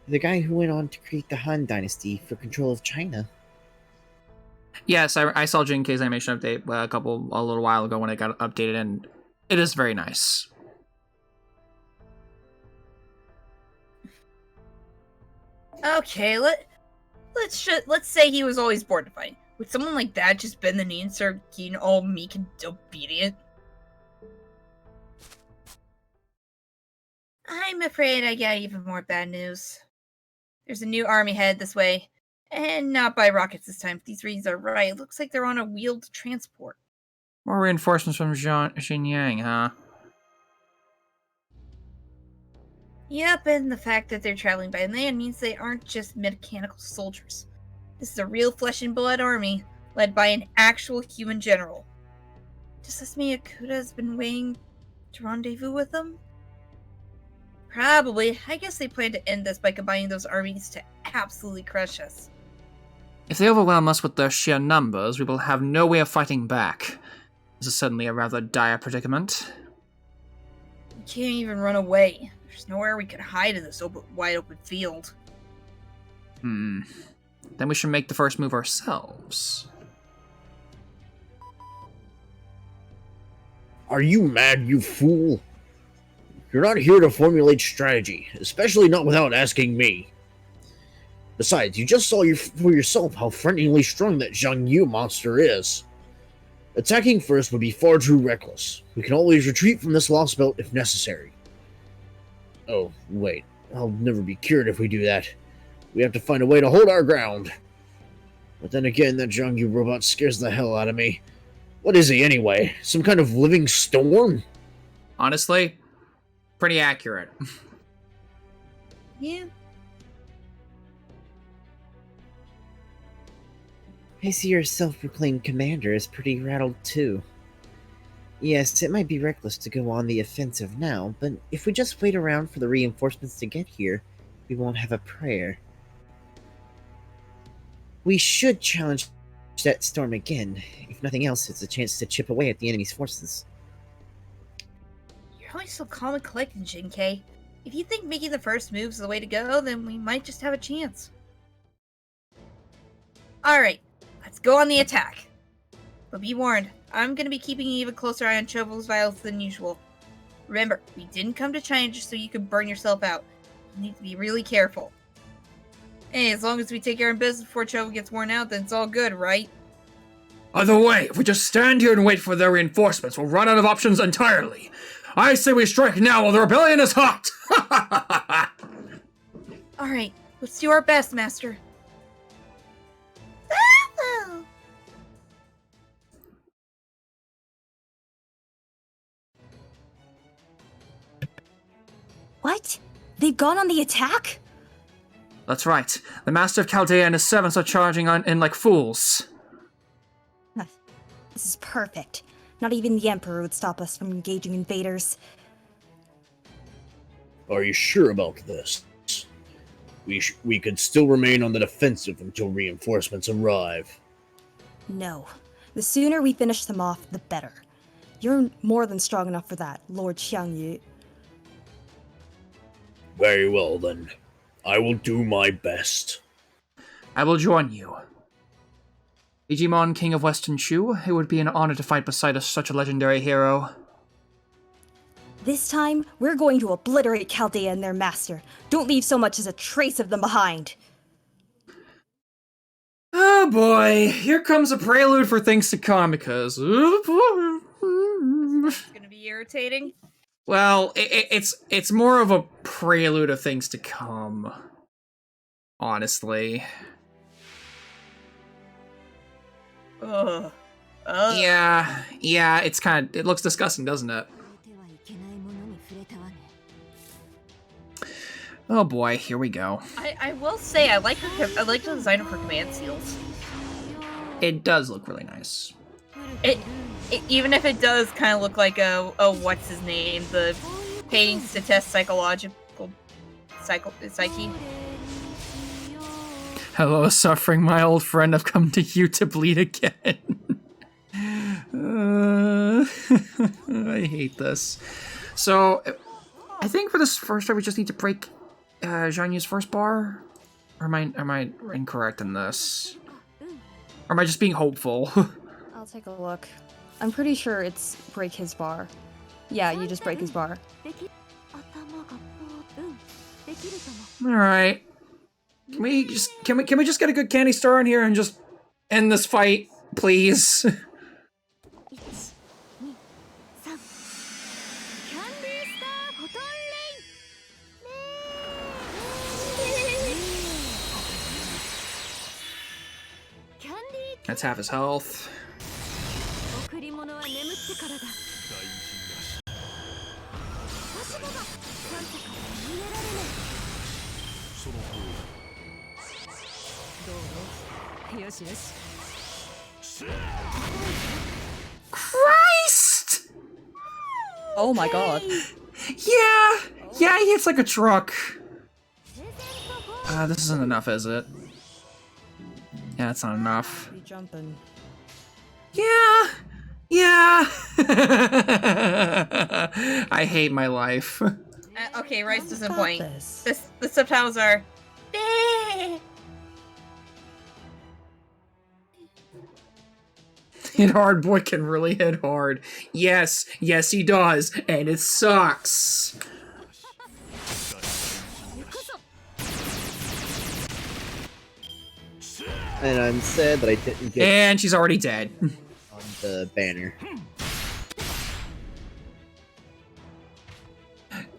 the guy who went on to create the Han dynasty for control of China. Yes, I saw Jinkei's animation update a little while ago when it got updated, and it is very nice. Okay, let's say he was always born to fight. Would someone like that just bend the knee and start getting all meek and obedient? I'm afraid I got even more bad news. There's a new army head this way. And not by rockets this time. If these readings are right, it looks like they're on a wheeled transport. More reinforcements from Xinjiang, huh? Yep, and the fact that they're traveling by land means they aren't just mechanical soldiers. This is a real flesh and blood army, led by an actual human general. Does this mean Akuda has been waiting to rendezvous with them? Probably. I guess they plan to end this by combining those armies to absolutely crush us. If they overwhelm us with their sheer numbers, we will have no way of fighting back. This is certainly a rather dire predicament. We can't even run away. There's nowhere we could hide in this wide open field. Then we should make the first move ourselves. Are you mad, you fool? You're not here to formulate strategy, especially not without asking me. Besides, you just saw for yourself how frighteningly strong that Zhang Yu monster is. Attacking first would be far too reckless. We can always retreat from this lost belt if necessary. Oh, wait. I'll never be cured if we do that. We have to find a way to hold our ground. But then again, that Zhang Yu robot scares the hell out of me. What is he anyway? Some kind of living storm? Honestly, pretty accurate. Yeah. I see your self-proclaimed commander is pretty rattled too. Yes, it might be reckless to go on the offensive now, but if we just wait around for the reinforcements to get here, we won't have a prayer. We should challenge that storm again. If nothing else, it's a chance to chip away at the enemy's forces. You're always so calm and collected, Jinkei. If you think making the first move is the way to go, then we might just have a chance. Alright, let's go on the attack. But be warned, I'm going to be keeping an even closer eye on Chovo's vials than usual. Remember, we didn't come to China just so you could burn yourself out. You need to be really careful. Hey, as long as we take care of business before Chovo gets worn out, then it's all good, right? Either way, if we just stand here and wait for their reinforcements, we'll run out of options entirely. I say we strike now while the rebellion is hot! Alright, let's do our best, Master. What? They've gone on the attack? That's right. The Master of Chaldea and his servants are charging in like fools. This is perfect. Not even the Emperor would stop us from engaging invaders. Are you sure about this? We could still remain on the defensive until reinforcements arrive. No. The sooner we finish them off, the better. You're more than strong enough for that, Lord Xiangyu. Very well, then. I will do my best. I will join you. Digimon, King of Western Shu, it would be an honor to fight beside such a legendary hero. This time, we're going to obliterate Chaldea and their master. Don't leave so much as a trace of them behind. Oh boy, here comes a prelude for things to come, because... It's gonna be irritating. Well, it's more of a prelude of things to come. Honestly. Ugh. Yeah, it's it looks disgusting, doesn't it? Oh boy, here we go. I will say I like the design of her command seals. It does look really nice. It even if it does kind of look like a what's his name, the paintings to test psyche. Hello, suffering, my old friend. I've come to you to bleed again. I hate this. So, I think for this first try, we just need to break Zhang Yu's first bar. Or am I incorrect in this? Or am I just being hopeful? I'll take a look. I'm pretty sure it's break his bar. Yeah, you just break his bar. Alright. Can we just get a good candy star in here and just end this fight, please? That's half his health. Christ! Oh my god. Yeah, he hits like a truck. This isn't enough, is it? Yeah, that's not enough. Be jumping. Yeah. I hate my life. Okay, Rice doesn't Got point. this. The subtitles are. Hit hard boy can really hit hard. Yes, he does, and it sucks. And I'm sad that I didn't get And she's already dead. on the banner.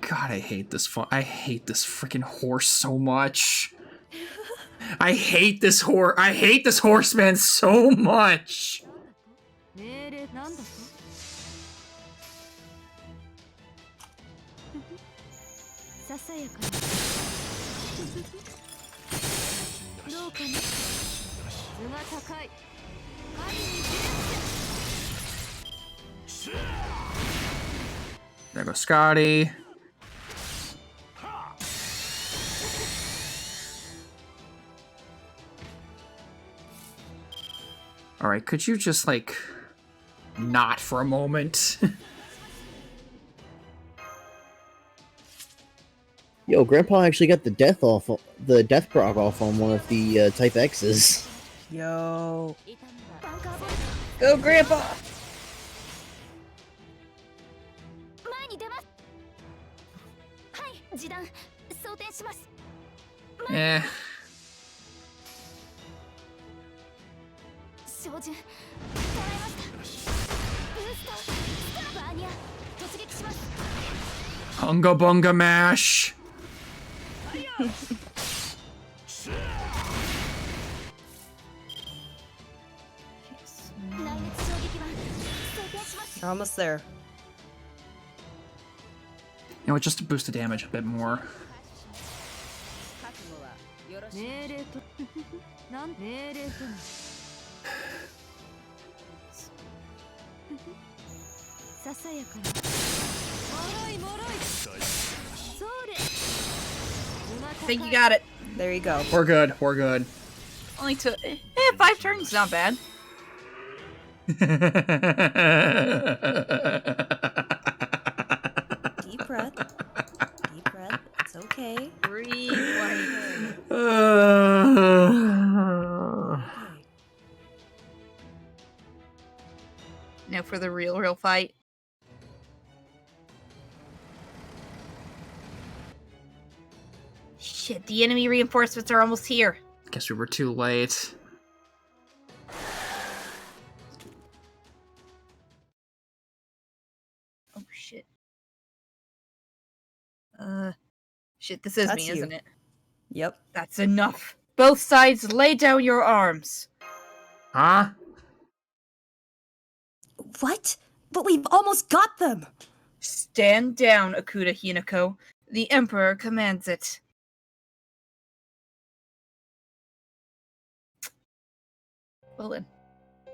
God, I hate this freaking horse so much. I hate this horseman so much. There goes Scotty. Alright, could you just, like, not for a moment? Yo, Grandpa actually got the death proc off on one of the Type X's. Yo. Go, Grandpa! Eh. Hunga bunga mash. You're almost there. You know what, just to boost the damage a bit more. I think you got it. There you go. We're good. Only took 5 turns, not bad. Deep breath. Deep breath. It's okay. Breathe light. Now for the real fight. Shit, the enemy reinforcements are almost here. Guess we were too late. Oh shit. Shit, this is That's me, you. isn't it? Yep. That's enough. Both sides, lay down your arms. Huh? What? But we've almost got them! Stand down, Akuta Hinako. The Emperor commands it. Well then.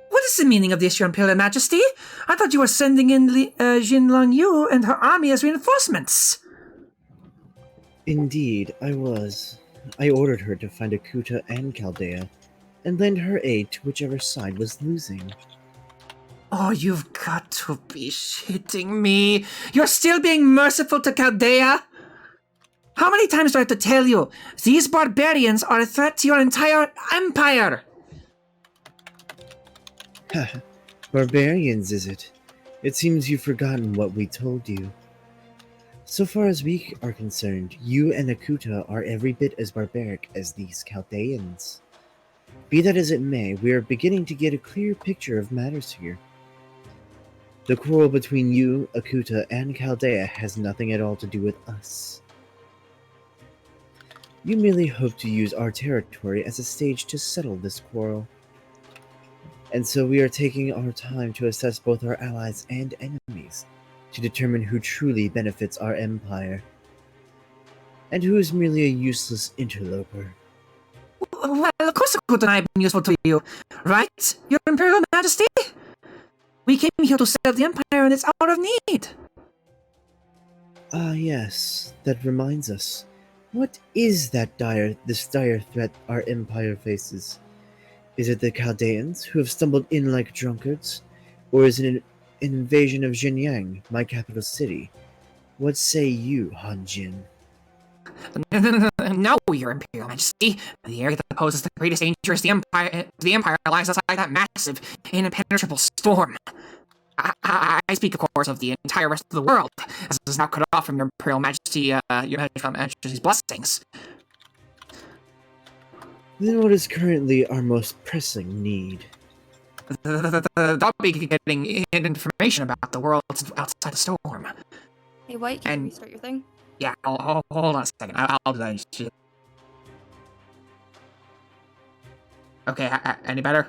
What is the meaning of this, Your Imperial Majesty? I thought you were sending in Jin Lang Yu and her army as reinforcements. Indeed, I was. I ordered her to find Akuta and Chaldea, and lend her aid to whichever side was losing. Oh, you've got to be shitting me. You're still being merciful to Chaldea? How many times do I have to tell you? These barbarians are a threat to your entire empire. Barbarians, is it? It seems you've forgotten what we told you. So far as we are concerned, you and Akuta are every bit as barbaric as these Chaldeans. Be that as it may, we are beginning to get a clear picture of matters here. The quarrel between you, Akuta, and Chaldea has nothing at all to do with us. You merely hope to use our territory as a stage to settle this quarrel. And so we are taking our time to assess both our allies and enemies to determine who truly benefits our empire and who is merely a useless interloper. Well, of course it could have been useful to you, right, Your Imperial Majesty? We came here to save the Empire in its hour of need. Ah, yes, that reminds us. What is this dire threat our empire faces? Is it the Chaldeans who have stumbled in like drunkards? Or is it an invasion of Xinjiang, my capital city? What say you, Han Jin? No, Your Imperial Majesty. The area that poses the greatest danger is the Empire lies outside that massive, impenetrable storm. I speak, of course, of the entire rest of the world, as it is now cut off from Your Imperial Majesty, Your Imperial Majesty's blessings. Then what is currently our most pressing need? Don't be getting information about the world outside the storm. Hey, White, can And- you restart your thing? Yeah, hold on a second. I'll do that shit. Okay, any better?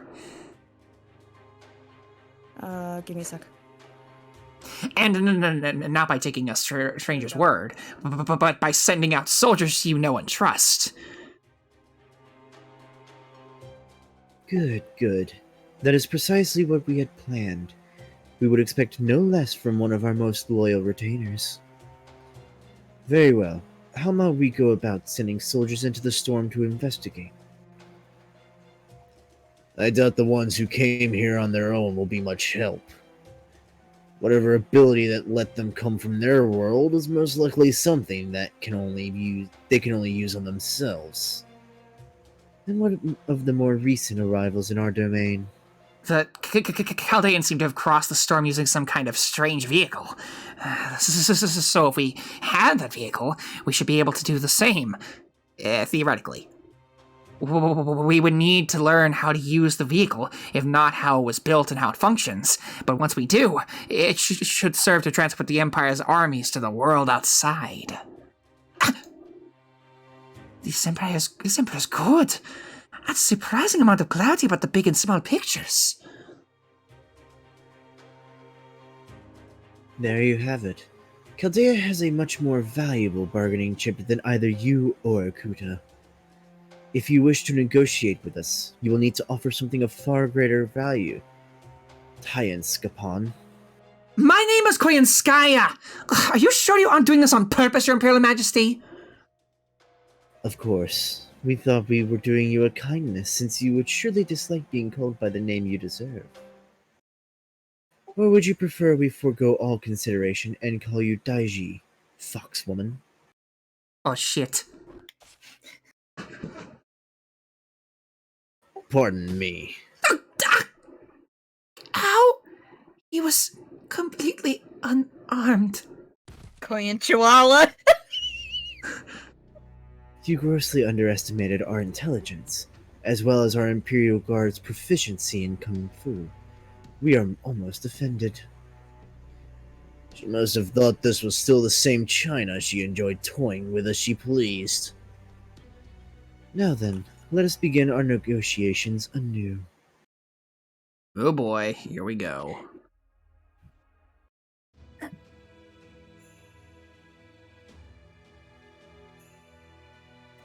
Give me a sec. And not by taking a stranger's word, but by sending out soldiers you know and trust. Good, good. That is precisely what we had planned. We would expect no less from one of our most loyal retainers. Very well. How might we go about sending soldiers into the storm to investigate? I doubt the ones who came here on their own will be much help. Whatever ability that let them come from their world is most likely something that they can only use on themselves. And what of the more recent arrivals in our domain? The Chaldeans seem to have crossed the storm using some kind of strange vehicle. So if we had that vehicle, we should be able to do the same, theoretically. We would need to learn how to use the vehicle, if not how it was built and how it functions. But once we do, it should serve to transport the Empire's armies to the world outside. This Empire's good. That's a surprising amount of clarity about the big and small pictures. There you have it. Chaldea has a much more valuable bargaining chip than either you or Akuta. If you wish to negotiate with us, you will need to offer something of far greater value. Tyan Skapon. My name is Koyanskaya! Are you sure you aren't doing this on purpose, Your Imperial Majesty? Of course. We thought we were doing you a kindness, since you would surely dislike being called by the name you deserve. Or would you prefer we forego all consideration and call you Daiji, foxwoman? Oh shit. Pardon me. How? He was completely unarmed. Koyan Chihuahua. You grossly underestimated our intelligence, as well as our Imperial Guard's proficiency in Kung Fu. We are almost offended. She must have thought this was still the same China she enjoyed toying with as she pleased. Now then, let us begin our negotiations anew. Oh boy, here we go.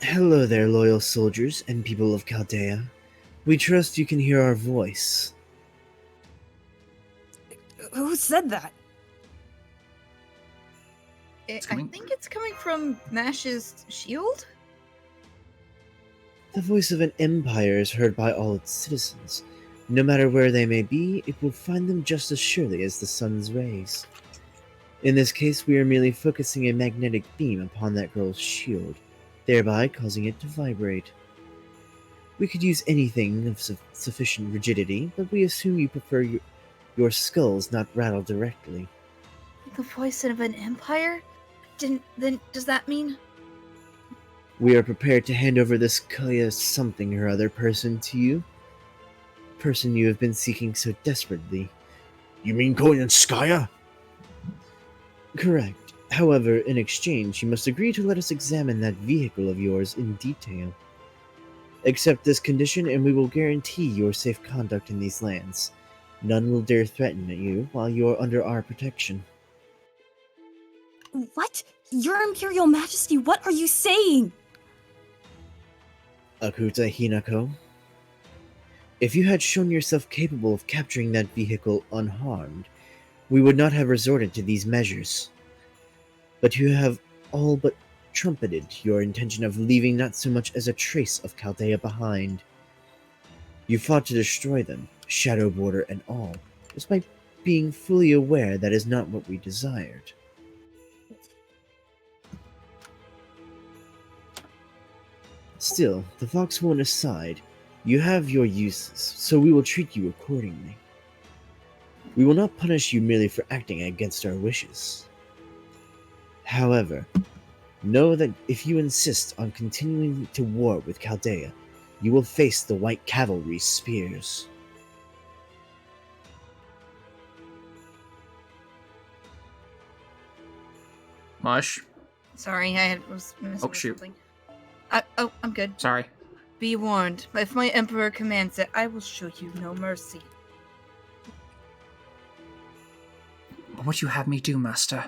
Hello there, loyal soldiers and people of Chaldea. We trust you can hear our voice. Who said that? I coming- think it's coming from Nash's shield? The voice of an empire is heard by all its citizens. No matter where they may be, it will find them just as surely as the sun's rays. In this case, we are merely focusing a magnetic beam upon that girl's shield, thereby causing it to vibrate. We could use anything of sufficient rigidity, but we assume you prefer your skulls not rattle directly. The voice of an empire? Then does that mean? We are prepared to hand over this Kaya something or other person to you. Person you have been seeking so desperately. You mean Koyanskaya? Correct. However, in exchange, you must agree to let us examine that vehicle of yours in detail. Accept this condition and we will guarantee your safe conduct in these lands. None will dare threaten you while you are under our protection. What? Your Imperial Majesty, what are you saying? Akuta Hinako, if you had shown yourself capable of capturing that vehicle unharmed, we would not have resorted to these measures. But you have all but trumpeted your intention of leaving not so much as a trace of Chaldea behind. You fought to destroy them, Shadow Border and all, despite being fully aware that is not what we desired. Still, the Foxhound aside, you have your uses, so we will treat you accordingly. We will not punish you merely for acting against our wishes. However, know that if you insist on continuing to war with Chaldea, you will face the White Cavalry's spears. Mush. Sorry, I was missing shoot. something. I'm good. Sorry. Be warned. If my Emperor commands it, I will show you no mercy. What would you have me do, Master?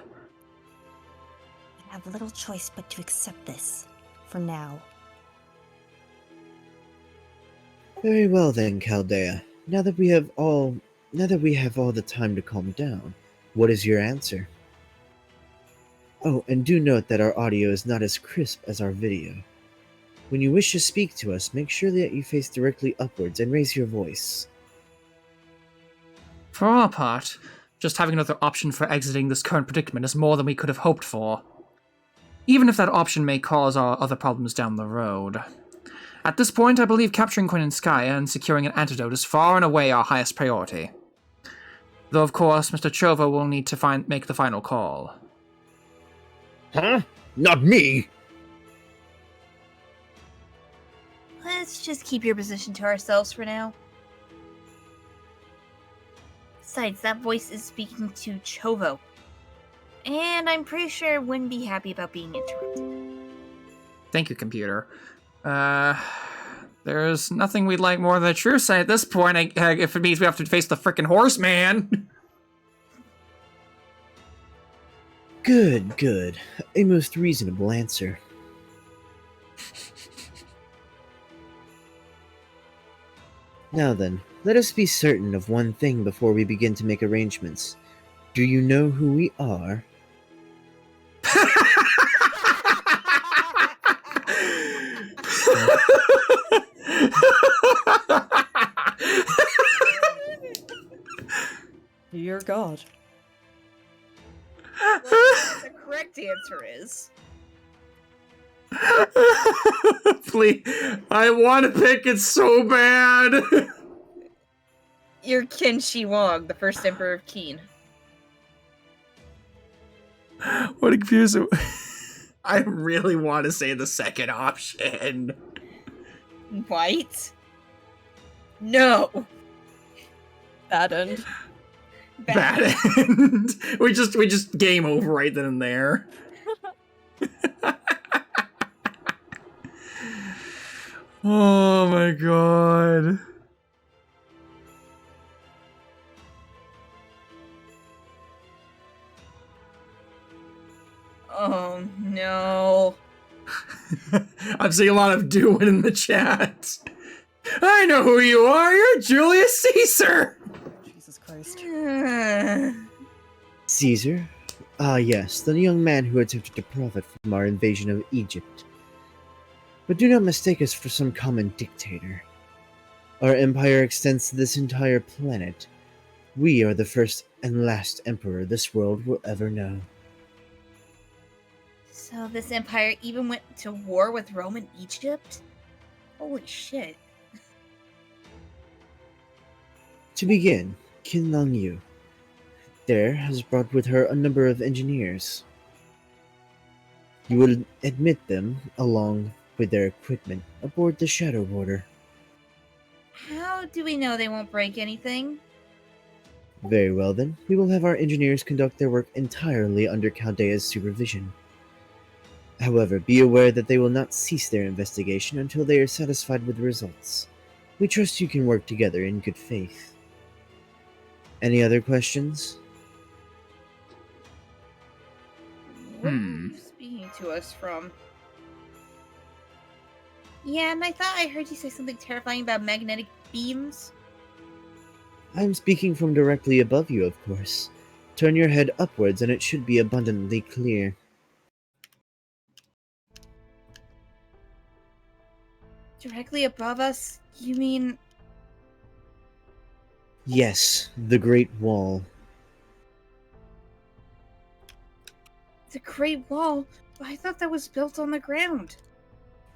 I have little choice but to accept this. For now. Very well then, Chaldea. Now that we have all the time to calm down, what is your answer? Oh, and do note that our audio is not as crisp as our video. When you wish to speak to us, make sure that you face directly upwards and raise your voice. For our part, just having another option for exiting this current predicament is more than we could have hoped for. Even if that option may cause our other problems down the road. At this point, I believe capturing Quinskaya and securing an antidote is far and away our highest priority. Though, of course, Mr. Chova will need to make the final call. Huh? Not me! Let's just keep your position to ourselves for now. Besides, that voice is speaking to Chovo. And I'm pretty sure it wouldn't be happy about being interrupted. Thank you, computer. There's nothing we'd like more than a truce at this point, if it means we have to face the frickin' horseman. Good, good. A most reasonable answer. Now then, let us be certain of one thing before we begin to make arrangements. Do you know who we are? Dear God. The correct answer is... Please, I want to pick it so bad. You're Qin Shi Huang, the first Emperor of Qin. What a confusing. I really want to say the second option. White? No! Bad end. Bad end. We just game over right then and there. Oh my god. Oh no. I'm seeing a lot of doing in the chat. I know who you are. You're Julius Caesar. Jesus Christ. Caesar? Ah yes, the young man who attempted to profit from our invasion of Egypt. But do not mistake us for some common dictator. Our empire extends to this entire planet. We are the first and last emperor this world will ever know. So this empire even went to war with Rome and Egypt? Holy shit. To begin, Qin Lang Yu there has brought with her a number of engineers. You will admit them, along with their equipment, aboard the Shadow Border. How do we know they won't break anything? Very well then, we will have our engineers conduct their work entirely under Chaldea's supervision. However, be aware that they will not cease their investigation until they are satisfied with the results. We trust you can work together in good faith. Any other questions? Where are you speaking to us from? Yeah, and I thought I heard you say something terrifying about magnetic beams. I'm speaking from directly above you, of course. Turn your head upwards and it should be abundantly clear. Directly above us? You mean... Yes, the Great Wall. the Great Wall? I thought that was built on the ground.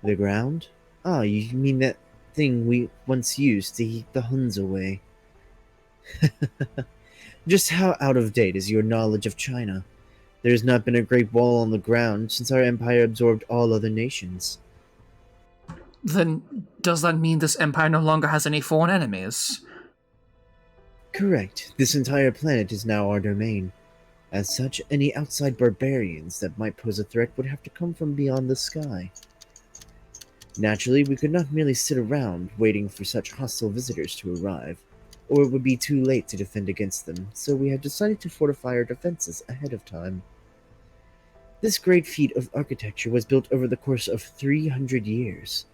The ground? Ah, you mean that thing we once used to keep the Huns away. Just how out of date is your knowledge of China? There has not been a Great Wall on the ground since our empire absorbed all other nations. Then does that mean this empire no longer has any foreign enemies? Correct. This entire planet is now our domain. As such, any outside barbarians that might pose a threat would have to come from beyond the sky. Naturally, we could not merely sit around waiting for such hostile visitors to arrive, or it would be too late to defend against them, so we have decided to fortify our defenses ahead of time. This great feat of architecture was built over the course of 300 years.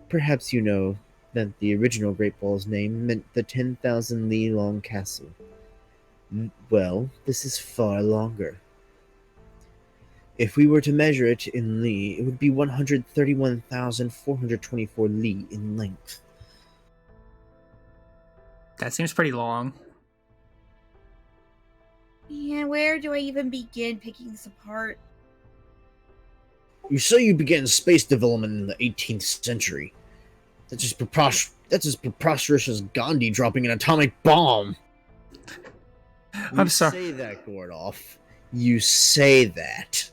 Perhaps you know that the original Great Wall's name meant the 10,000 li long castle. Well, this is far longer. If we were to measure it in li, it would be 131,424 li in length. That seems pretty long. Yeah, where do I even begin picking this apart? You say you began space development in the 18th century. That's as preposterous as Gandhi dropping an atomic bomb. I'm sorry. You say that, Gordolph. You say that.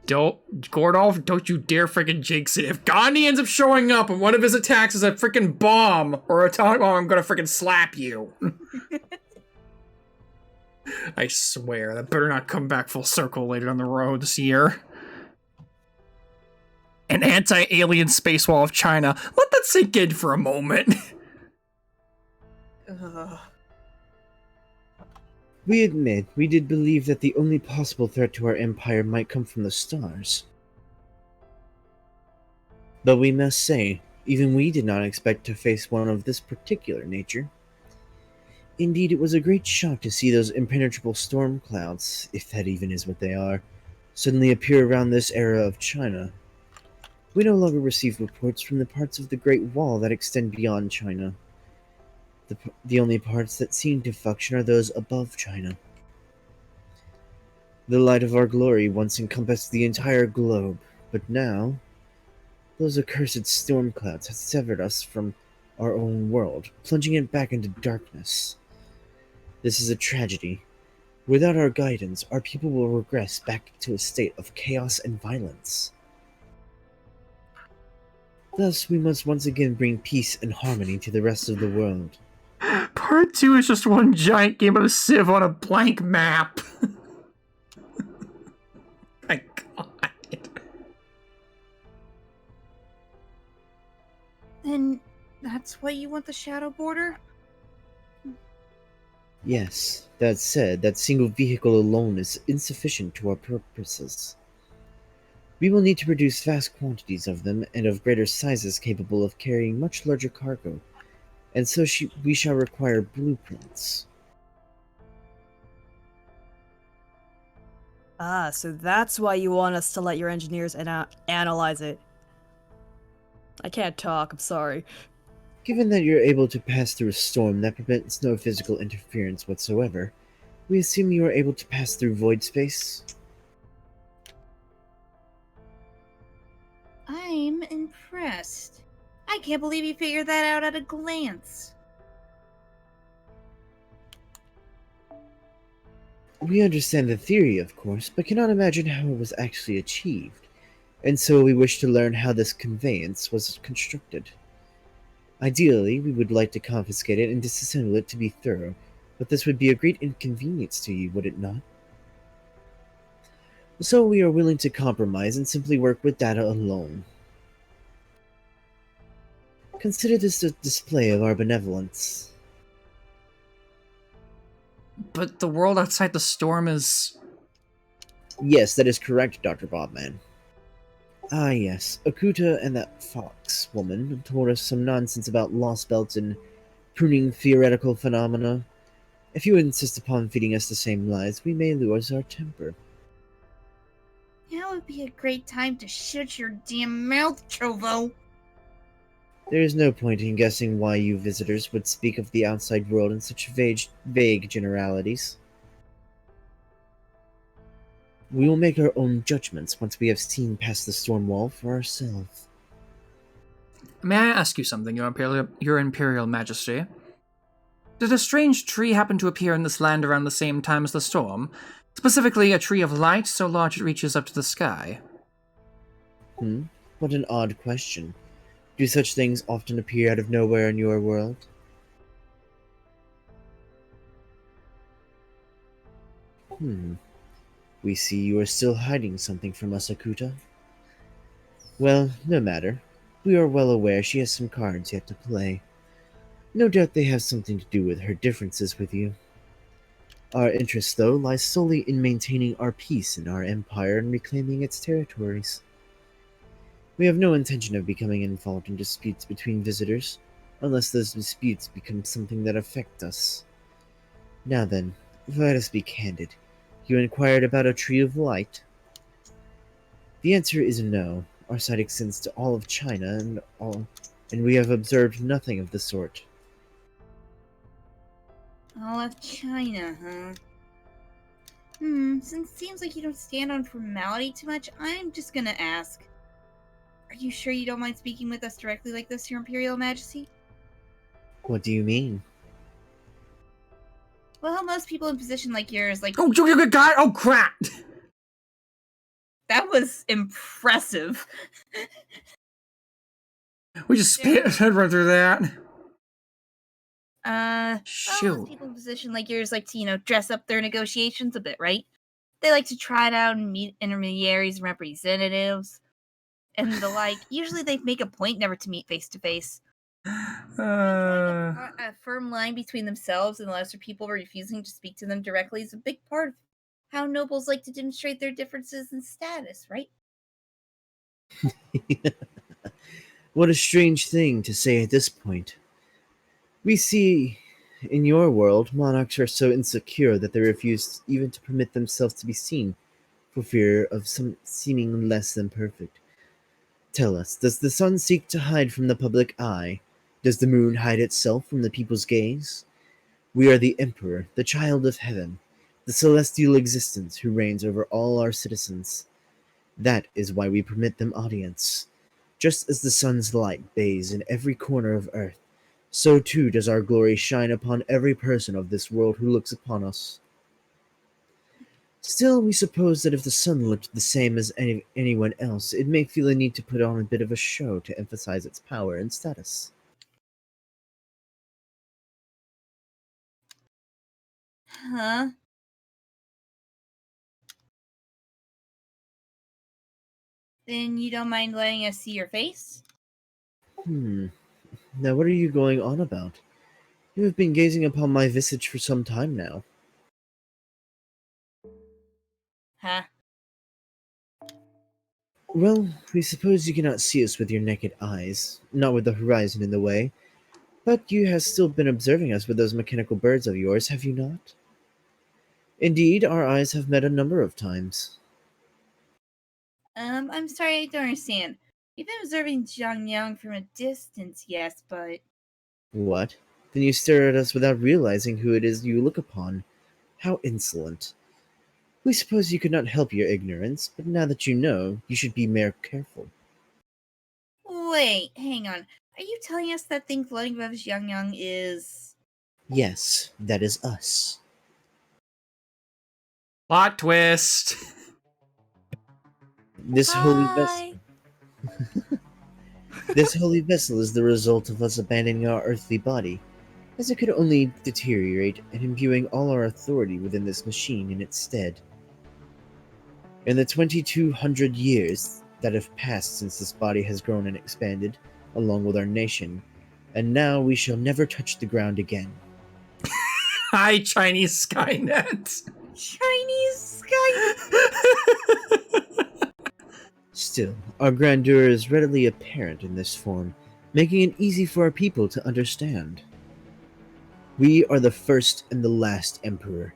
Gordolph, don't you dare freaking jinx it. If Gandhi ends up showing up and one of his attacks is a freaking bomb or atomic bomb, I'm gonna freaking slap you. I swear, that better not come back full circle later on the road this year. An anti-alien space wall of China. Let that sink in for a moment. We admit we did believe that the only possible threat to our empire might come from the stars. But we must say, even we did not expect to face one of this particular nature. Indeed, it was a great shock to see those impenetrable storm clouds, if that even is what they are, suddenly appear around this era of China. We no longer receive reports from the parts of the Great Wall that extend beyond China. The only parts that seem to function are those above China. The light of our glory once encompassed the entire globe, but now, those accursed storm clouds have severed us from our own world, plunging it back into darkness. This is a tragedy. Without our guidance, our people will regress back to a state of chaos and violence. Thus, we must once again bring peace and harmony to the rest of the world. Part 2 is just one giant game of Civ on a blank map. My god. Then that's why you want the shadow border? Yes, that said, that single vehicle alone is insufficient to our purposes. We will need to produce vast quantities of them and of greater sizes capable of carrying much larger cargo, and so we shall require blueprints. Ah, so that's why you want us to let your engineers analyze it. I can't talk, I'm sorry. Given that you're able to pass through a storm that prevents no physical interference whatsoever, we assume you are able to pass through void space? I'm impressed. I can't believe you figured that out at a glance. We understand the theory, of course, but cannot imagine how it was actually achieved, and so we wish to learn how this conveyance was constructed. Ideally, we would like to confiscate it and disassemble it to be thorough, but this would be a great inconvenience to you, would it not? So we are willing to compromise and simply work with data alone. Consider this a display of our benevolence. But the world outside the storm is... Yes, that is correct, Dr. Bobman. Ah yes, Akuta and that fox woman told us some nonsense about lost belts and pruning theoretical phenomena. If you insist upon feeding us the same lies, we may lose our temper. Now would be a great time to shut your damn mouth, Chovo. There is no point in guessing why you visitors would speak of the outside world in such vague generalities. We will make our own judgments once we have seen past the storm wall for ourselves. May I ask you something, Your Imperial Majesty? Did a strange tree happen to appear in this land around the same time as the storm? Specifically, a tree of light so large it reaches up to the sky. What an odd question. Do such things often appear out of nowhere in your world? We see you are still hiding something from us, Akuta. Well, no matter. We are well aware she has some cards yet to play. No doubt they have something to do with her differences with you. Our interest, though, lies solely in maintaining our peace in our empire and reclaiming its territories. We have no intention of becoming involved in disputes between visitors, unless those disputes become something that affect us. Now then, let us be candid. You inquired about a tree of light? The answer is no. Our sight extends to all of China and we have observed nothing of the sort. All of China, huh? Since it seems like you don't stand on formality too much, I'm just gonna ask. Are you sure you don't mind speaking with us directly like this, Your Imperial Majesty? What do you mean? Well, most people in position like yours, like... Oh, God! Oh, crap! That was impressive. We just spit right through that. Well, Shoot. most people in position like yours like to, dress up their negotiations a bit, right? They like to trot out and meet intermediaries and representatives and the like. Usually they make a point never to meet face to face. A firm line between themselves and the lesser people refusing to speak to them directly is a big part of how nobles like to demonstrate their differences in status, right? What a strange thing to say at this point. We see, in your world, monarchs are so insecure that they refuse even to permit themselves to be seen, for fear of some seeming less than perfect. Tell us, does the sun seek to hide from the public eye? Does the moon hide itself from the people's gaze? We are the Emperor, the child of heaven, the celestial existence who reigns over all our citizens. That is why we permit them audience. Just as the sun's light bathes in every corner of earth, so too does our glory shine upon every person of this world who looks upon us. Still, we suppose that if the sun looked the same as anyone else, it may feel a need to put on a bit of a show to emphasize its power and status. Huh? Then you don't mind letting us see your face? Now what are you going on about? You have been gazing upon my visage for some time now. Huh? Well, we suppose you cannot see us with your naked eyes, not with the horizon in the way, but you have still been observing us with those mechanical birds of yours, have you not? Indeed, our eyes have met a number of times. I'm sorry, I don't understand. You've been observing Jiang Yang from a distance, yes, but... What? Then you stare at us without realizing who it is you look upon. How insolent. We suppose you could not help your ignorance, but now that you know, you should be more careful. Wait, hang on. Are you telling us that thing floating above Jiang Yang is... Yes, that is us. Plot twist. This holy vessel. This holy vessel is the result of us abandoning our earthly body, as it could only deteriorate, and imbuing all our authority within this machine in its stead. In the 2200 years that have passed since this body has grown and expanded, along with our nation, and now we shall never touch the ground again. Hi, Chinese Skynet. Chinese Skynet. Still, our grandeur is readily apparent in this form, making it easy for our people to understand. We are the first and the last emperor,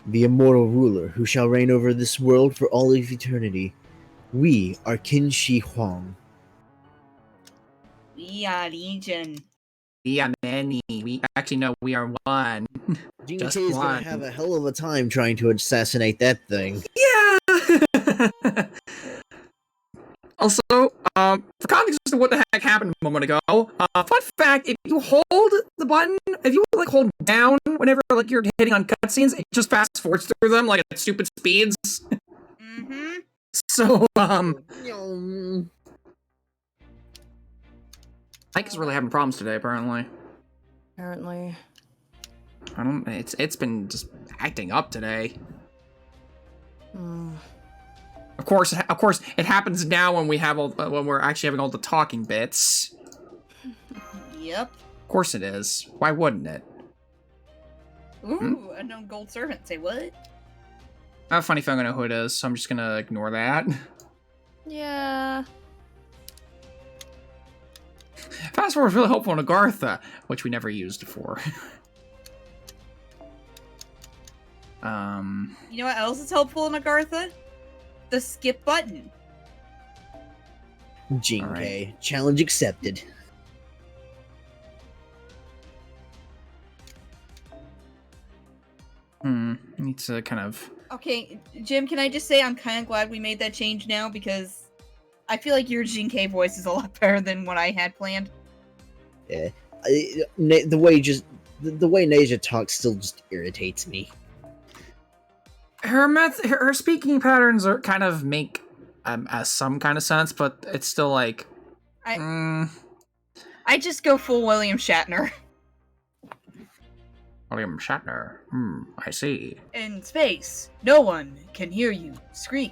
the immortal ruler who shall reign over this world for all of eternity. We are Qin Shi Huang. We are Legion. We are many. We actually know we are one. Jing Just is gonna one. have a hell of a time trying to assassinate that thing. Yeah. Also, for context as to what the heck happened a moment ago, fun fact: if you hold the button, if you like hold down whenever like you're hitting on cutscenes, it just fast forwards through them like at stupid speeds. Mm-hmm. So, Yum. Mike is really having problems today. Apparently, Apparently. I don't. It's been just acting up today. Mm. Of course, it happens now when we have all when we're actually having all the talking bits. Yep. Of course it is. Why wouldn't it? Ooh, unknown gold servant. Say what? I have a funny feeling I know who it is, so I'm just gonna ignore that. Yeah. Fast forward is really helpful in Agartha, which we never used before. You know what else is helpful in Agartha? The skip button. Jinke, Alright. challenge accepted. Need to kind of. Okay, Jim, can I just say I'm kind of glad we made that change now because I feel like your Jinke voice is a lot better than what I had planned. Yeah, the way Nasia talks still just irritates me. Her speaking patterns are kind of make some kind of sense, but it's still like. I just go full William Shatner. William Shatner. I see. In space, no one can hear you scream.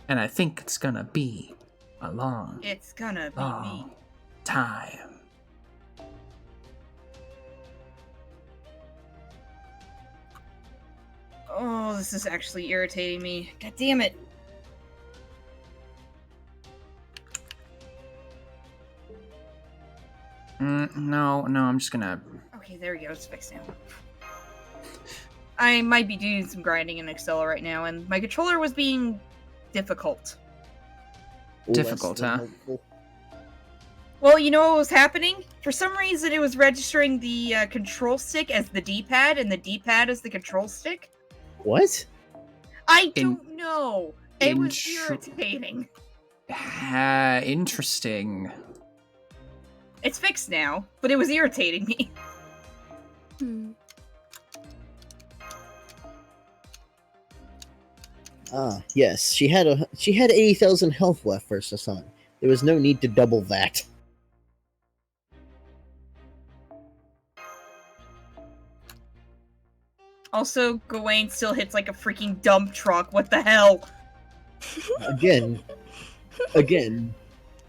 And I think it's gonna be a long It's gonna be Oh. me. time. Oh, this is actually irritating me. God damn it. No, I'm just gonna. Okay, there we go. It's fixed now. I might be doing some grinding in Excel right now, and my controller was being difficult. Difficult, Less than huh? helpful. Well, you know what was happening? For some reason, it was registering the control stick as the D-pad, and the D-pad as the control stick. What? I In- don't know. It was intr- irritating. Interesting. It's fixed now, but it was irritating me. Hmm. Ah, yes. She had 80,000 health left for Sasan. There was no need to double that. Also, Gawain still hits like a freaking dump truck. What the hell? Again,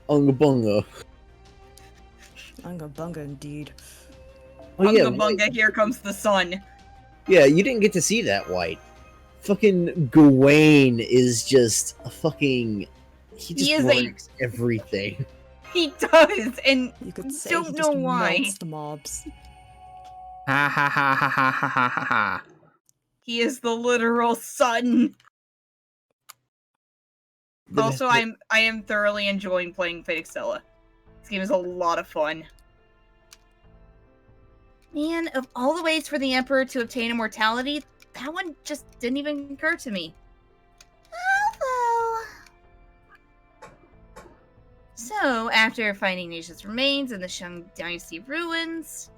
Unga Bunga. Unga bunga indeed. Oh yeah, Bunga bunga, here comes the sun. yeah. You didn't get to see that, White. Fucking Gawain is just a fucking. He just is a- breaks everything. He does, and You could say don't he know just why. melts the mobs. Ha ha ha ha ha ha ha ha ha. He is the literal sun. Also, I am thoroughly enjoying playing Fate Extella. This game is a lot of fun. Man, of all the ways for the Emperor to obtain immortality, that one just didn't even occur to me. Although... So, after finding Nasia's remains in the Shang Dynasty ruins,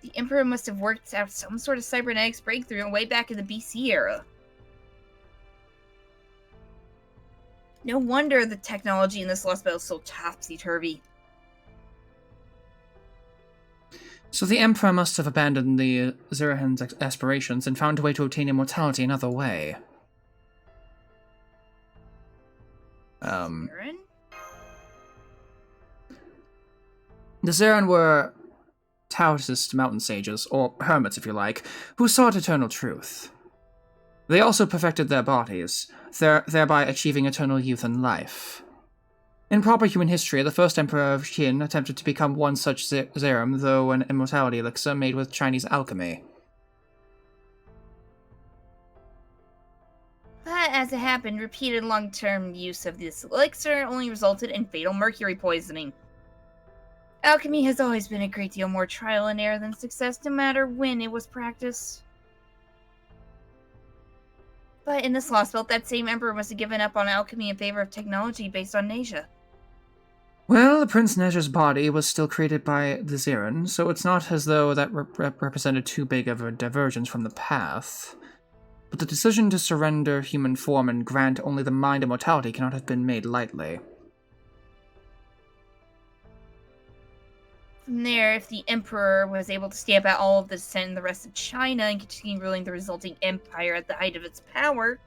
the Emperor must have worked out some sort of cybernetics breakthrough way back in the BC era. No wonder the technology in this Lost Battle is so topsy-turvy. So the Emperor must have abandoned the Zirahan's aspirations and found a way to obtain immortality another way. Aaron? The Zirahan were Taoist mountain sages, or hermits if you like, who sought eternal truth. They also perfected their bodies, thereby achieving eternal youth and life. In proper human history, the first Emperor of Qin attempted to become one such Zerum, though an immortality elixir made with Chinese alchemy. But as it happened, repeated long-term use of this elixir only resulted in fatal mercury poisoning. Alchemy has always been a great deal more trial and error than success, no matter when it was practiced. But in this Lost Belt, that same emperor must have given up on alchemy in favor of technology based on Asia. Well, Prince Nezha's body was still created by the Ziran, so it's not as though that represented too big of a divergence from the path. But the decision to surrender human form and grant only the mind immortality cannot have been made lightly. From there, if the emperor was able to stamp out all of the dissent in the rest of China and continue ruling the resulting empire at the height of its power,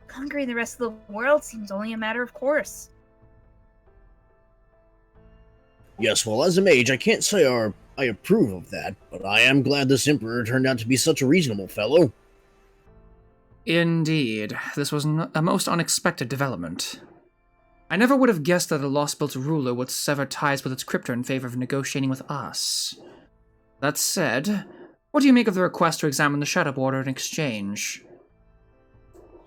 conquering the rest of the world seems only a matter of course. Yes, well, as a mage, I can't say I approve of that, but I am glad this Emperor turned out to be such a reasonable fellow. Indeed, this was a most unexpected development. I never would have guessed that a Lost Belt ruler would sever ties with its cryptor in favor of negotiating with us. That said, what do you make of the request to examine the Shadow Border in exchange?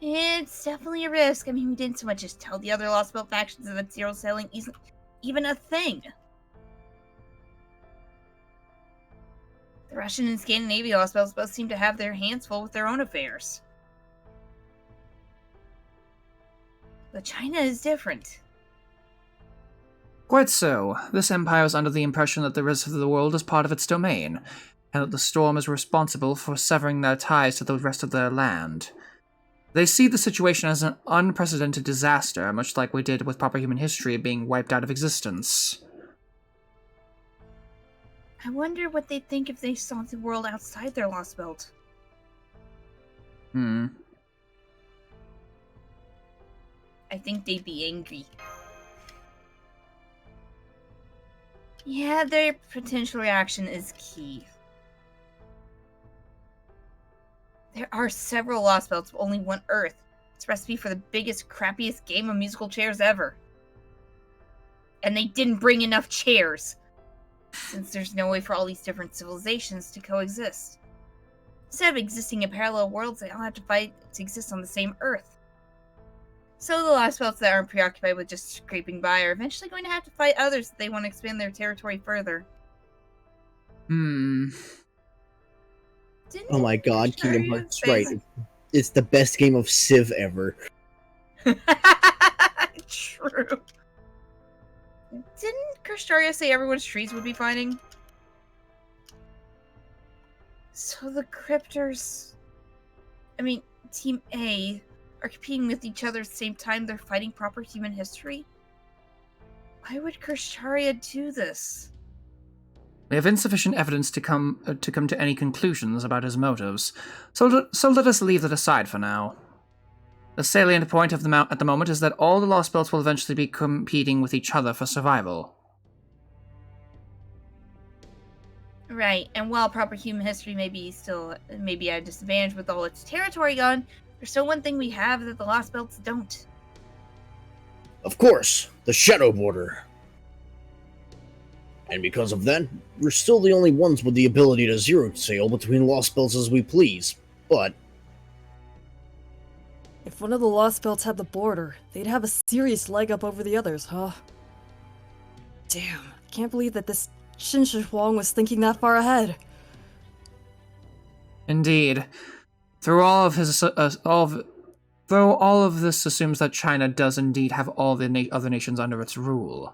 It's definitely a risk. I mean, we didn't so much as tell the other Lost Belt factions that zero sailing isn't even a thing. The Russian and Scandinavian Lost Belts both seem to have their hands full with their own affairs. But China is different. Quite so. This empire is under the impression that the rest of the world is part of its domain, and that the storm is responsible for severing their ties to the rest of their land. They see the situation as an unprecedented disaster, much like we did with proper human history being wiped out of existence. I wonder what they'd think if they saw the world outside their Lost Belt. I think they'd be angry. Yeah, their potential reaction is key. There are several Lost Belts, but only one Earth. It's a recipe for the biggest, crappiest game of musical chairs ever. And they didn't bring enough chairs, since there's no way for all these different civilizations to coexist. Instead of existing in parallel worlds, they all have to fight to exist on the same Earth. So the Lost Belts that aren't preoccupied with just scraping by are eventually going to have to fight others if they want to expand their territory further. Hmm. Oh my god, Kingdom Hearts, right. It's the best game of Civ ever. True. Didn't Krishtaria say everyone's trees would be fighting? So the Cryptors... I mean, Team A are competing with each other at the same time they're fighting proper human history? Why would Krishtaria do this? We have insufficient evidence to come to any conclusions about his motives, so let us leave that aside for now. The salient point at the moment is that all the Lost Belts will eventually be competing with each other for survival. Right, and while proper human history may be at a disadvantage with all its territory gone, there's still one thing we have that the Lost Belts don't. Of course, the Shadow Border. And because of that, we're still the only ones with the ability to zero sail between Lost Belts as we please, but... If one of the Lost Belts had the border, they'd have a serious leg up over the others, huh? Damn, I can't believe that this Qin Shi Huang was thinking that far ahead. Indeed. Though all of this assumes that China does indeed have all the other nations under its rule.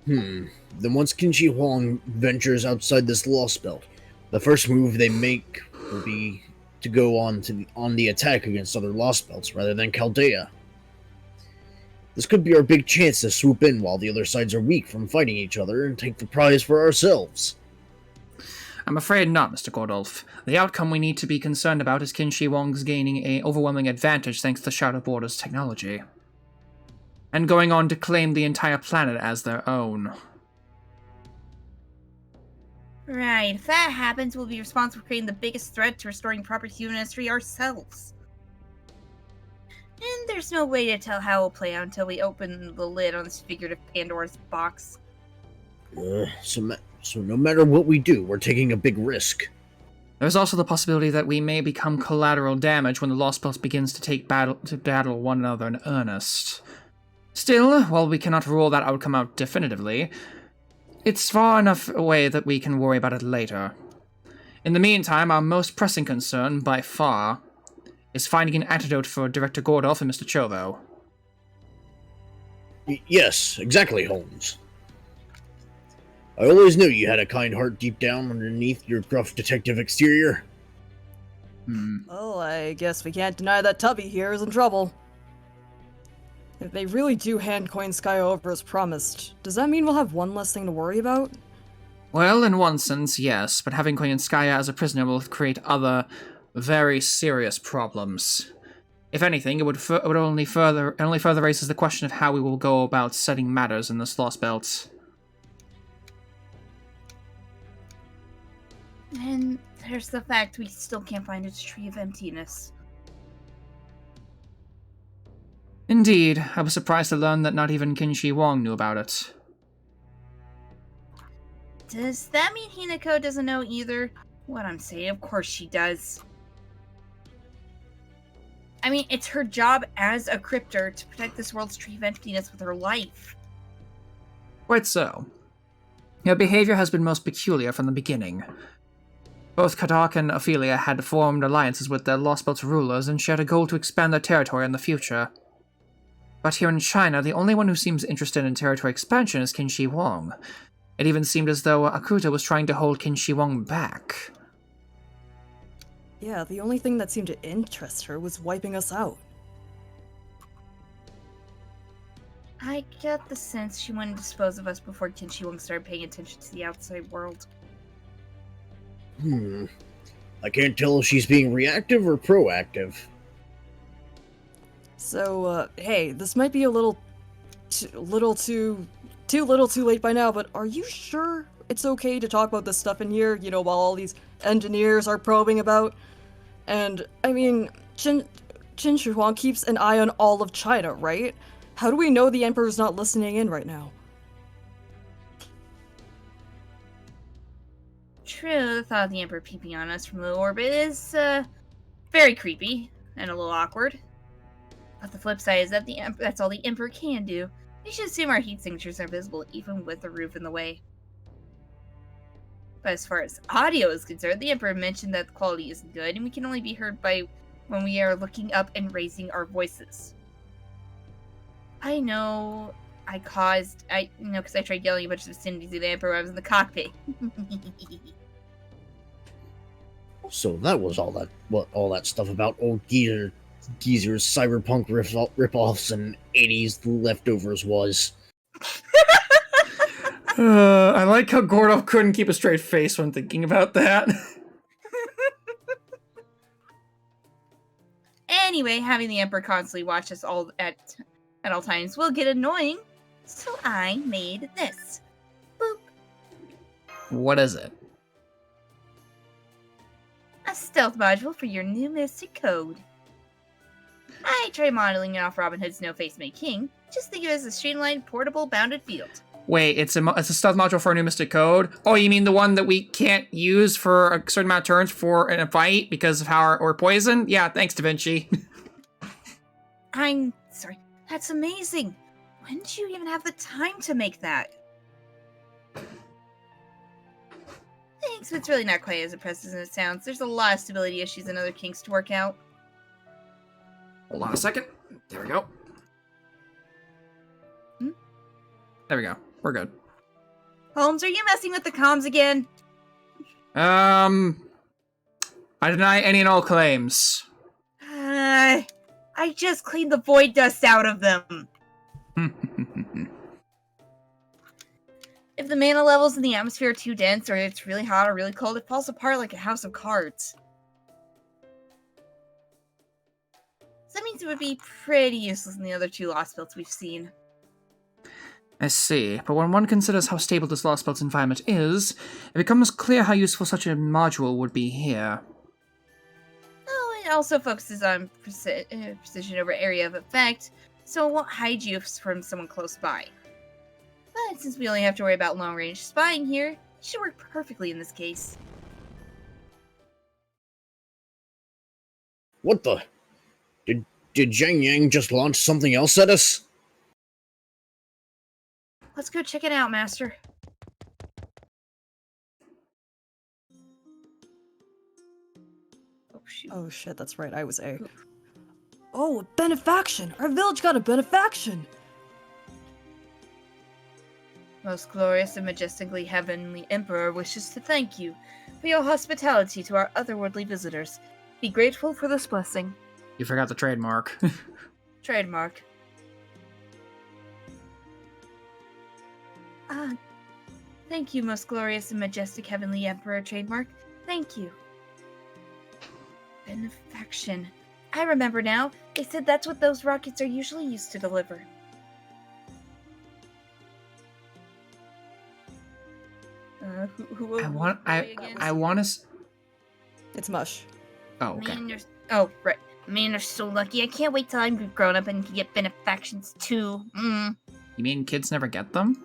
Then once Qin Shi Huang ventures outside this Lost Belt, the first move they make will be to go on the attack against other Lost Belts rather than Chaldea. This could be our big chance to swoop in while the other sides are weak from fighting each other and take the prize for ourselves. I'm afraid not, Mr. Gordolf. The outcome we need to be concerned about is Qin Shi Huang's gaining an overwhelming advantage thanks to Shadow Border's technology. And going on to claim the entire planet as their own. Right, if that happens, we'll be responsible for creating the biggest threat to restoring proper human history ourselves. And there's no way to tell how it'll play out until we open the lid on this figurative Pandora's box. So no matter what we do, we're taking a big risk. There's also the possibility that we may become collateral damage when the Lost Pulse begins to battle one another in earnest. Still, while we cannot rule that outcome out definitively, it's far enough away that we can worry about it later. In the meantime, our most pressing concern, by far, is finding an antidote for Director Gordolf and Mr. Chovo. Yes, exactly, Holmes. I always knew you had a kind heart deep down underneath your gruff detective exterior. Well, I guess we can't deny that Tubby here is in trouble. If they really do hand Coin Sky over as promised, does that mean we'll have one less thing to worry about? Well, in one sense, yes, but having Koyanskaya as a prisoner will create other, very serious problems. If anything, it would only further raises the question of how we will go about setting matters in this Lost Belt. And there's the fact we still can't find its Tree of Emptiness. Indeed, I was surprised to learn that not even Qin Shi Huang knew about it. Does that mean Hinako doesn't know either? What I'm saying, of course she does. I mean, it's her job as a crypter to protect this world's Tree of Emptiness with her life. Quite so. Her behavior has been most peculiar from the beginning. Both Kadak and Ophelia had formed alliances with their Lost Belt's rulers and shared a goal to expand their territory in the future. But here in China, the only one who seems interested in territory expansion is Qin Shi Huang. It even seemed as though Akuta was trying to hold Qin Shi Huang back. Yeah, the only thing that seemed to interest her was wiping us out. I get the sense she wanted to dispose of us before Qin Shi Huang started paying attention to the outside world. I can't tell if she's being reactive or proactive. So, hey, this might be a little too late by now, but are you sure it's okay to talk about this stuff in here, you know, while all these engineers are probing about? And, I mean, Qin Shi Huang keeps an eye on all of China, right? How do we know the Emperor's not listening in right now? True, the thought of the Emperor peeping on us from low orbit is, very creepy and a little awkward. But the flip side is that that's all the Emperor can do. We should assume our heat signatures are visible even with the roof in the way. But as far as audio is concerned, the Emperor mentioned that the quality isn't good and we can only be heard by when we are looking up and raising our voices. I know because I tried yelling a bunch of obscenities at the Emperor when I was in the cockpit. So that was all that stuff about old geezer's cyberpunk ripoffs and 80s leftovers was. I like how Gordolf couldn't keep a straight face when thinking about that. Anyway, having the Emperor constantly watch us all at all times will get annoying, so I made this. Boop. What is it? A stealth module for your new Mystic Code. I tried modeling it off Robin Hood's No Face May King. Just think of it as a streamlined, portable, bounded field. Wait, it's a stealth module for a new Mystic Code? Oh, you mean the one that we can't use for a certain amount of turns for in a fight because of how we're poisoned? Yeah, thanks, Da Vinci. I'm sorry. That's amazing. When did you even have the time to make that? Thanks, but it's really not quite as impressive as it sounds. There's a lot of stability issues and other kinks to work out. Hold on a second. There we go. There we go. We're good. Holmes, are you messing with the comms again? I deny any and all claims. I just cleaned the void dust out of them. If the mana levels in the atmosphere are too dense, or it's really hot or really cold, it falls apart like a house of cards. So that means it would be pretty useless in the other two lost builds we've seen. I see, but when one considers how stable this Lost Belt's environment is, it becomes clear how useful such a module would be here. Oh, it also focuses on precision over area of effect, so it won't hide you from someone close by. But since we only have to worry about long-range spying here, it should work perfectly in this case. What the? Did Zhang Yang just launch something else at us? Let's go check it out, Master. Oh, shoot. Oh shit, that's right, I was A. Oh, benefaction! Our village got a benefaction! Most glorious and majestically heavenly Emperor wishes to thank you for your hospitality to our otherworldly visitors. Be grateful for this blessing. You forgot the trademark. Trademark. Thank you, most glorious and majestic heavenly Emperor. Trademark. Thank you. Benefaction. I remember now. They said that's what those rockets are usually used to deliver. Who I want to. It's mush. Oh, okay. Oh, right. Man, they're so lucky. I can't wait till I'm grown up and can get benefactions too. You mean kids never get them?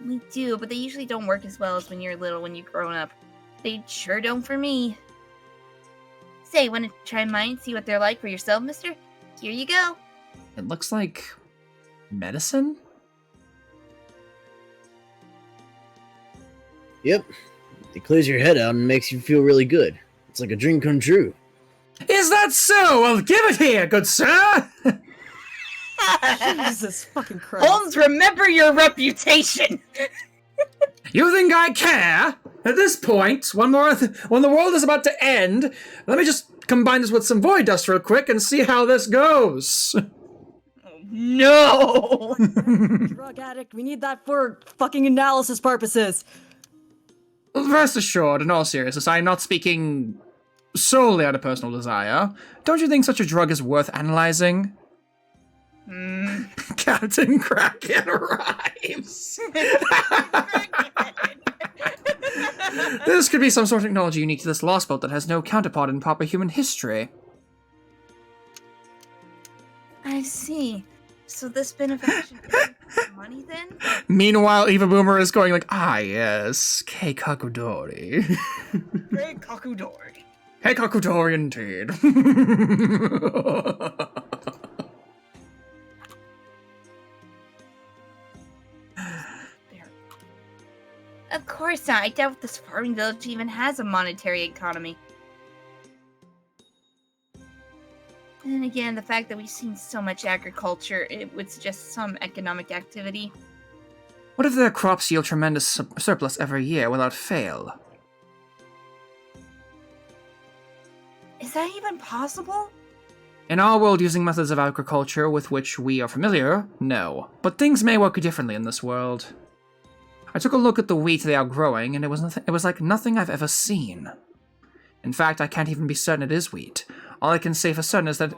We do, but they usually don't work as well as when you're little when you've grown up. They sure don't for me. Say, wanna try mine, see what they're like for yourself, mister? Here you go. It looks like medicine? Yep. It clears your head out and makes you feel really good. It's like a dream come true. Is that so? Well, give it here, good sir! Jesus fucking Christ. Holmes, remember your reputation! You think I care? At this point, when the world is about to end, let me just combine this with some void dust real quick and see how this goes. No! Drug addict, we need that for fucking analysis purposes. Rest assured, in all seriousness, I am not speaking solely out of personal desire. Don't you think such a drug is worth analyzing? Captain Kraken arrives. This could be some sort of technology unique to this lost boat that has no counterpart in proper human history. I see. So this benefaction pays money then? Meanwhile, Eva Boomer is going like, ah yes, Kei Kakudori. Hey, Kakudori. Hey Kakudori indeed. Of course not. I doubt this farming village even has a monetary economy. And then again, the fact that we've seen so much agriculture, it would suggest some economic activity. What if their crops yield tremendous surplus every year without fail? Is that even possible? In our world, using methods of agriculture with which we are familiar, no. But things may work differently in this world. I took a look at the wheat they are growing, and it was like nothing I've ever seen. In fact, I can't even be certain it is wheat. All I can say for certain is that,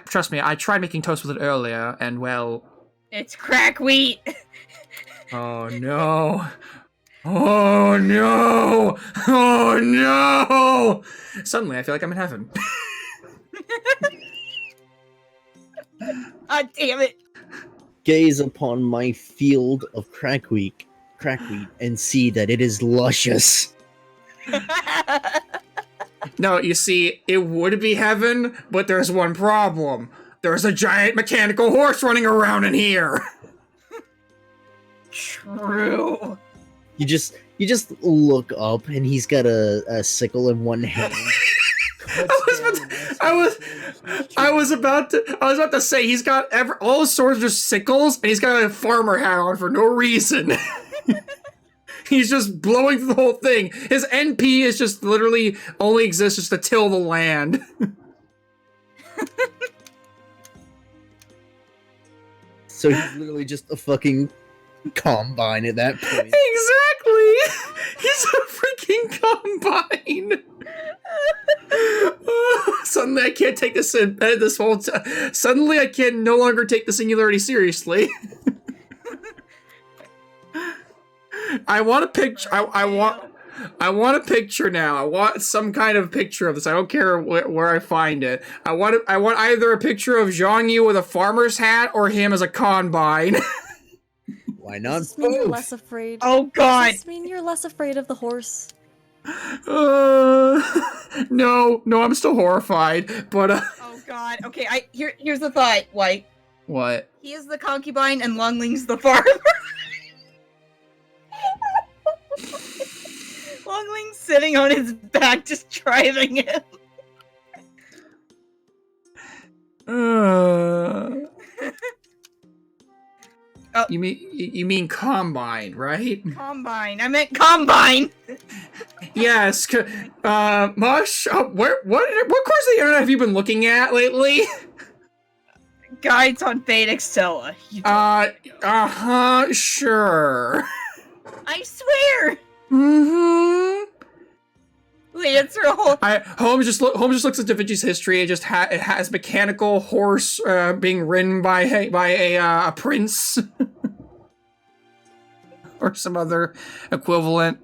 trust me, I tried making toast with it earlier, and well... It's crack wheat! Oh no! Oh no! Oh no! Suddenly, I feel like I'm in heaven. God damn it! Gaze upon my field of crack wheat, and see that it is luscious. No, you see, it would be heaven, but there's one problem. There's a giant mechanical horse running around in here. True. You just look up and he's got a sickle in one hand. I was about to say he's got all sorts of sickles and he's got a farmer hat on for no reason. He's just blowing through the whole thing. His NP is just literally only exists just to till the land. So he's literally just a fucking combine at that point. Exactly! He's a freaking combine! Suddenly I can't take this whole suddenly I can no longer take the singularity seriously. I want a picture. I want a picture now. I want some kind of picture of this. I don't care where I find it. I want either a picture of Zhang Yu with a farmer's hat or him as a combine. Why not Does this mean you're both? less afraid? Oh god! Does this mean you're less afraid of the horse? No, I'm still horrified. But Oh god. Okay, here's the thought, White. what? He is the concubine and Longling's the farmer. Longling's sitting on his back just driving him. Oh. You mean combine, right? Combine. I meant combine. Yes. Mush. What course of the internet have you been looking at lately? Guides on Fate Excella. Sure. I swear. Mm-hmm. Wait, it's a whole. Holmes just looks at Da Vinci's history. It just it has mechanical horse being ridden by a prince or some other equivalent.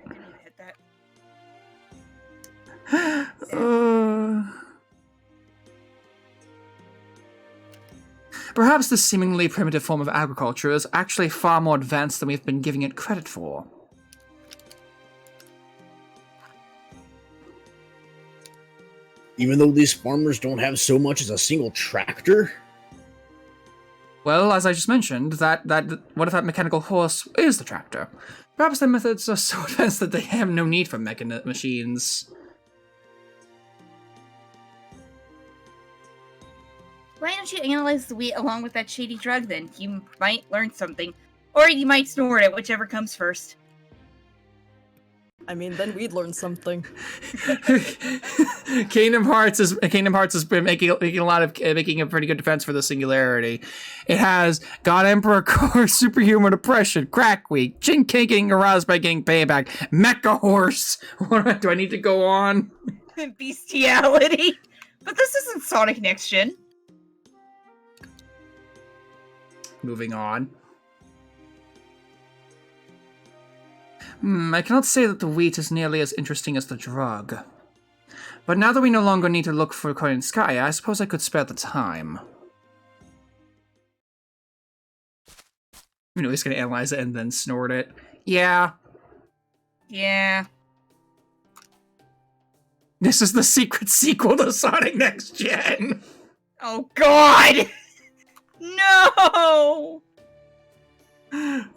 Perhaps this seemingly primitive form of agriculture is actually far more advanced than we've been giving it credit for. Even though these farmers don't have so much as a single tractor? Well, as I just mentioned, what if that mechanical horse is the tractor? Perhaps their methods are so advanced that they have no need for machines. Why don't you analyze the wheat along with that shady drug then? You might learn something. Or you might snort it, whichever comes first. I mean, then we'd learn something. Kingdom Hearts has been making a pretty good defense for the singularity. It has God Emperor Core, Superhuman Oppression, Crack Week, Jin King getting aroused by getting payback, Mecha Horse. Do I need to go on? Bestiality. But this isn't Sonic Next Gen. Moving on. I cannot say that the wheat is nearly as interesting as the drug. But now that we no longer need to look for Korinskaya, I suppose I could spare the time. You know, he's gonna analyze it and then snort it. Yeah. Yeah. This is the secret sequel to Sonic Next Gen! Oh god! No!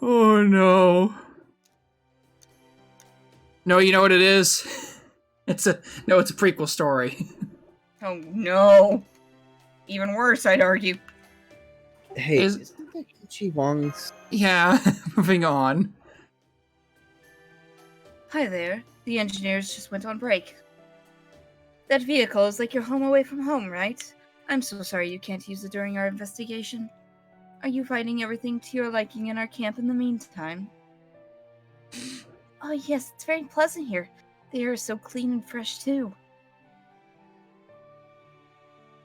Oh no. No, you know what it is? It's a prequel story. Oh no. Even worse, I'd argue. Hey, isn't that Ichi Wong's? Yeah, moving on. Hi there. The engineers just went on break. That vehicle is like your home away from home, right? I'm so sorry you can't use it during our investigation. Are you finding everything to your liking in our camp in the meantime? Oh yes, it's very pleasant here. The air is so clean and fresh too.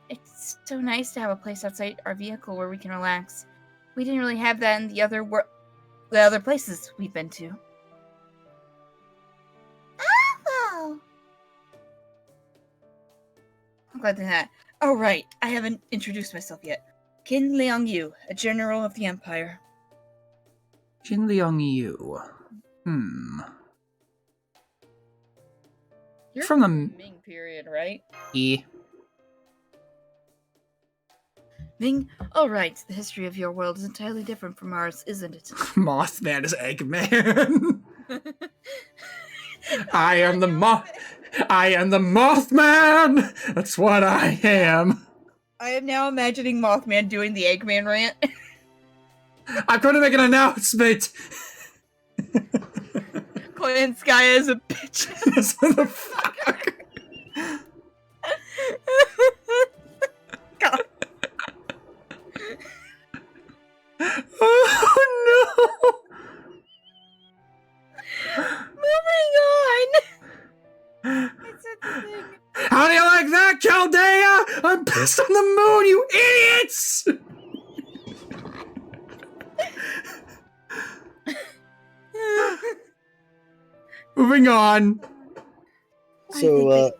It's so nice to have a place outside our vehicle where we can relax. We didn't really have that in the other places we've been to. Oh! I'm glad to hear that. Oh right, I haven't introduced myself yet. Qin Liang Yu, a general of the Empire. Jin Liang Yu. You're From the Ming period, right? E. Ming? Oh right, the history of your world is entirely different from ours, isn't it? Mothman is Eggman. I am the Mothman! That's what I am. I am now imagining Mothman doing the Eggman rant. I'm going to make an announcement. Clan Sky is a bitch. This motherfucker. God. You idiots! Moving on. So,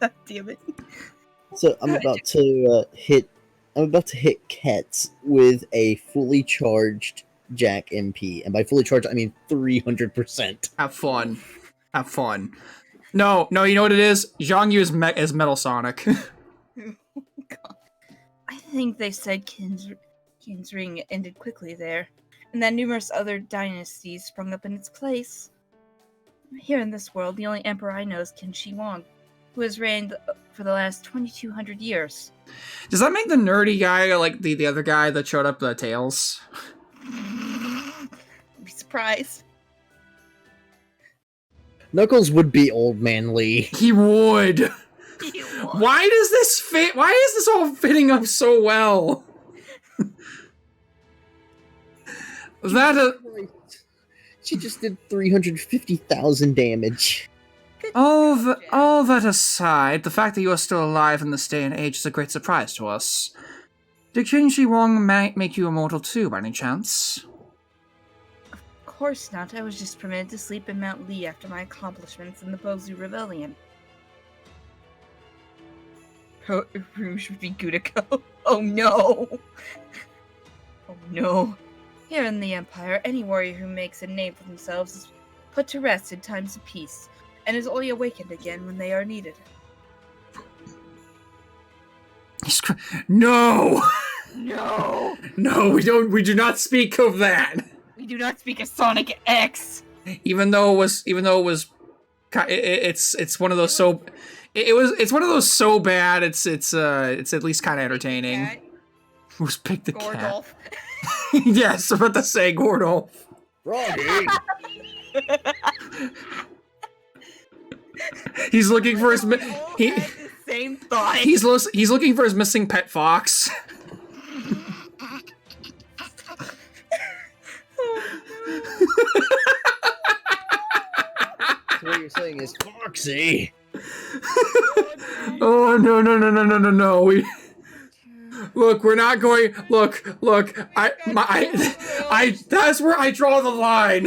God damn it. so I'm about to hit Kets with a fully charged Jack MP, and by fully charged I mean 300%. Have fun. Have fun. No, you know what it is? Zhang Yu is Metal Sonic. God. I think they said Qin's Ring ended quickly there, and that numerous other dynasties sprung up in its place. Here in this world, the only emperor I know is Qin Shi Huang, who has reigned for the last 2,200 years. Does that make the nerdy guy like the other guy that showed up the Tails? Be surprised. Knuckles would be Old Man Lee. He would. Why does this fit? Why is this all fitting up so well? She just did 350,000 damage. All that aside, the fact that you are still alive in this day and age is a great surprise to us. Did Qin Shi Huang make you immortal too, by any chance? Of course not. I was just permitted to sleep in Mount Lee after my accomplishments in the Bozu Rebellion. Rouge would be Gudako. Oh no! Oh no. Here in the Empire, any warrior who makes a name for themselves is put to rest in times of peace, and is only awakened again when they are needed. No! No! No, we do not speak of that. We do not speak of Sonic X! Even though it was it's one of those so it's one of those so bad it's at least kind of entertaining. Cat, Who's picked the Gordolf. cat? Yes, I'm about to say Gordolf. Froggy! He's looking for his Had the same thought. he's looking for his missing pet fox. So what you're saying is Foxy! Oh no. Look, we're not going. Look. I. That's where I draw the line.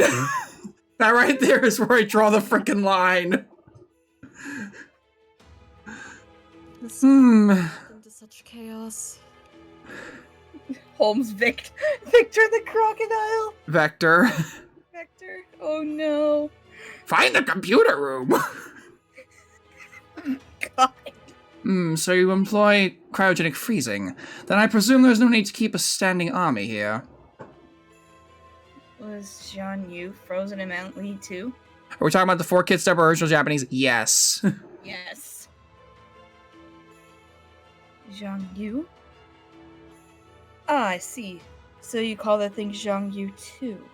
That right there is where I draw the freaking line. Into such chaos. Holmes Victor the crocodile. Vector. Vector. Oh no. Find the computer room. God. So you employ cryogenic freezing. Then I presume there's no need to keep a standing army here. Was Zhang Yu frozen in Mount Lee too? Are we talking about the 4 kids that were original Japanese? Yes. Yes. Zhang Yu? Ah, I see. So you call that thing Zhang Yu too?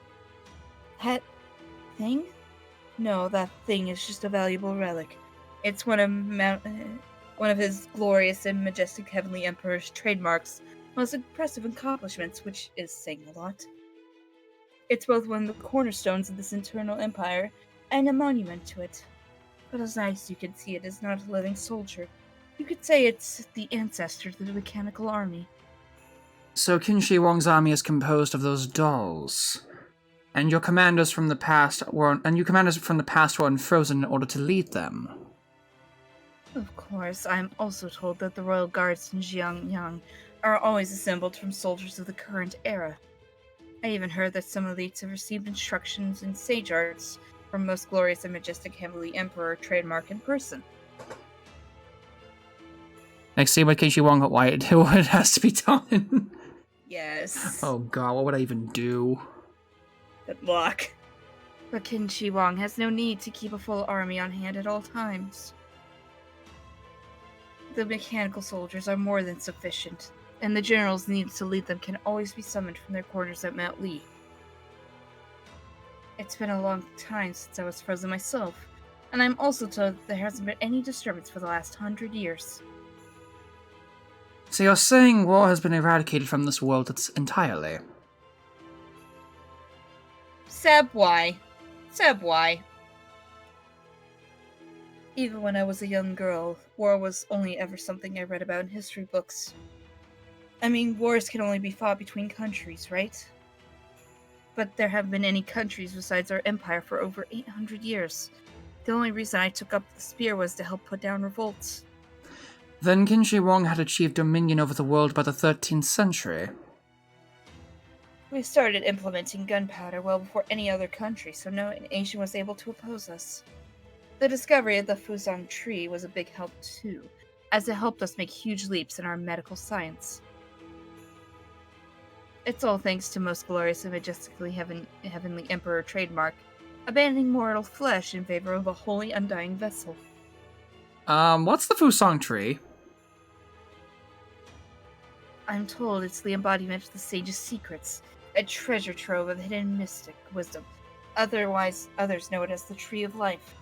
That thing? No, that thing is just a valuable relic. It's one of his glorious and majestic heavenly emperor's trademarks, most impressive accomplishments, which is saying a lot. It's both one of the cornerstones of this internal empire and a monument to it. But as nice you can see, it is not a living soldier. You could say it's the ancestor to the mechanical army. So Qin Shi Huang's army is composed of those dolls. And your commanders from the past were unfrozen in order to lead them. Of course, I am also told that the royal guards in Xiangyang are always assembled from soldiers of the current era. I even heard that some elites have received instructions in sage arts from most glorious and majestic heavenly emperor trademark in person. Next, see what Qin Shi Huang why it has to be done. Yes. Oh god, what would I even do? Good luck. But Qin Shi Huang has no need to keep a full army on hand at all times. The mechanical soldiers are more than sufficient, and the generals needed to lead them can always be summoned from their quarters at Mount Lee. It's been a long time since I was frozen myself, and I'm also told that there hasn't been any disturbance for the last 100 years. So you're saying war has been eradicated from this world entirely? Seb, why? Seb, why? Even when I was a young girl, war was only ever something I read about in history books. I mean, wars can only be fought between countries, right? But there haven't been any countries besides our empire for over 800 years. The only reason I took up the spear was to help put down revolts. Then Qin Shi Huang had achieved dominion over the world by the 13th century. We started implementing gunpowder well before any other country, so no nation was able to oppose us. The discovery of the Fusang tree was a big help too, as it helped us make huge leaps in our medical science. It's all thanks to Most Glorious and Majestically Heavenly Emperor trademark, abandoning mortal flesh in favor of a holy undying vessel. What's the Fusang tree? I'm told it's the embodiment of the sage's secrets, a treasure trove of hidden mystic wisdom. Otherwise, others know it as the Tree of Life.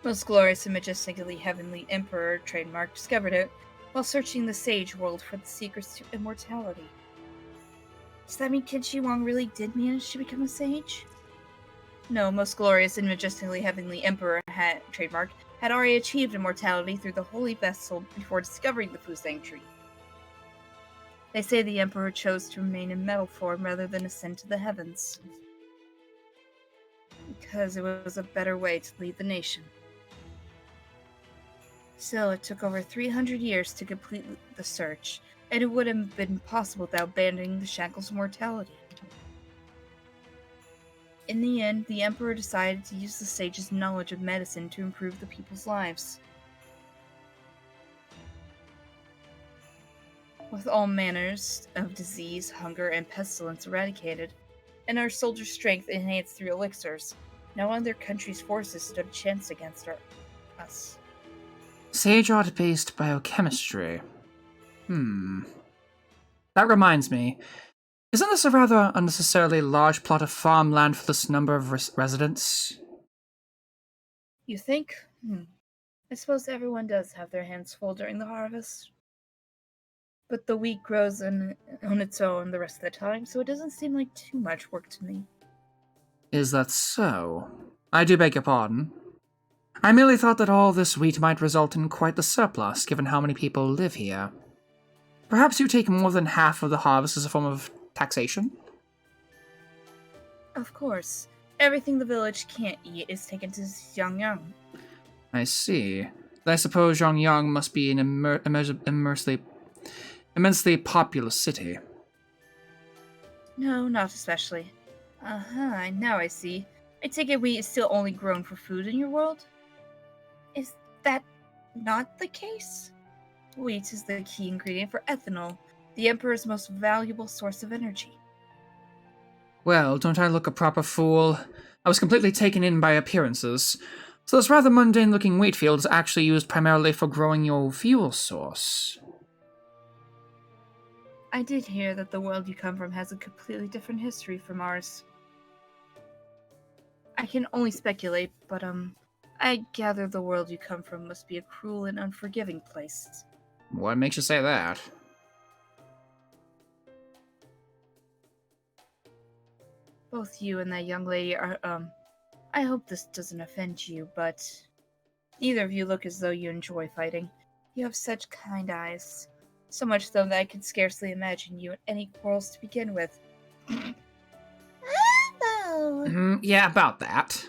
Most Glorious and Majestically Heavenly Emperor trademark discovered it while searching the sage world for the secrets to immortality. Does that mean Qin Shi Huang really did manage to become a sage? No, Most Glorious and Majestically Heavenly Emperor had already achieved immortality through the holy vessel before discovering the Fusang tree. They say the Emperor chose to remain in metal form rather than ascend to the heavens, because it was a better way to lead the nation. Still, it took over 300 years to complete the search, and it wouldn't have been possible without abandoning the shackles of mortality. In the end, the Emperor decided to use the sage's knowledge of medicine to improve the people's lives. With all manners of disease, hunger, and pestilence eradicated, and our soldiers' strength enhanced through elixirs, no other country's forces stood a chance against us. Sage art-based biochemistry. That reminds me. Isn't this a rather unnecessarily large plot of farmland for this number of residents? You think? I suppose everyone does have their hands full during the harvest. But the wheat grows on its own the rest of the time, so it doesn't seem like too much work to me. Is that so? I do beg your pardon. I merely thought that all this wheat might result in quite the surplus, given how many people live here. Perhaps you take more than half of the harvest as a form of taxation? Of course. Everything the village can't eat is taken to Xiangyang. I see. Then I suppose Zhongyang must be an immensely populous city. No, not especially. Now I see. I take it wheat is still only grown for food in your world? Is that not the case? Wheat is the key ingredient for ethanol, the Emperor's most valuable source of energy. Well, don't I look a proper fool? I was completely taken in by appearances. So this rather mundane-looking wheat field is actually used primarily for growing your fuel source. I did hear that the world you come from has a completely different history from ours. I can only speculate, but I gather the world you come from must be a cruel and unforgiving place. What makes you say that? Both you and that young lady are, I hope this doesn't offend you, but neither of you look as though you enjoy fighting. You have such kind eyes. So much so that I could scarcely imagine you in any quarrels to begin with. Yeah, about that.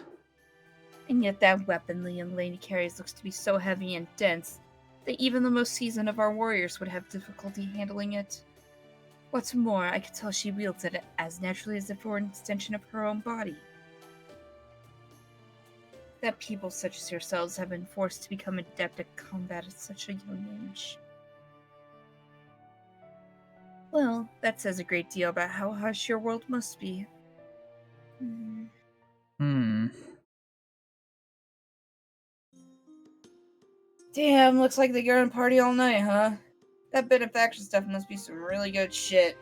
And yet that weapon the young lady carries looks to be so heavy and dense that even the most seasoned of our warriors would have difficulty handling it. What's more, I could tell she wields it as naturally as if it were an extension of her own body. That people such as yourselves have been forced to become adept at combat at such a young age. Well, that says a great deal about how harsh your world must be. Damn, looks like they're gonna party all night, huh? That benefaction stuff must be some really good shit.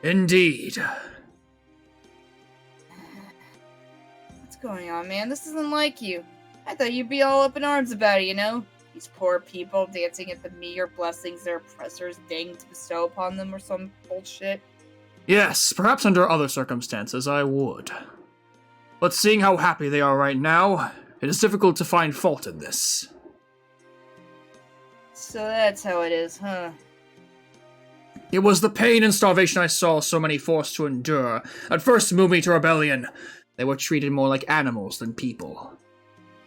Indeed. What's going on, man? This isn't like you. I thought you'd be all up in arms about it, you know? These poor people dancing at the meager blessings their oppressors deign to bestow upon them or some bullshit. Yes, perhaps under other circumstances I would. But seeing how happy they are right now, it is difficult to find fault in this. So that's how it is, huh? It was the pain and starvation I saw so many forced to endure that first moved me to rebellion. They were treated more like animals than people.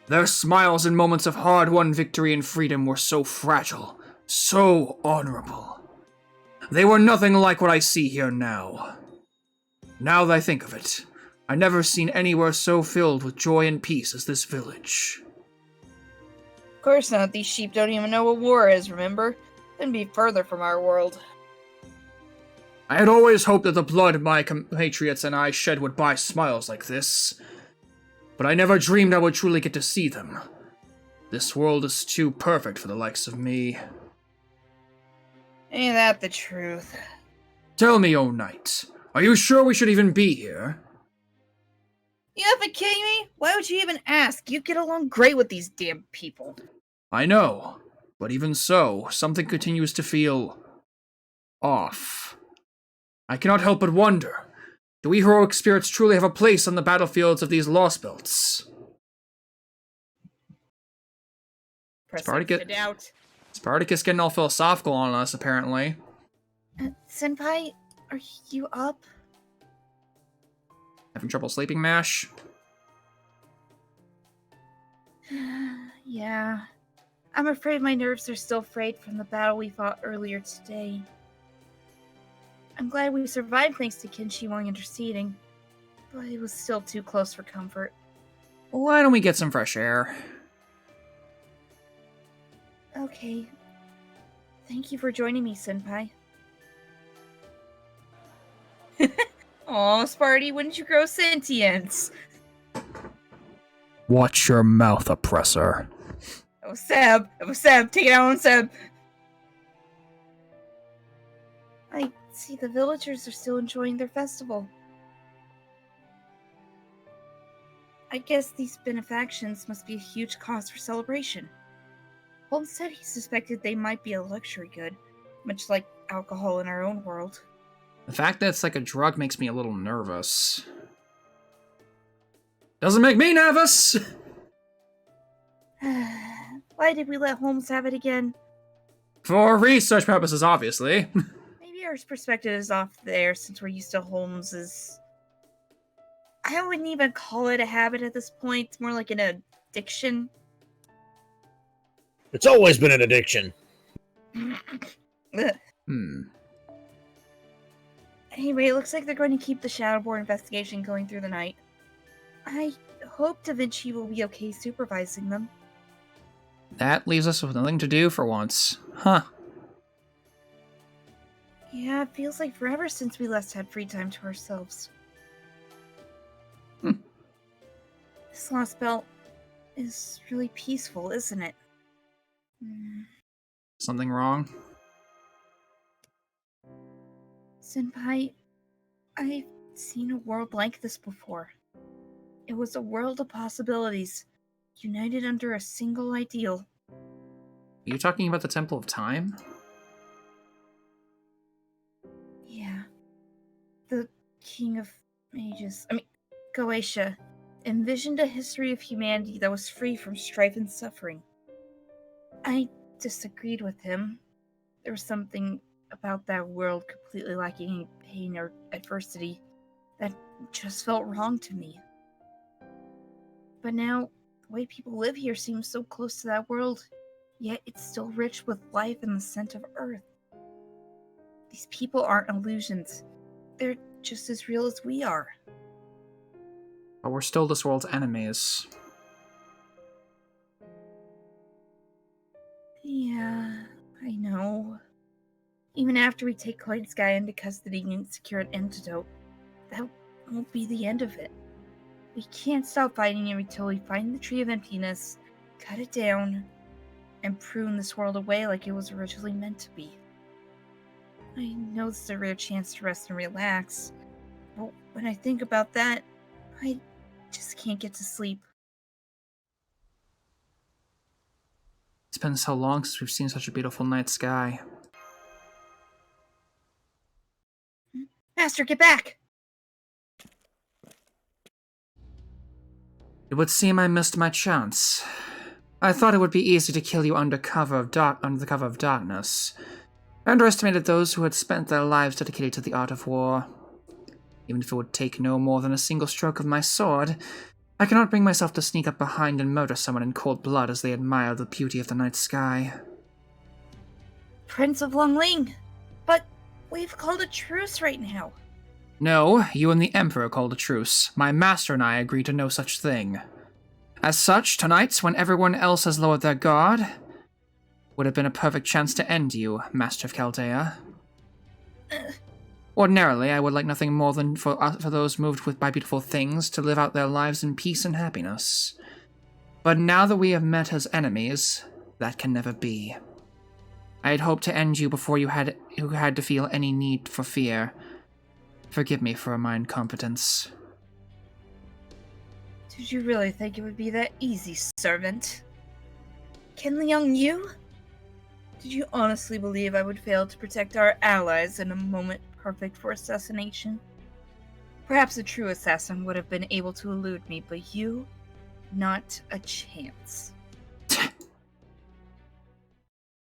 Their smiles in moments of hard-won victory and freedom were so fragile, so honorable. They were nothing like what I see here now. Now that I think of it, I've never seen anywhere so filled with joy and peace as this village. Of course not. These sheep don't even know what war is, remember? Couldn't be further from our world. I had always hoped that the blood my compatriots and I shed would buy smiles like this, but I never dreamed I would truly get to see them. This world is too perfect for the likes of me. Ain't that the truth? Tell me, O knight, are you sure we should even be here? You effing kidding me? Why would you even ask? You get along great with these damn people. I know, but even so, something continues to feel off. I cannot help but wonder, do we heroic spirits truly have a place on the battlefields of these lost belts? Spartacus getting all philosophical on us, apparently. Senpai, are you up? Having trouble sleeping, Mash? Yeah. I'm afraid my nerves are still frayed from the battle we fought earlier today. I'm glad we survived thanks to Kenshi Wang interceding, but it was still too close for comfort. Why don't we get some fresh air? Okay. Thank you for joining me, Senpai. Aw, Sparty, when did you grow sentience? Watch your mouth, oppressor. It was Seb. Take it out on Seb. I see the villagers are still enjoying their festival. I guess these benefactions must be a huge cause for celebration. Holmes said he suspected they might be a luxury good, much like alcohol in our own world. The fact that it's like a drug makes me a little nervous. Doesn't make me nervous! Why did we let Holmes have it again? For research purposes, obviously. Maybe our perspective is off there since we're used to Holmes's... I wouldn't even call it a habit at this point. It's more like an addiction. It's always been an addiction. Anyway, it looks like they're going to keep the Shadowborn investigation going through the night. I hope Da Vinci will be okay supervising them. That leaves us with nothing to do for once. Huh. Yeah, it feels like forever since we last had free time to ourselves. This lost belt is really peaceful, isn't it? Something wrong? Senpai, I've seen a world like this before. It was a world of possibilities, united under a single ideal. Are you talking about the Temple of Time? Yeah. The King of Goetia, envisioned a history of humanity that was free from strife and suffering. I disagreed with him. There was something about that world completely lacking in pain or adversity that just felt wrong to me. But now, the way people live here seems so close to that world, yet it's still rich with life and the scent of earth. These people aren't illusions. They're just as real as we are. But we're still this world's enemies. Yeah, I know. Even after we take Clyde Sky into custody and secure an antidote, that won't be the end of it. We can't stop fighting it until we find the Tree of Emptiness, cut it down, and prune this world away like it was originally meant to be. I know this is a rare chance to rest and relax, but when I think about that, I just can't get to sleep. It's been so long since we've seen such a beautiful night sky. Master, get back! It would seem I missed my chance. I thought it would be easy to kill you under the cover of darkness. I underestimated those who had spent their lives dedicated to the art of war. Even if it would take no more than a single stroke of my sword, I cannot bring myself to sneak up behind and murder someone in cold blood as they admire the beauty of the night sky. Prince of Longling, but we've called a truce right now. No, you and the Emperor called a truce. My master and I agreed to no such thing. As such, tonight, when everyone else has lowered their guard, would have been a perfect chance to end you, Master of Chaldea. Ordinarily, I would like nothing more than for those moved by beautiful things to live out their lives in peace and happiness. But now that we have met as enemies, that can never be. I had hoped to end you before you had to feel any need for fear. Forgive me for my incompetence. Did you really think it would be that easy, servant? Qin Liang Yu? Did you honestly believe I would fail to protect our allies in a moment perfect for assassination? Perhaps a true assassin would have been able to elude me, but you? Not a chance.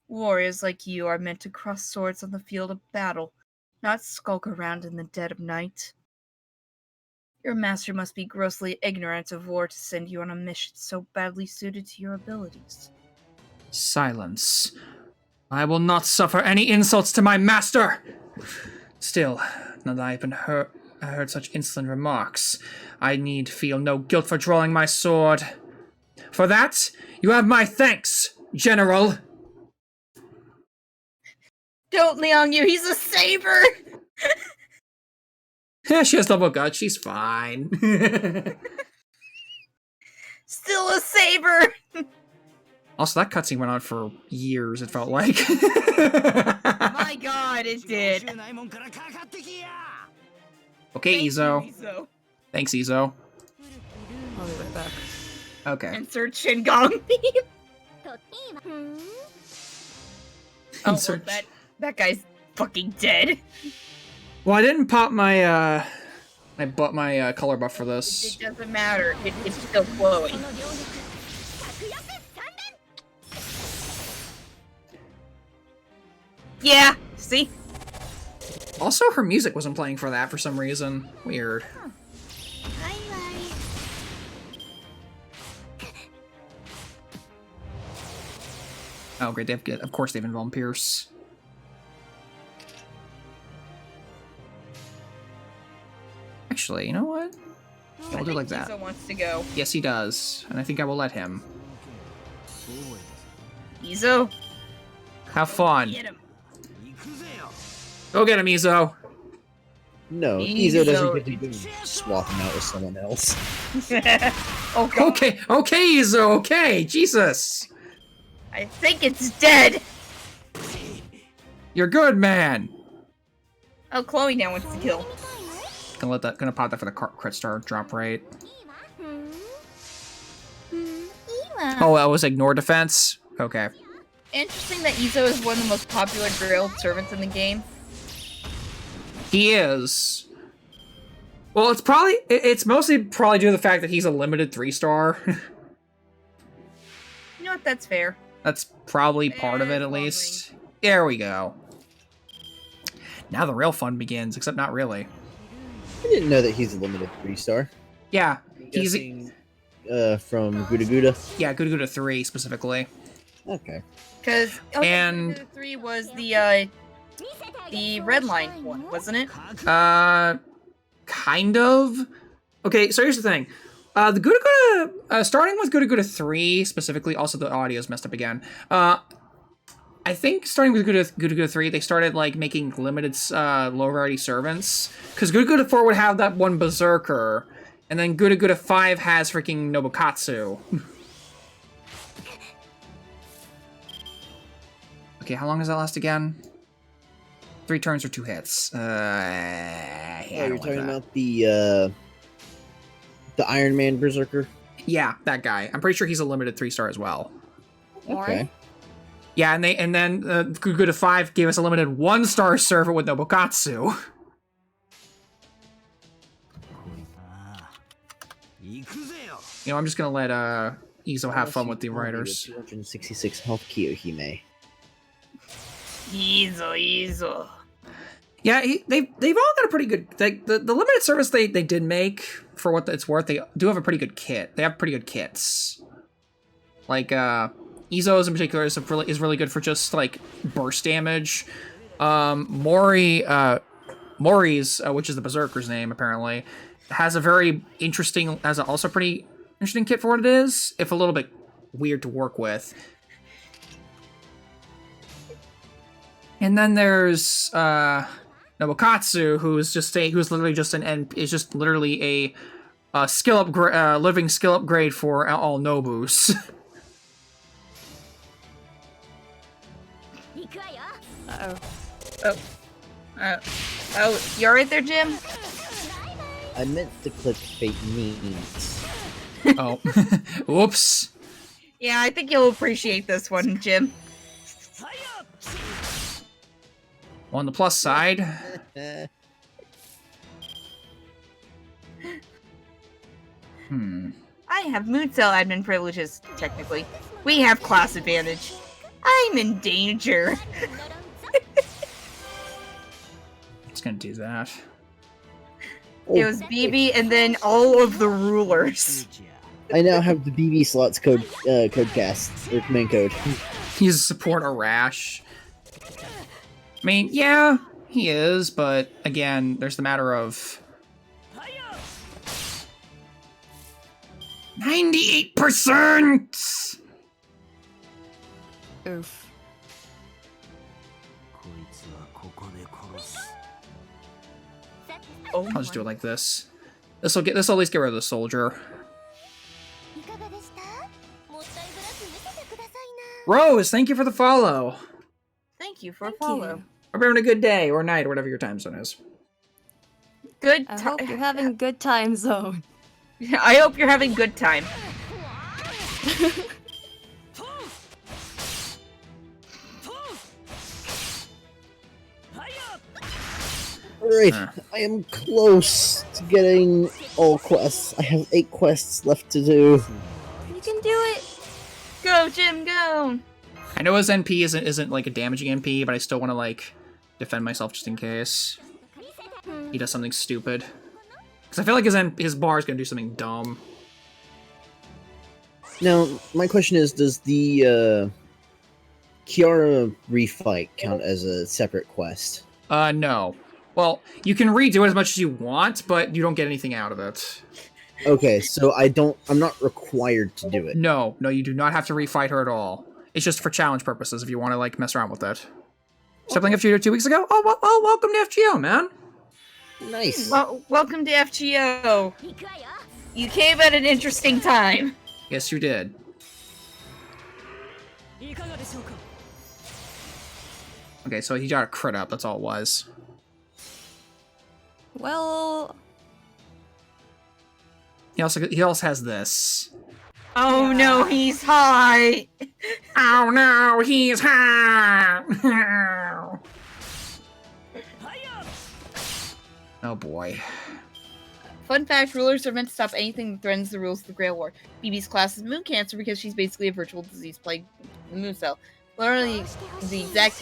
Warriors like you are meant to cross swords on the field of battle, not skulk around in the dead of night. Your master must be grossly ignorant of war to send you on a mission so badly suited to your abilities. Silence. I will not suffer any insults to my master! Still, now that I have heard such insolent remarks, I need feel no guilt for drawing my sword. For that, you have my thanks, General! Don't Liang Yu, he's a saber! Yeah, she has double guts, she's fine. Still a saber! Also, that cutscene went on for years, it felt like. My god, it did. Okay, Thank Izo. you, Izo. Thanks, Izo. I'll be right back. Okay. Insert Shingon meme. Oh, Insert- well, that guy's fucking dead. Well, I didn't pop my, my color buff for this. It doesn't matter. It's still flowing. Yeah, see? Also, her music wasn't playing for that for some reason. Weird. Oh, great. Of course, they've involved Pierce. Actually, you know what? Yeah, we'll do it like that. Izo wants to go. Yes, he does. And I think I will let him. Izo, Have fun. get him. Go get him, Izo. No, Izo doesn't get to swap him out with someone else. Oh god. Okay, Izo, okay. Jesus. I think it's dead. You're good, man. Oh, Chloe now wants to kill. Gonna pop that for the crit star drop rate. Oh, that was ignore defense? Okay. Interesting that Izo is one of the most popular grilled servants in the game. He is. Well, it's mostly probably due to the fact that he's a limited 3-star. You know what? That's fair. That's probably part of it, at least. There we go. Now the real fun begins, except not really. I didn't know that he's a limited 3-star. Yeah, he's from Guda Guda. yeah, Guda Guda 3 specifically. Okay. Because And- 3 was the red line one, wasn't it? Kind of. Okay, so here's the thing. The Guda Guda, starting with Guda Guda 3 specifically, also the audio's messed up again. I think starting with Guda Guda 3, they started like making limited low rarity servants. Because Guda Guda 4 would have that one Berserker, and then Guda Guda 5 has freaking Nobukatsu. Okay, how long does that last again? 3 turns or 2 hits. Yeah, I Oh, you're don't like talking that. about the Iron Man Berserker? Yeah, that guy. I'm pretty sure he's a limited 3-star as well. Okay. Yeah, and then Guda Guda 5 gave us a limited 1-star servant with Nobukatsu. You know, I'm just gonna let Izo have fun with the Unless you writers. 266 health Kiyohime. Easel. Yeah, they've all got a pretty good, like, the limited service they did make, for what it's worth, they do have a pretty good kit. They have pretty good kits. Like, Izo's in particular is really good for just, like, burst damage. Mori's, which is the Berserker's name, apparently, has a very interesting, also pretty interesting kit for what it is, if a little bit weird to work with. And then there's, Nobukatsu, who's literally just literally a skill upgrade, living skill upgrade for all Nobus. Uh-oh. Oh, you alright there, Jim? I meant to click fate means. Oh, whoops. Yeah, I think you'll appreciate this one, Jim. On the plus side, I have moon cell admin privileges, technically. We have class advantage. I'm in danger. it's gonna do that. It was BB and then all of the rulers. I now have the BB slots code cast or command code. He's support a rash. I mean, yeah, he is, but again, there's the matter of 98%. Oof. Oh, I'll just do it like this. This'll at least get rid of the soldier. Rose, thank you for the follow. thank you for a Thank follow. you. Hope you're having a good day or night or whatever your time zone is. Good I hope you're having a good time zone. I hope you're having good time. Alright, I am close to getting all quests. I have 8 quests left to do. You can do it. Go, Jim, go! I know his NP isn't like a damaging NP, but I still want to like defend myself just in case he does something stupid. Because I feel like his bar is gonna do something dumb. Now, my question is, does the Kiara refight count as a separate quest? No. Well, you can redo it as much as you want, but you don't get anything out of it. Okay, so I'm not required to do it. No, you do not have to refight her at all. It's just for challenge purposes if you want to like mess around with it. Started playing FGO 2 weeks ago? Oh, welcome to FGO, man. Nice. Well, welcome to FGO. You came at an interesting time. Yes, you did. Okay, so he got a crit up, that's all it was. Well, He also has this. Oh no, he's high. Oh no, he's hot! Oh boy. Fun fact, rulers are meant to stop anything that threatens the rules of the Grail War. BB's class is Moon Cancer because she's basically a virtual disease plague the Moon Cell. Literally the exact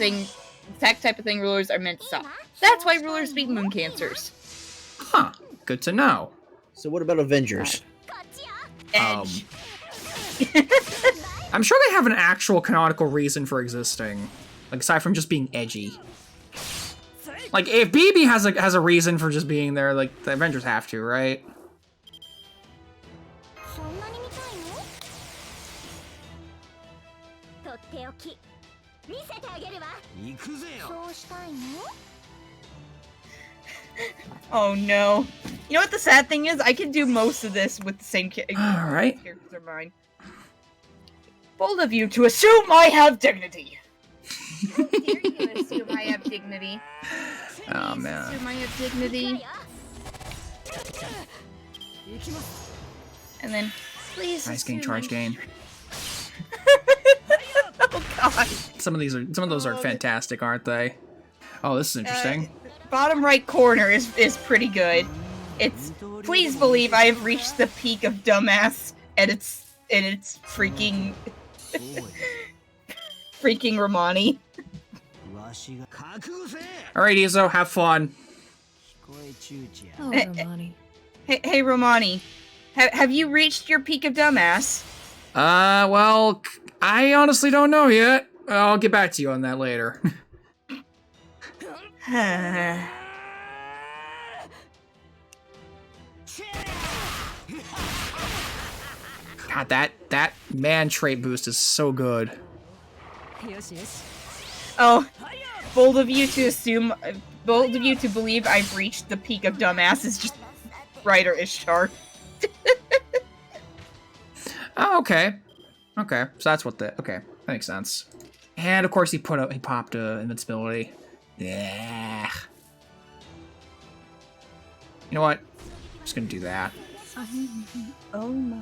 type of thing rulers are meant to stop. That's why rulers beat Moon Cancers. Huh, good to know. So what about Avengers? Edge. I'm sure they have an actual canonical reason for existing. Like, aside from just being edgy. Like, if BB has a reason for just being there, like, the Avengers have to, right? Oh no. You know what the sad thing is? I can do most of this with the same Alright. characters of mine. Bold of you to assume I have dignity. How dare you assume I have dignity? Oh, man. Assume I have dignity. And then, please. Nice gain, assume charge I'm- gain. Oh god. Some of those are fantastic, aren't they? Oh, this is interesting. Bottom right corner is pretty good. It's please believe I have reached the peak of dumbass and it's freaking freaking Romani. Alright, Izo, have fun. Oh, Eh, Romani. Hey Romani, have you reached your peak of dumbass? Well, I honestly don't know yet. I'll get back to you on that later. God, that man trait boost is so good. Oh, bold of you to believe I've reached the peak of dumbass is just Ryder Ishtar. Oh, okay. Okay, so that's what the... Okay, that makes sense. And of course he popped invincibility. Yeah. You know what? I'm just gonna do that. Oh my.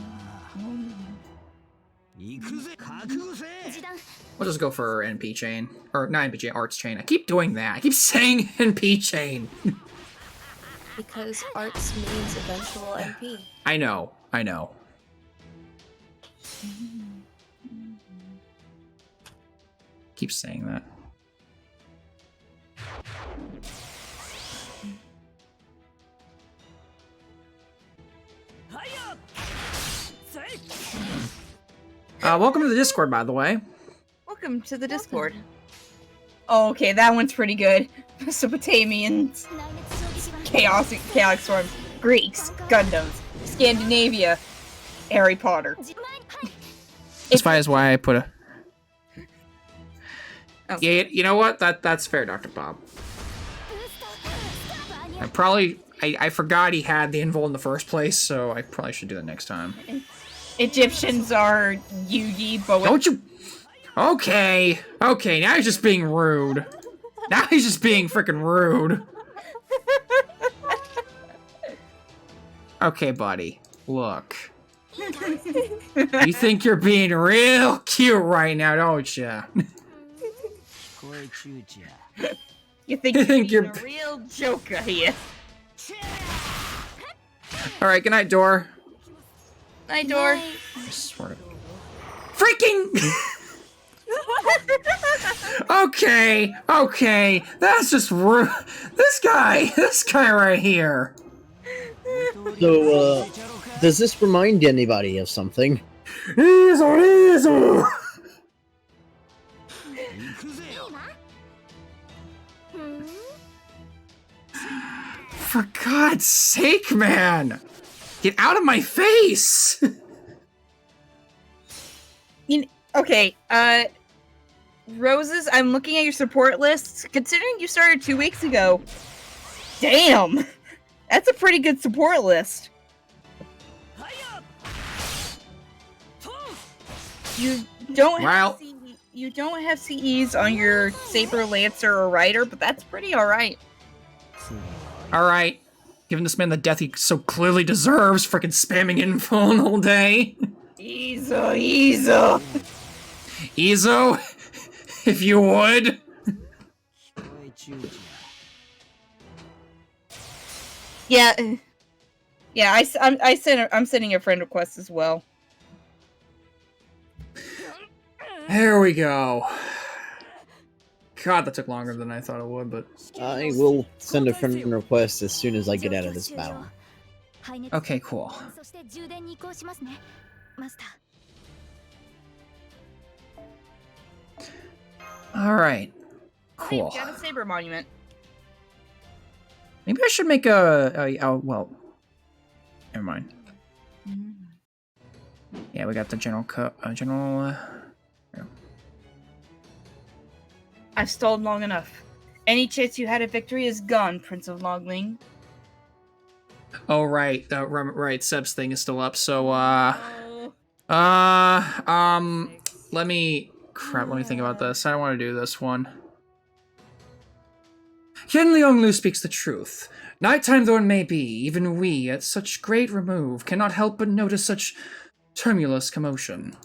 We'll just go for NP chain. Or not NP chain, arts chain. I keep doing that. I keep saying NP chain. Because arts means eventual MP. I know. Keep saying that. Welcome to the Discord, by the way. Welcome to the Discord. Oh, okay, that one's pretty good. Mesopotamians, chaotic storms, Greeks, Gundams, Scandinavia, Harry Potter. That's why I put a... Oh. Yeah, you know what? That's fair, Dr. Bob. I forgot he had the invul in the first place, so I probably should do that next time. Egyptians are Yugi, but Don't you... Okay, now he's just being rude. Now he's just being freaking rude. Okay, buddy. Look. You think you're being real cute right now, don't you? You think you're a real joker here. Alright, good night, Dor. Night, Door. I swear to... Freaking... Okay, that's just rude. This guy right here. So, does this remind anybody of something? Easy. For God's sake, man! Get out of my face! Okay, Roses, I'm looking at your support list. Considering you started 2 weeks ago, damn! That's a pretty good support list. You don't have CEs on your Saber, Lancer, or Rider, but that's pretty alright. Alright. Giving this man the death he so clearly deserves, freaking spamming info all day. Ezo! Izo, if you would. Yeah, I'm sending a friend request as well. There we go. God, that took longer than I thought it would, but... I will send a friend request as soon as I get out of this battle. Okay, cool. Alright. Cool. Got a Saber monument. Maybe I should make well... Never mind. Yeah, we got the general I've stalled long enough. Any chance you had at victory is gone, Prince of Longling. Oh, right. Right, Seb's thing is still up, so, let me think about this. I don't want to do this one. Yen Lionglu speaks the truth. Nighttime though it may be, even we, at such great remove, cannot help but notice such tumultuous commotion.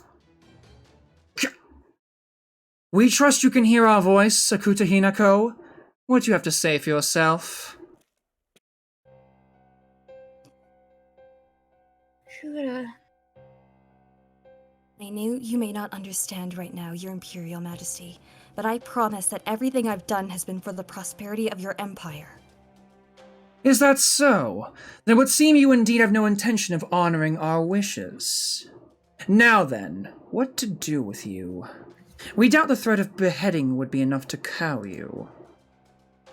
We trust you can hear our voice, Sakuta Hinako. What do you have to say for yourself? I know you may not understand right now, Your Imperial Majesty, but I promise that everything I've done has been for the prosperity of your empire. Is that so? Then it would seem you indeed have no intention of honoring our wishes. Now then, what to do with you? We doubt the threat of beheading would be enough to cow you.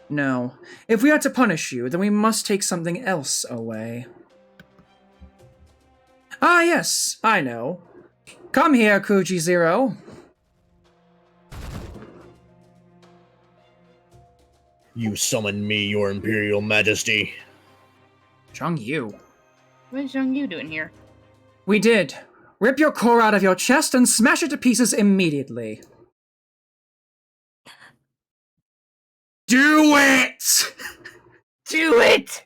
No, if we are to punish you, then we must take something else away. Ah yes, I know. Come here, Kuji Zero. You summoned me, Your Imperial Majesty. Zhang Yu. What is Zhang Yu doing here? We did. Rip your core out of your chest and smash it to pieces immediately. Do it! Do it!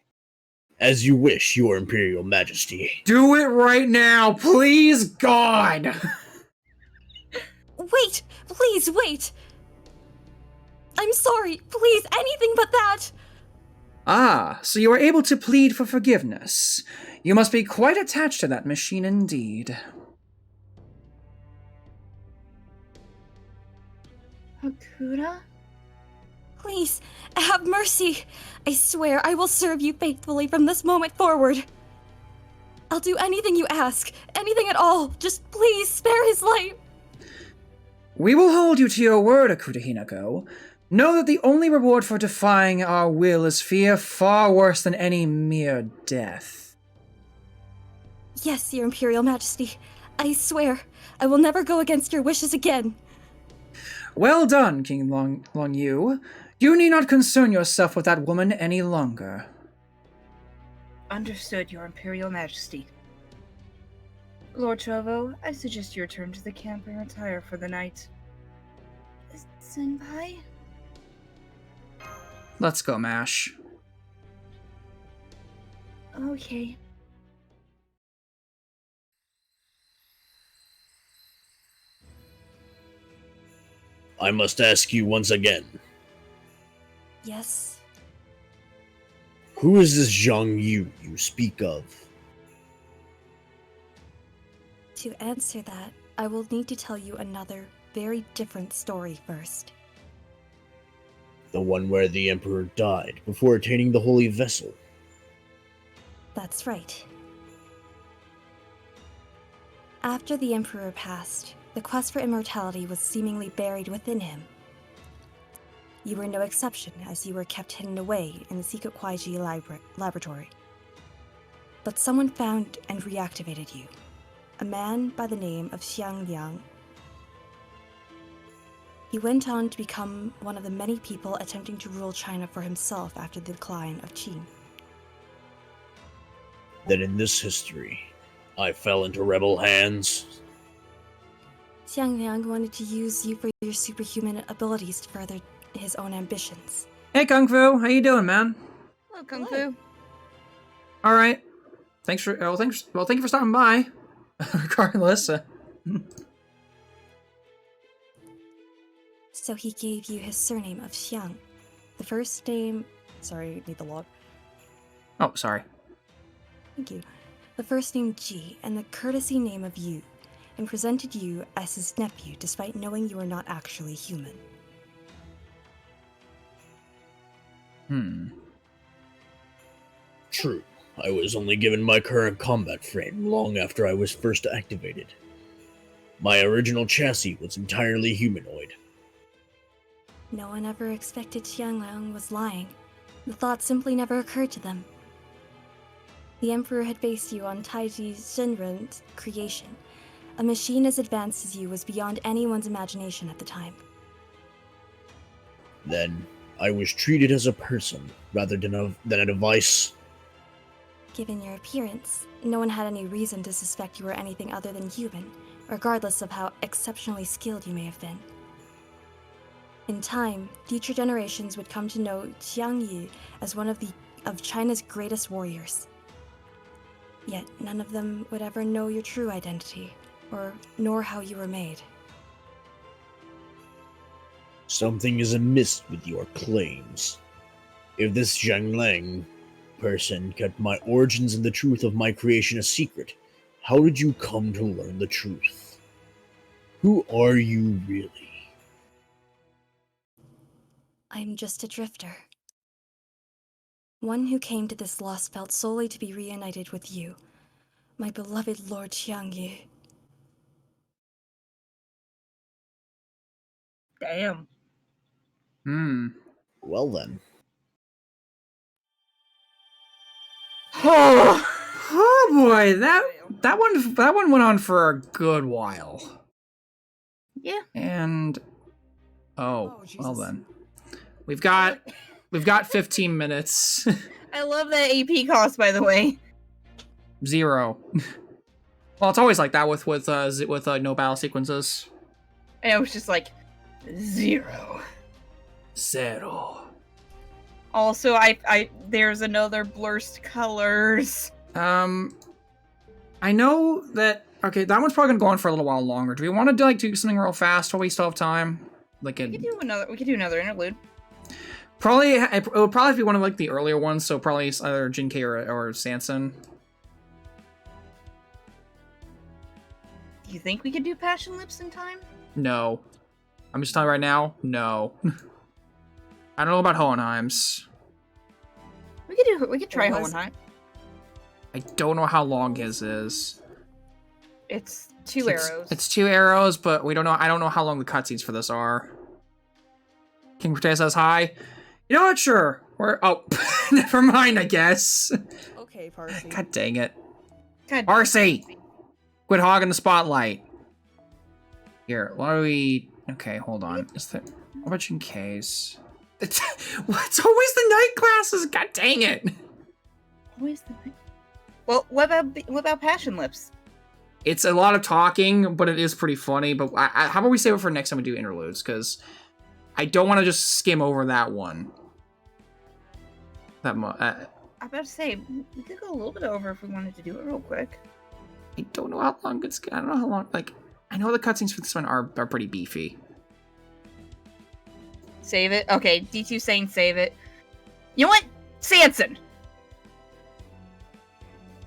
As you wish, Your Imperial Majesty. Do it right now, please, God! Wait! Please, wait! I'm sorry, please, anything but that! Ah, so you are able to plead for forgiveness. You must be quite attached to that machine indeed. Hakuda? Please, have mercy! I swear I will serve you faithfully from this moment forward. I'll do anything you ask, anything at all. Just please spare his life. We will hold you to your word, Akuta Hinako. Know that the only reward for defying our will is fear far worse than any mere death. Yes, Your Imperial Majesty. I swear, I will never go against your wishes again. Well done, King Long Yu. You need not concern yourself with that woman any longer. Understood, Your Imperial Majesty. Lord Chovo, I suggest you return to the camp and retire for the night. Senpai? Let's go, Mash. Okay. I must ask you once again. Yes? Who is this Zhang Yu you speak of? To answer that, I will need to tell you another, very different story first. The one where the Emperor died before attaining the Holy Vessel. That's right. After the Emperor passed, the quest for immortality was seemingly buried within him. You were no exception, as you were kept hidden away in the secret Kuaiji laboratory. But someone found and reactivated you. A man by the name of Xiang Liang. He went on to become one of the many people attempting to rule China for himself after the decline of Qin. Then in this history, I fell into rebel hands. Xiang Liang wanted to use you for your superhuman abilities to further his own ambitions. Hey, Kung Fu. How you doing, man? Hello, Kung Fu. All right. Thank you for stopping by. Regardless. So he gave you his surname of Xiang. The first name... Sorry, need the log. Oh, sorry. Thank you. The first name Ji, and the courtesy name of Yu, and presented you as his nephew despite knowing you were not actually human. True, I was only given my current combat frame long after I was first activated. My original chassis was entirely humanoid. No one ever expected Xiang Liang was lying. The thought simply never occurred to them. The Emperor had based you on Taiji Shinren's creation. A machine as advanced as you was beyond anyone's imagination at the time. Then, I was treated as a person rather than a device. Given your appearance, no one had any reason to suspect you were anything other than human, regardless of how exceptionally skilled you may have been. In time, future generations would come to know Xiang Yu as one of China's greatest warriors. Yet none of them would ever know your true identity, nor how you were made. Something is amiss with your claims. If this Zhang Lang person kept my origins and the truth of my creation a secret, how did you come to learn the truth? Who are you really? I'm just a drifter. One who came to this lost belt solely to be reunited with you, my beloved Lord Xiangyu. Damn. Hmm. Well then. Oh, Oh boy, that one went on for a good while. yeah. And Oh, well Jesus. then. We've got 15 minutes. I love that AP cost, by the way. 0. Well, it's always like that with no battle sequences. And it was just like 0. 0. Also, I there's another blurst colors. I know that. Okay, that one's probably gonna go on for a little while longer. Do we want to do something real fast while we still have time? Like We could do another interlude. probably it would probably be one of like the earlier ones. So probably either Jinkei or Sanson. Do you think we could do Passion Lips in time? No, I'm just telling you right now. No, I don't know about Hohenheim's. We could try What was- Hohenheim. I don't know how long his is. It's 2 arrows. It's 2 arrows, but we don't know. I don't know how long the cutscenes for this are. King Proteo says hi. You know what? Sure. Never mind. I guess. Okay, Parsi. God dang it, God, Marcy! Quit hogging the spotlight. Here, why do we? Okay, hold on. Is there? How about in case? It's always the night classes. God dang it! always the night. Well, what about Passion Lips? It's a lot of talking, but it is pretty funny. But how about we save it for next time we do interludes? Because I don't want to just skim over that one. I'm about to say we could go a little bit over if we wanted to do it real quick. I don't know how long it's. I don't know how long. Like, I know the cutscenes for this one are pretty beefy. Save it. Okay, D2 saying save it. You know what? Sanson.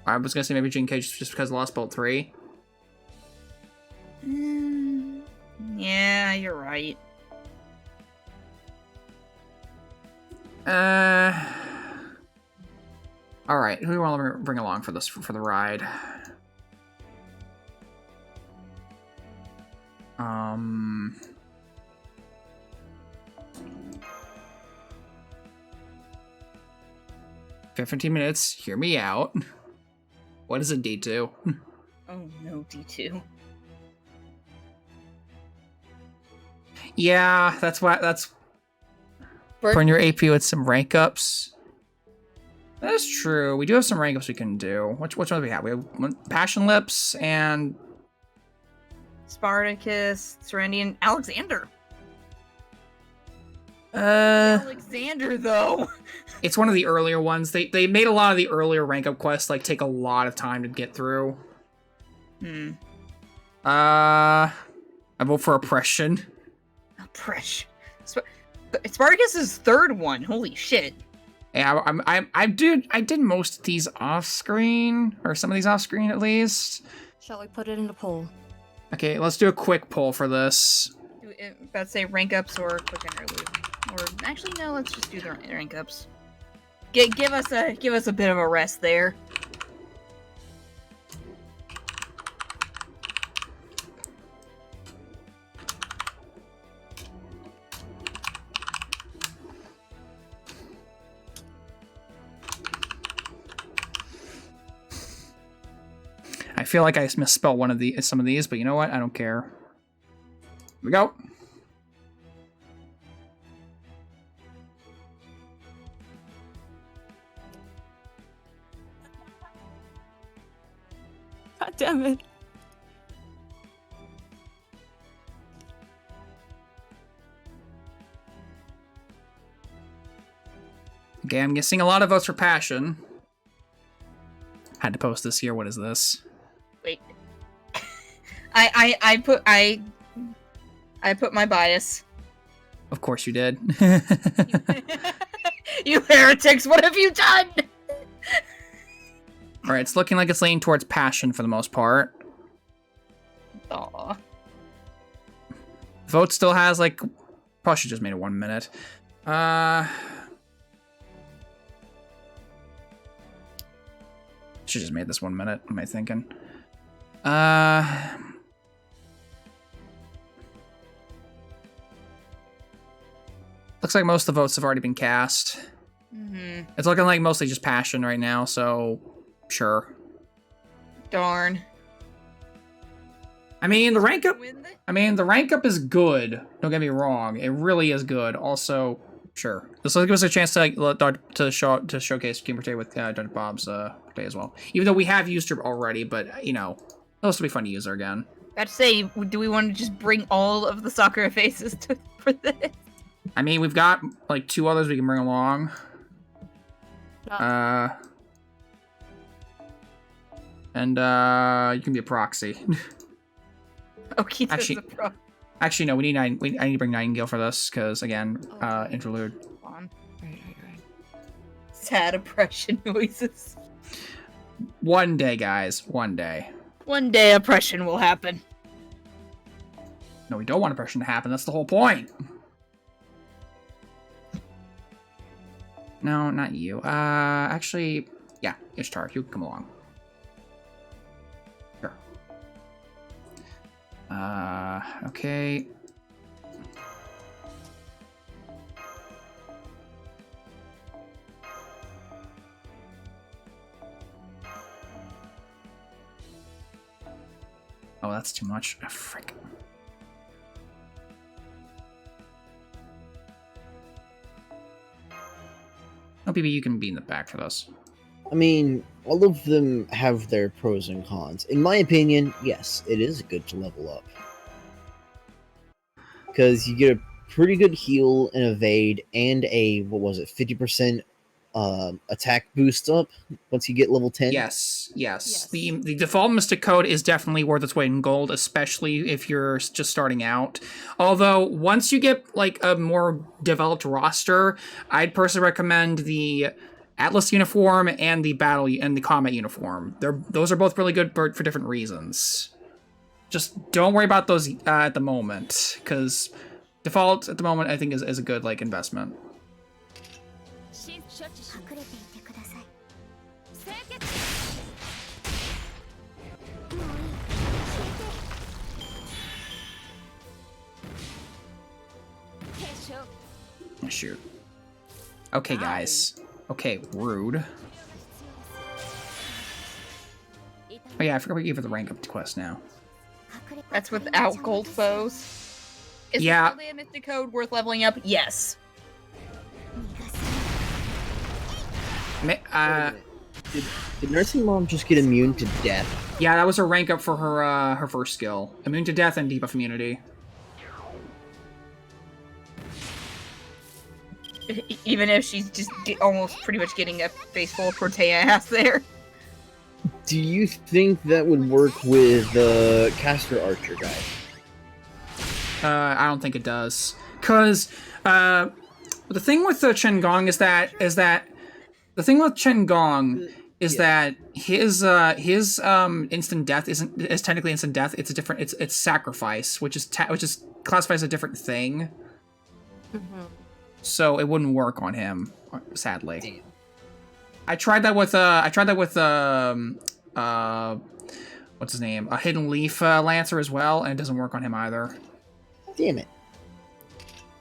I was gonna say maybe Jinkei just because of Lost Bolt 3. Yeah, you're right. All right. Who do we want to bring along for this for the ride? 15 minutes. Hear me out. What is a D2? Oh no, D2. Yeah, that's Bert- putting your AP with some rank ups. That's true. We do have some rank ups we can do. Which one do we have? We have Passion Lips and Spartacus, Serendian, Alexander. Uh, Alexander, though. it's one of the earlier ones. They made a lot of the earlier rank up quests like take a lot of time to get through. I vote for Oppression. Oppression. Spartacus's third one. Holy shit. Yeah, I did most of these off screen, or some of these off screen at least. Shall we put it in a poll? Okay, let's do a quick poll for this. About to say rank ups or quick interlude. Or actually no, let's just do the rank ups. Give us a bit of a rest there. I feel like I misspelled some of these, but you know what? I don't care. Here we go. God damn it. Okay, I'm guessing a lot of votes for Passion. Had to post this here. What is this? Wait. I put my bias. Of course you did. You heretics, what have you done? Alright, it's looking like it's leaning towards Passion for the most part. Aw. Vote still has, like... Probably should just made it 1 minute. Should just made this 1 minute, am I thinking? Looks like most of the votes have already been cast. Mm-hmm. It's looking like mostly just passion right now, so sure. Darn. I mean, the rank up. Win the- I mean, the rank up is good. Don't get me wrong; it really is good. Also, sure. This will give us a chance to showcase Gamer Day with Dr. Bob's day as well. Even though we have used her already, but you know, it'll still be fun to use her again. About to say, do we want to just bring all of the Sakura faces for this? I mean, we've got like 2 others we can bring along. And you can be a proxy. Okita's a pro. Actually, no. We need I need to bring Nightingale for this because again, interlude. On. Right. Sad oppression noises. One day, guys. One day. One day oppression will happen. No, we don't want oppression to happen. That's the whole point. No, not you. Actually, yeah, Ishtar, you can come along. Sure. Okay. Oh, that's too much. Oh, frick. No, BB, you can be in the back for this. I mean, all of them have their pros and cons. In my opinion, yes, it is good to level up. Because you get a pretty good heal and evade and a, 50% attack boost up once you get level 10. Yes. The default Mystic Code is definitely worth its weight in gold, especially if you're just starting out. Although, once you get like a more developed roster, I'd personally recommend the Atlas uniform and the combat uniform. Those are both really good for different reasons. Just don't worry about those at the moment, because default at the moment I think is a good like investment. Oh, shoot. Okay, guys. Okay, rude. Oh yeah, I forgot we gave her the rank up quest now. That's without gold foes. Is Yeah. the really a Mystic Code worth leveling up? Yes. Did Nursing Mom just get immune to death? Yeah, that was her rank up for her first skill. Immune to death and debuff immunity. Even if she's just almost pretty much getting a face full of Protea ass there. Do you think that would work with the Caster Archer guy? I don't think it does. Cause the thing with the Chen Gong is that the thing with Chen Gong is that his instant death is technically instant death. It's a different it's sacrifice, which is classified as a different thing. Mm-hmm. So it wouldn't work on him, sadly. Damn. I tried that with what's his name? A Hidden Leaf Lancer as well, and it doesn't work on him either. Damn it.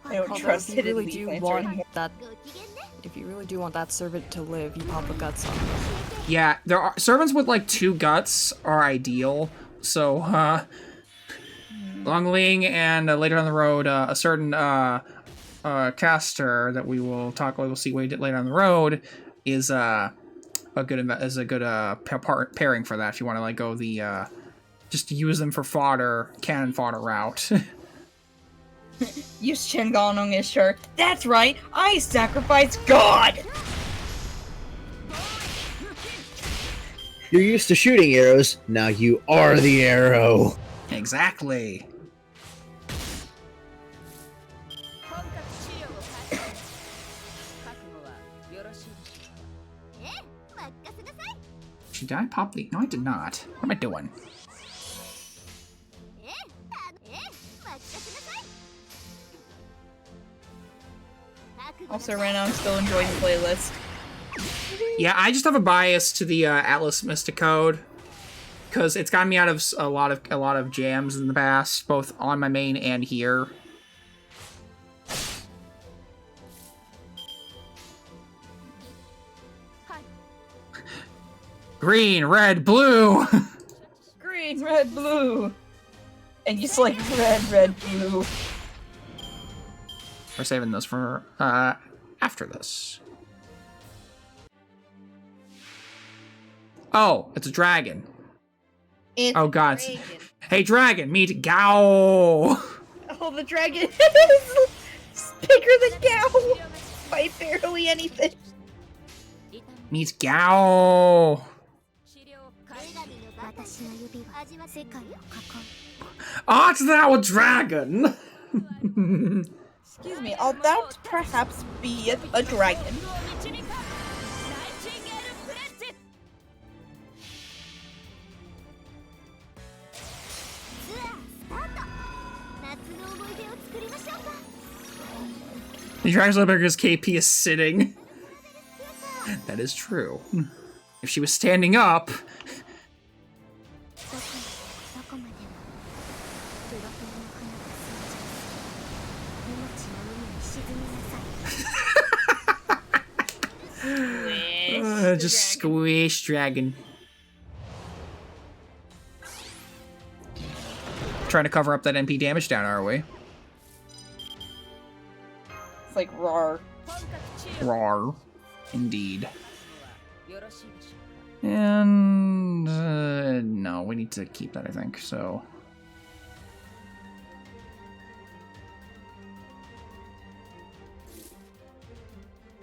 I don't Although trust if you Hidden really Leaf do Lancer want anymore. that, if you really do want that servant to live, you pop a guts on him. Yeah, there are servants with like 2 guts are ideal. So Longling and later down the road a certain caster that we'll see later down the road is a good pairing for that if you want to like go the just use them for cannon fodder route. Use Shingon on his shirt. That's right, I sacrifice God! You're used to shooting arrows, now you are the arrow. Exactly. Did I pop the... No, I did not. What am I doing? So right now I'm still enjoying the playlist. Yeah, I just have a bias to the Atlas Mystic Code because it's gotten me out of a lot of jams in the past, both on my main and here. Green, red, blue. Green, red, blue. And you select red, red, blue. We're saving those for after this. Oh, it's a dragon. Oh god. Dragon. Hey dragon, meet Gao. Oh, the dragon is bigger than Gao by barely anything. Meet Gao. Oh, it's that with dragon. Excuse me, that perhaps be a dragon. The dragon's little bigger because KP is sitting. That is true. If she was standing up. Just squish dragon. Trying to cover up that MP damage down, are we? It's like roar. Rawr. Indeed. And no, we need to keep that, I think, so.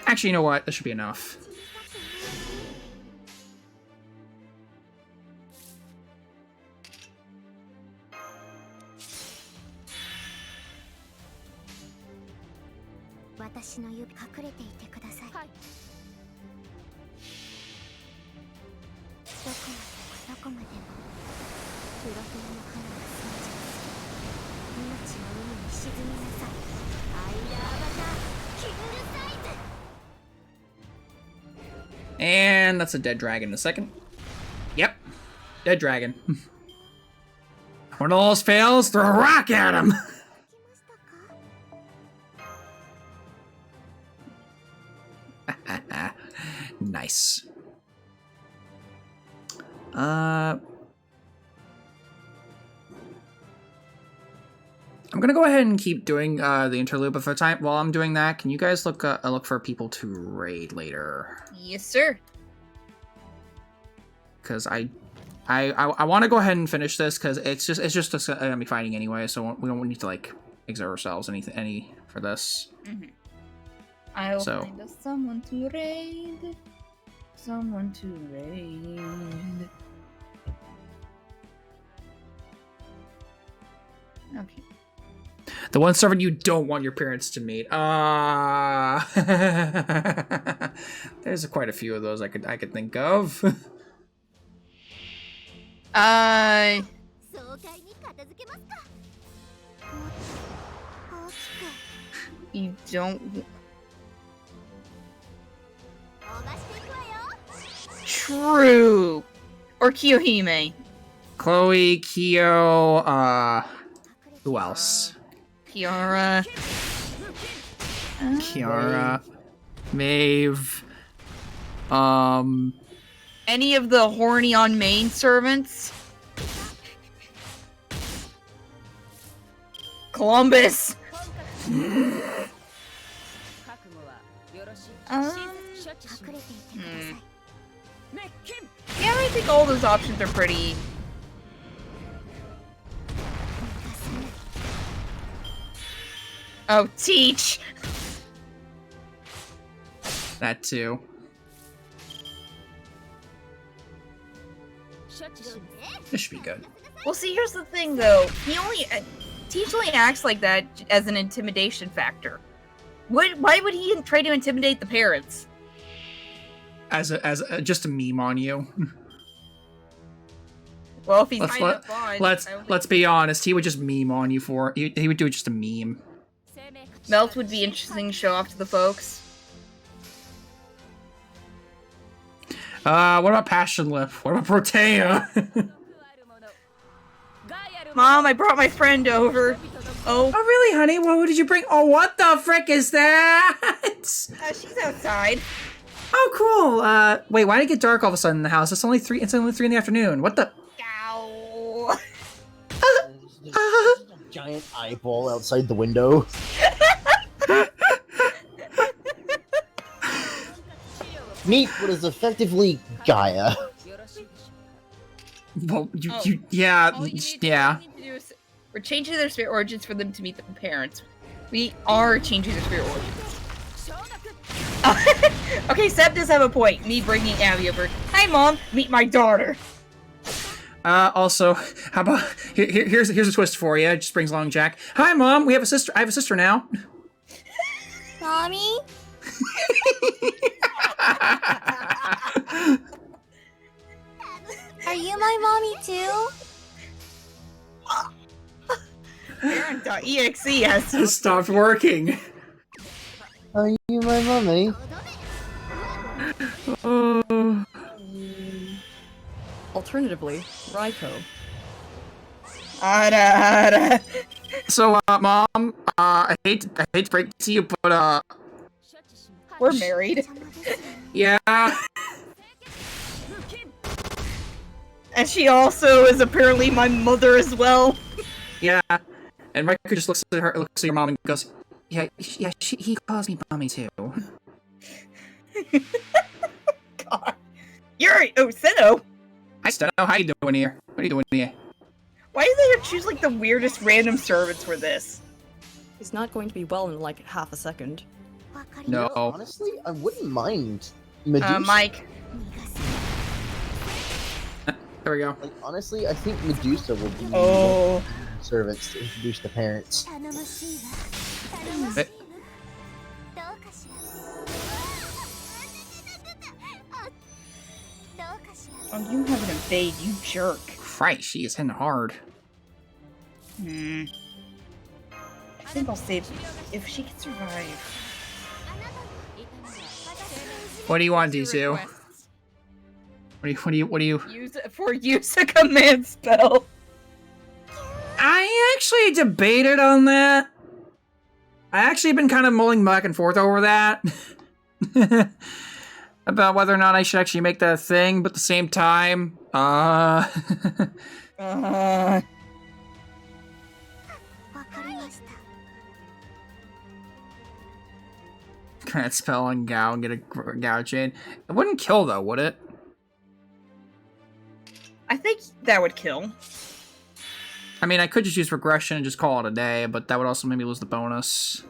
Actually, you know what? This should be enough. And that's a dead dragon in a second. Yep. Dead dragon. When all else fails, throw a rock at him! Nice. I'm gonna go ahead and keep doing the interlude, but for the time while I'm doing that, can you guys look for people to raid later? Yes, sir. Because I want to go ahead and finish this because it's just us gonna be fighting anyway, so we don't need to like exert ourselves any for this. Mm-hmm. I'll find us someone to raid. Someone to raid. Okay. The one servant you don't want your parents to meet. There's quite a few of those I could think of. You don't. True. Or Kiyohime. Chloe, Kyo, who else? Kiara. Kiara, Maeve, Any of the horny on main servants? Columbus. Yeah, I think all those options are pretty. Oh, Teach. that too. This should be good. Well, see, here's the thing, though. Teach only acts like that as an intimidation factor. Why would he try to intimidate the parents? As just a meme on you. Well, if he's kind of fun, let's be honest. He would just meme on you for. He would do just a meme. Melt would be interesting to show off to the folks. What about Passion Lip? What about Protea? Mom, I brought my friend over. Oh, Oh, really, honey? What did you bring? Oh, what the frick is that? she's outside. Oh, cool. Wait, why did it get dark all of a sudden in the house? It's only 3 in the afternoon. What the? Ow. There's a giant eyeball outside the window. Meet what is effectively Gaia. Well, Oh. yeah, All you need yeah. to do is we're changing their spirit origins for them to meet their parents. We are changing their spirit origins. Okay, Seb does have a point. Me bringing Abby over. Hi, Mom. Meet my daughter. Also, how about here's a twist for you. It just brings along Jack. Hi, Mom. We have a sister. I have a sister now. Mommy? Are you my mommy too? Parent.exe has It stopped working. Are you my mommy? Oh. Alternatively, Raiko. Ada. So, Mom, I hate to break it to you, but We're married. yeah. And she also is apparently my mother as well. Yeah, and Riker just looks at your mom and goes, "Yeah, he calls me mommy too." God. You're Sino. I still know how you doing here. What are you doing here? Why did they choose like the weirdest random servants for this? He's not going to be well in like half a second. No. Honestly, I wouldn't mind Medusa. Mike. There we go. Like, honestly, I think Medusa will be Oh. servants to introduce the parents. Eh. Oh, you have an evade, you jerk. Christ, she is hitting hard. I think I'll save if she can survive. What do you want, D2? What do you? Use a command spell. I actually debated on that. I actually been kind of mulling back and forth over that. About whether or not I should actually make that a thing, but at the same time, Can I spell on Gao and get a Gao chain? It wouldn't kill though, would it? I think that would kill. I mean, I could just use regression and just call it a day, but that would also make me lose the bonus.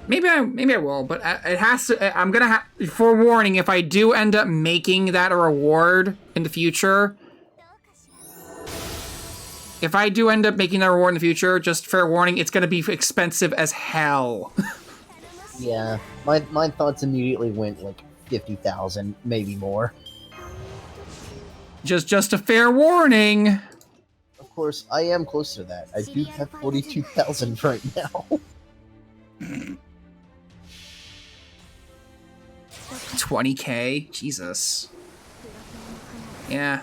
Maybe I will, but it has to. I'm gonna have forewarning. If I do end up making that a reward in the future, if I do end up making that reward in the future, just fair warning, it's gonna be expensive as hell. Yeah, my thoughts immediately went like 50,000, maybe more. Just a fair warning. Of course, I am close to that. I do have 42,000 right now. 20k, Jesus. Yeah.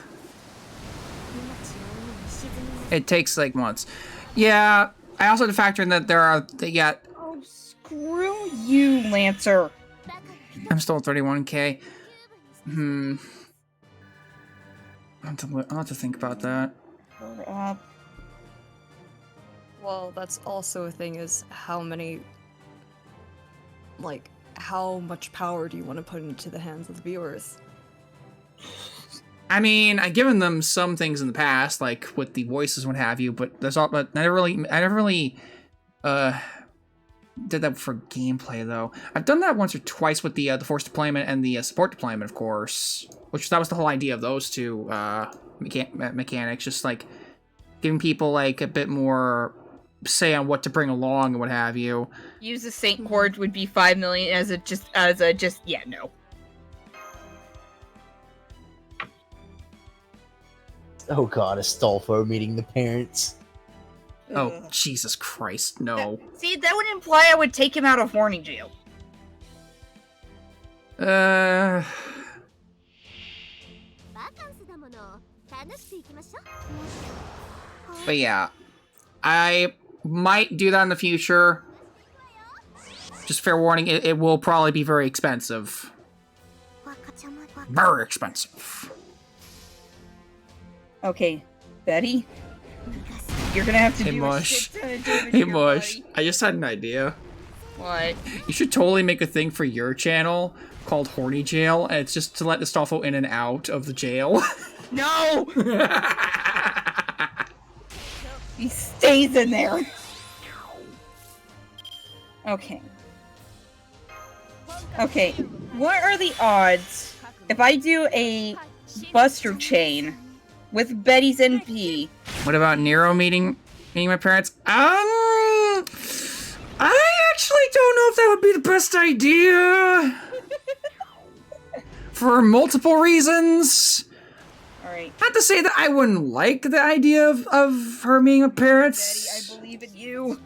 It takes like months. Yeah, I also have to factor in that they got. Oh, screw you, Lancer. I'm still at 31k. I'll have to think about that. Well, that's also a thing, is how many, like, how much power do you want to put into the hands of the viewers? I mean, I've given them some things in the past, like with the voices and what have you, but I never really did that for gameplay though. I've done that once or twice with the force deployment and the support deployment, of course, which that was the whole idea of those two mechanics, just like giving people like a bit more say on what to bring along and what have you. Use a Saint Cord would be 5 million as a yeah, no. Oh god, Astolfo meeting the parents. Oh, Ugh. Jesus Christ, no. See, that would imply I would take him out of horny jail. Uh, but yeah, I might do that in the future. Just fair warning, it will probably be very expensive. Very expensive. Okay, Betty, you're gonna have to Hey, do Mush. a shit ton of damage Hey, here, Mush, buddy. I just had an idea. What? You should totally make a thing for your channel called Horny Jail, and it's just to let Astolfo in and out of the jail. No! He stays in there. Okay. Okay, what are the odds if I do a Buster chain with Betty's NP? What about Nero meeting my parents? I actually don't know if that would be the best idea. For multiple reasons. Alright, Not to say that I wouldn't like the idea of her meeting my Betty, parents, I believe in you.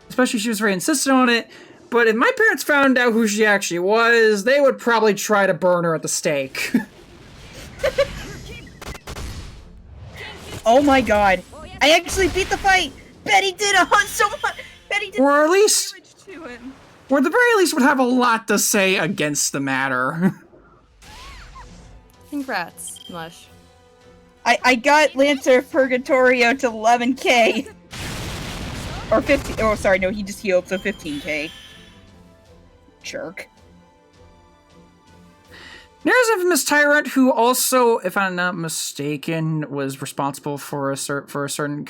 especially if she was very insistent on it. But if my parents found out who she actually was, they would probably try to burn her at the stake. Oh my god. I actually beat the fight! Betty did so much! Betty did Or at least, damage to him. or at the very least would have a lot to say against the matter. Congrats, Mush. I got Lancer Purgatorio to 11k. Or 15. Oh, sorry, no, he just healed, so 15k. Jerk. There's an infamous tyrant who also, if I'm not mistaken, was responsible for a certain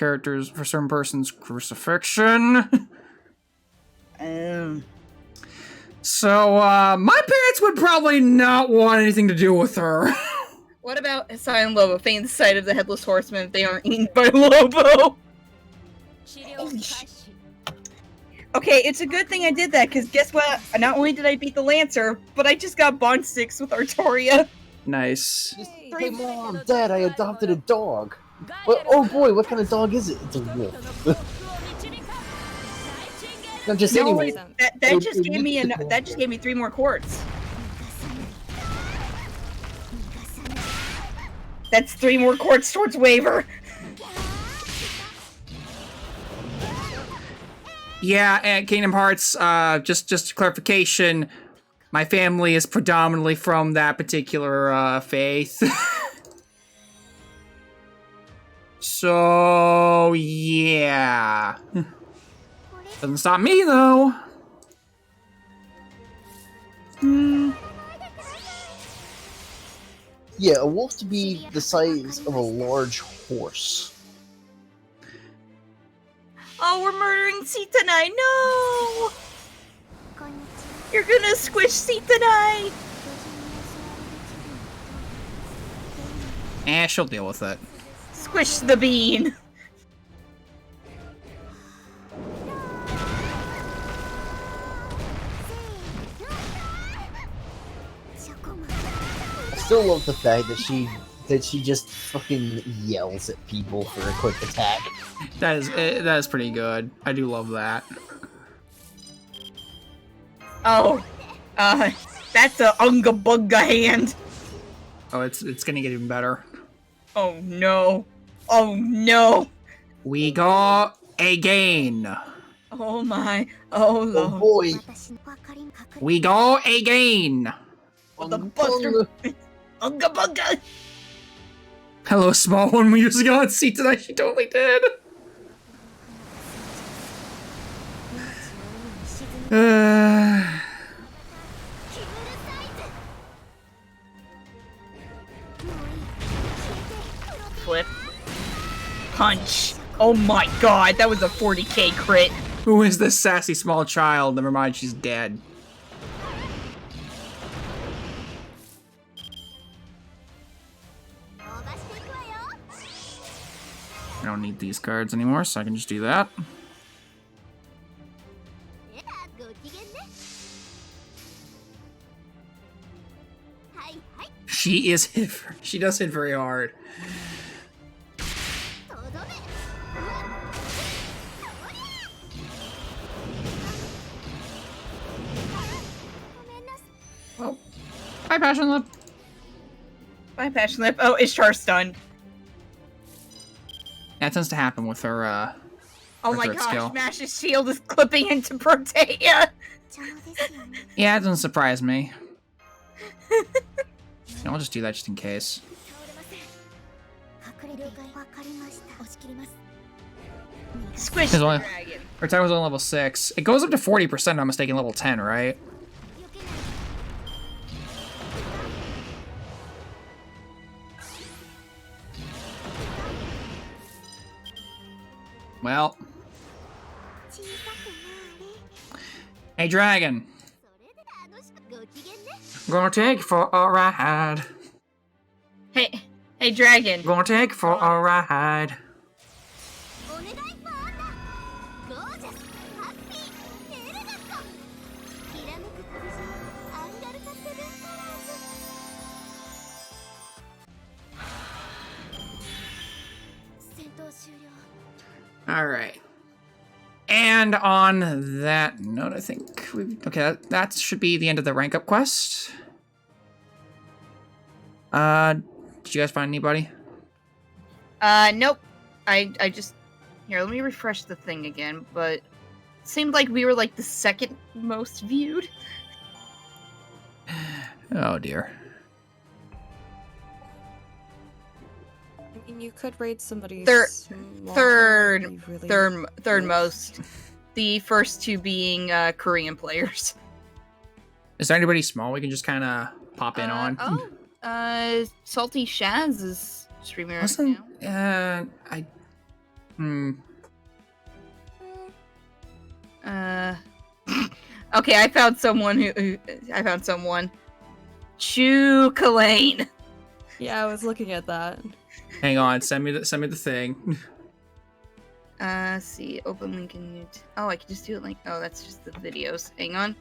person's crucifixion. So, my parents would probably not want anything to do with her. What about Hassan and Lobo feigning the sight of the Headless Horseman if they aren't eaten by Lobo? Holy shit. Okay, it's a good thing I did that, because guess what? Not only did I beat the Lancer, but I just got Bond 6 with Artoria. Nice. Hey mom, dad, I adopted a dog. Oh boy, what kind of dog is it? It's a wolf. Not just No, anyway. that just gave me that just gave me 3 more quartz. That's 3 more quartz towards waiver. Yeah, and Kingdom Hearts, just clarification, my family is predominantly from that particular, faith. So, yeah. Doesn't stop me, though. Yeah, a wolf to be the size of a large horse. Oh, we're murdering Sitanai. No! You're gonna squish Sitanai! She'll deal with it. Squish the bean! I still love the fact that she just fucking yells at people for a quick attack. That is pretty good. I do love that. Oh, that's a Unga Bunga hand. Oh, it's gonna get even better. Oh no. Oh no. We go again. Oh my. Oh Oh lord. boy. We go again. The Buster. Unga Bunga. Hello, small one. We used to go and see tonight. She totally did. Flip. Punch. Oh my god, that was a 40k crit. Who is this sassy small child? Never mind, she's dead. I don't need these cards anymore, so I can just do that. She does hit very hard. Hi, Passion Lip. My passion lip. Oh, Ishtar's stunned. That tends to happen with her, Oh her my third gosh, skill. Mash's shield is clipping into Protea. Yeah, it doesn't surprise me. I'll just do that just in case. Squish There's the only- dragon. Her attack was on level 6. It goes up to 40%, if I'm mistaken, level 10, right? Well. Hey, dragon. Gonna take you for a ride. Hey, dragon. Gonna take you for a ride. Alright. And on that note, I think okay, that should be the end of the rank up quest. Did you guys find anybody? Nope. I just here. Let me refresh the thing again. But it seemed like we were like the second most viewed. Oh dear. I mean, you could raid somebody Third most. The first two being Korean players. Is there anybody small we can just kind of pop in on? Salty Shaz is streaming right Wasn't now. Okay, I found someone I found someone. Chu Kalane. Yeah, I was looking at that. Hang on, send me the thing. See, open link in new. Oh, I can just do it like. Oh, that's just the videos. Hang on.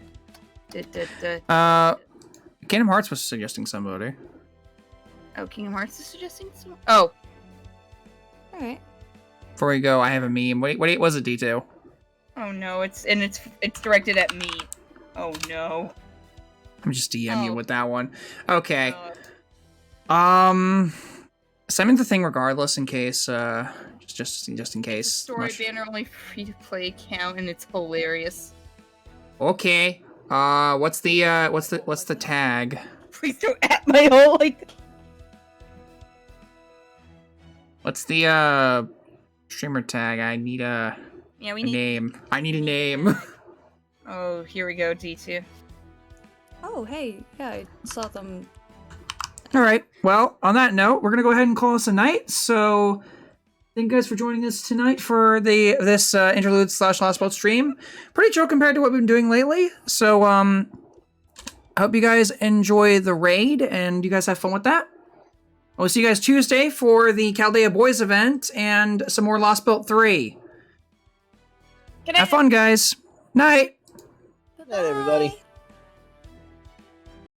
Kingdom Hearts was suggesting somebody. Oh, Kingdom Hearts is suggesting some. Oh, Alright. Before we go, I have a meme. What was it, D2? oh no! It's directed at me. Oh no. I'm just DM you Oh. with that one. Okay. Uh, Send me the thing regardless in case. Just in the case. story Much- banner only free to play account, and it's hilarious. Okay. What's the tag? Please don't at my whole like. What's the streamer tag? I need a Yeah, we a need. name. I need a name. Oh, here we go, D2. Oh, hey. Yeah, I saw them. All right. Well, on that note, we're gonna go ahead and call this a night. So, thank you guys for joining us tonight for this interlude / last boat stream. Pretty chill compared to what we've been doing lately. So, I hope you guys enjoy the raid and you guys have fun with that. We'll see you guys Tuesday for the Chaldea Boys event and some more Lost Belt 3. Good Have fun, guys. Night. Good night, everybody.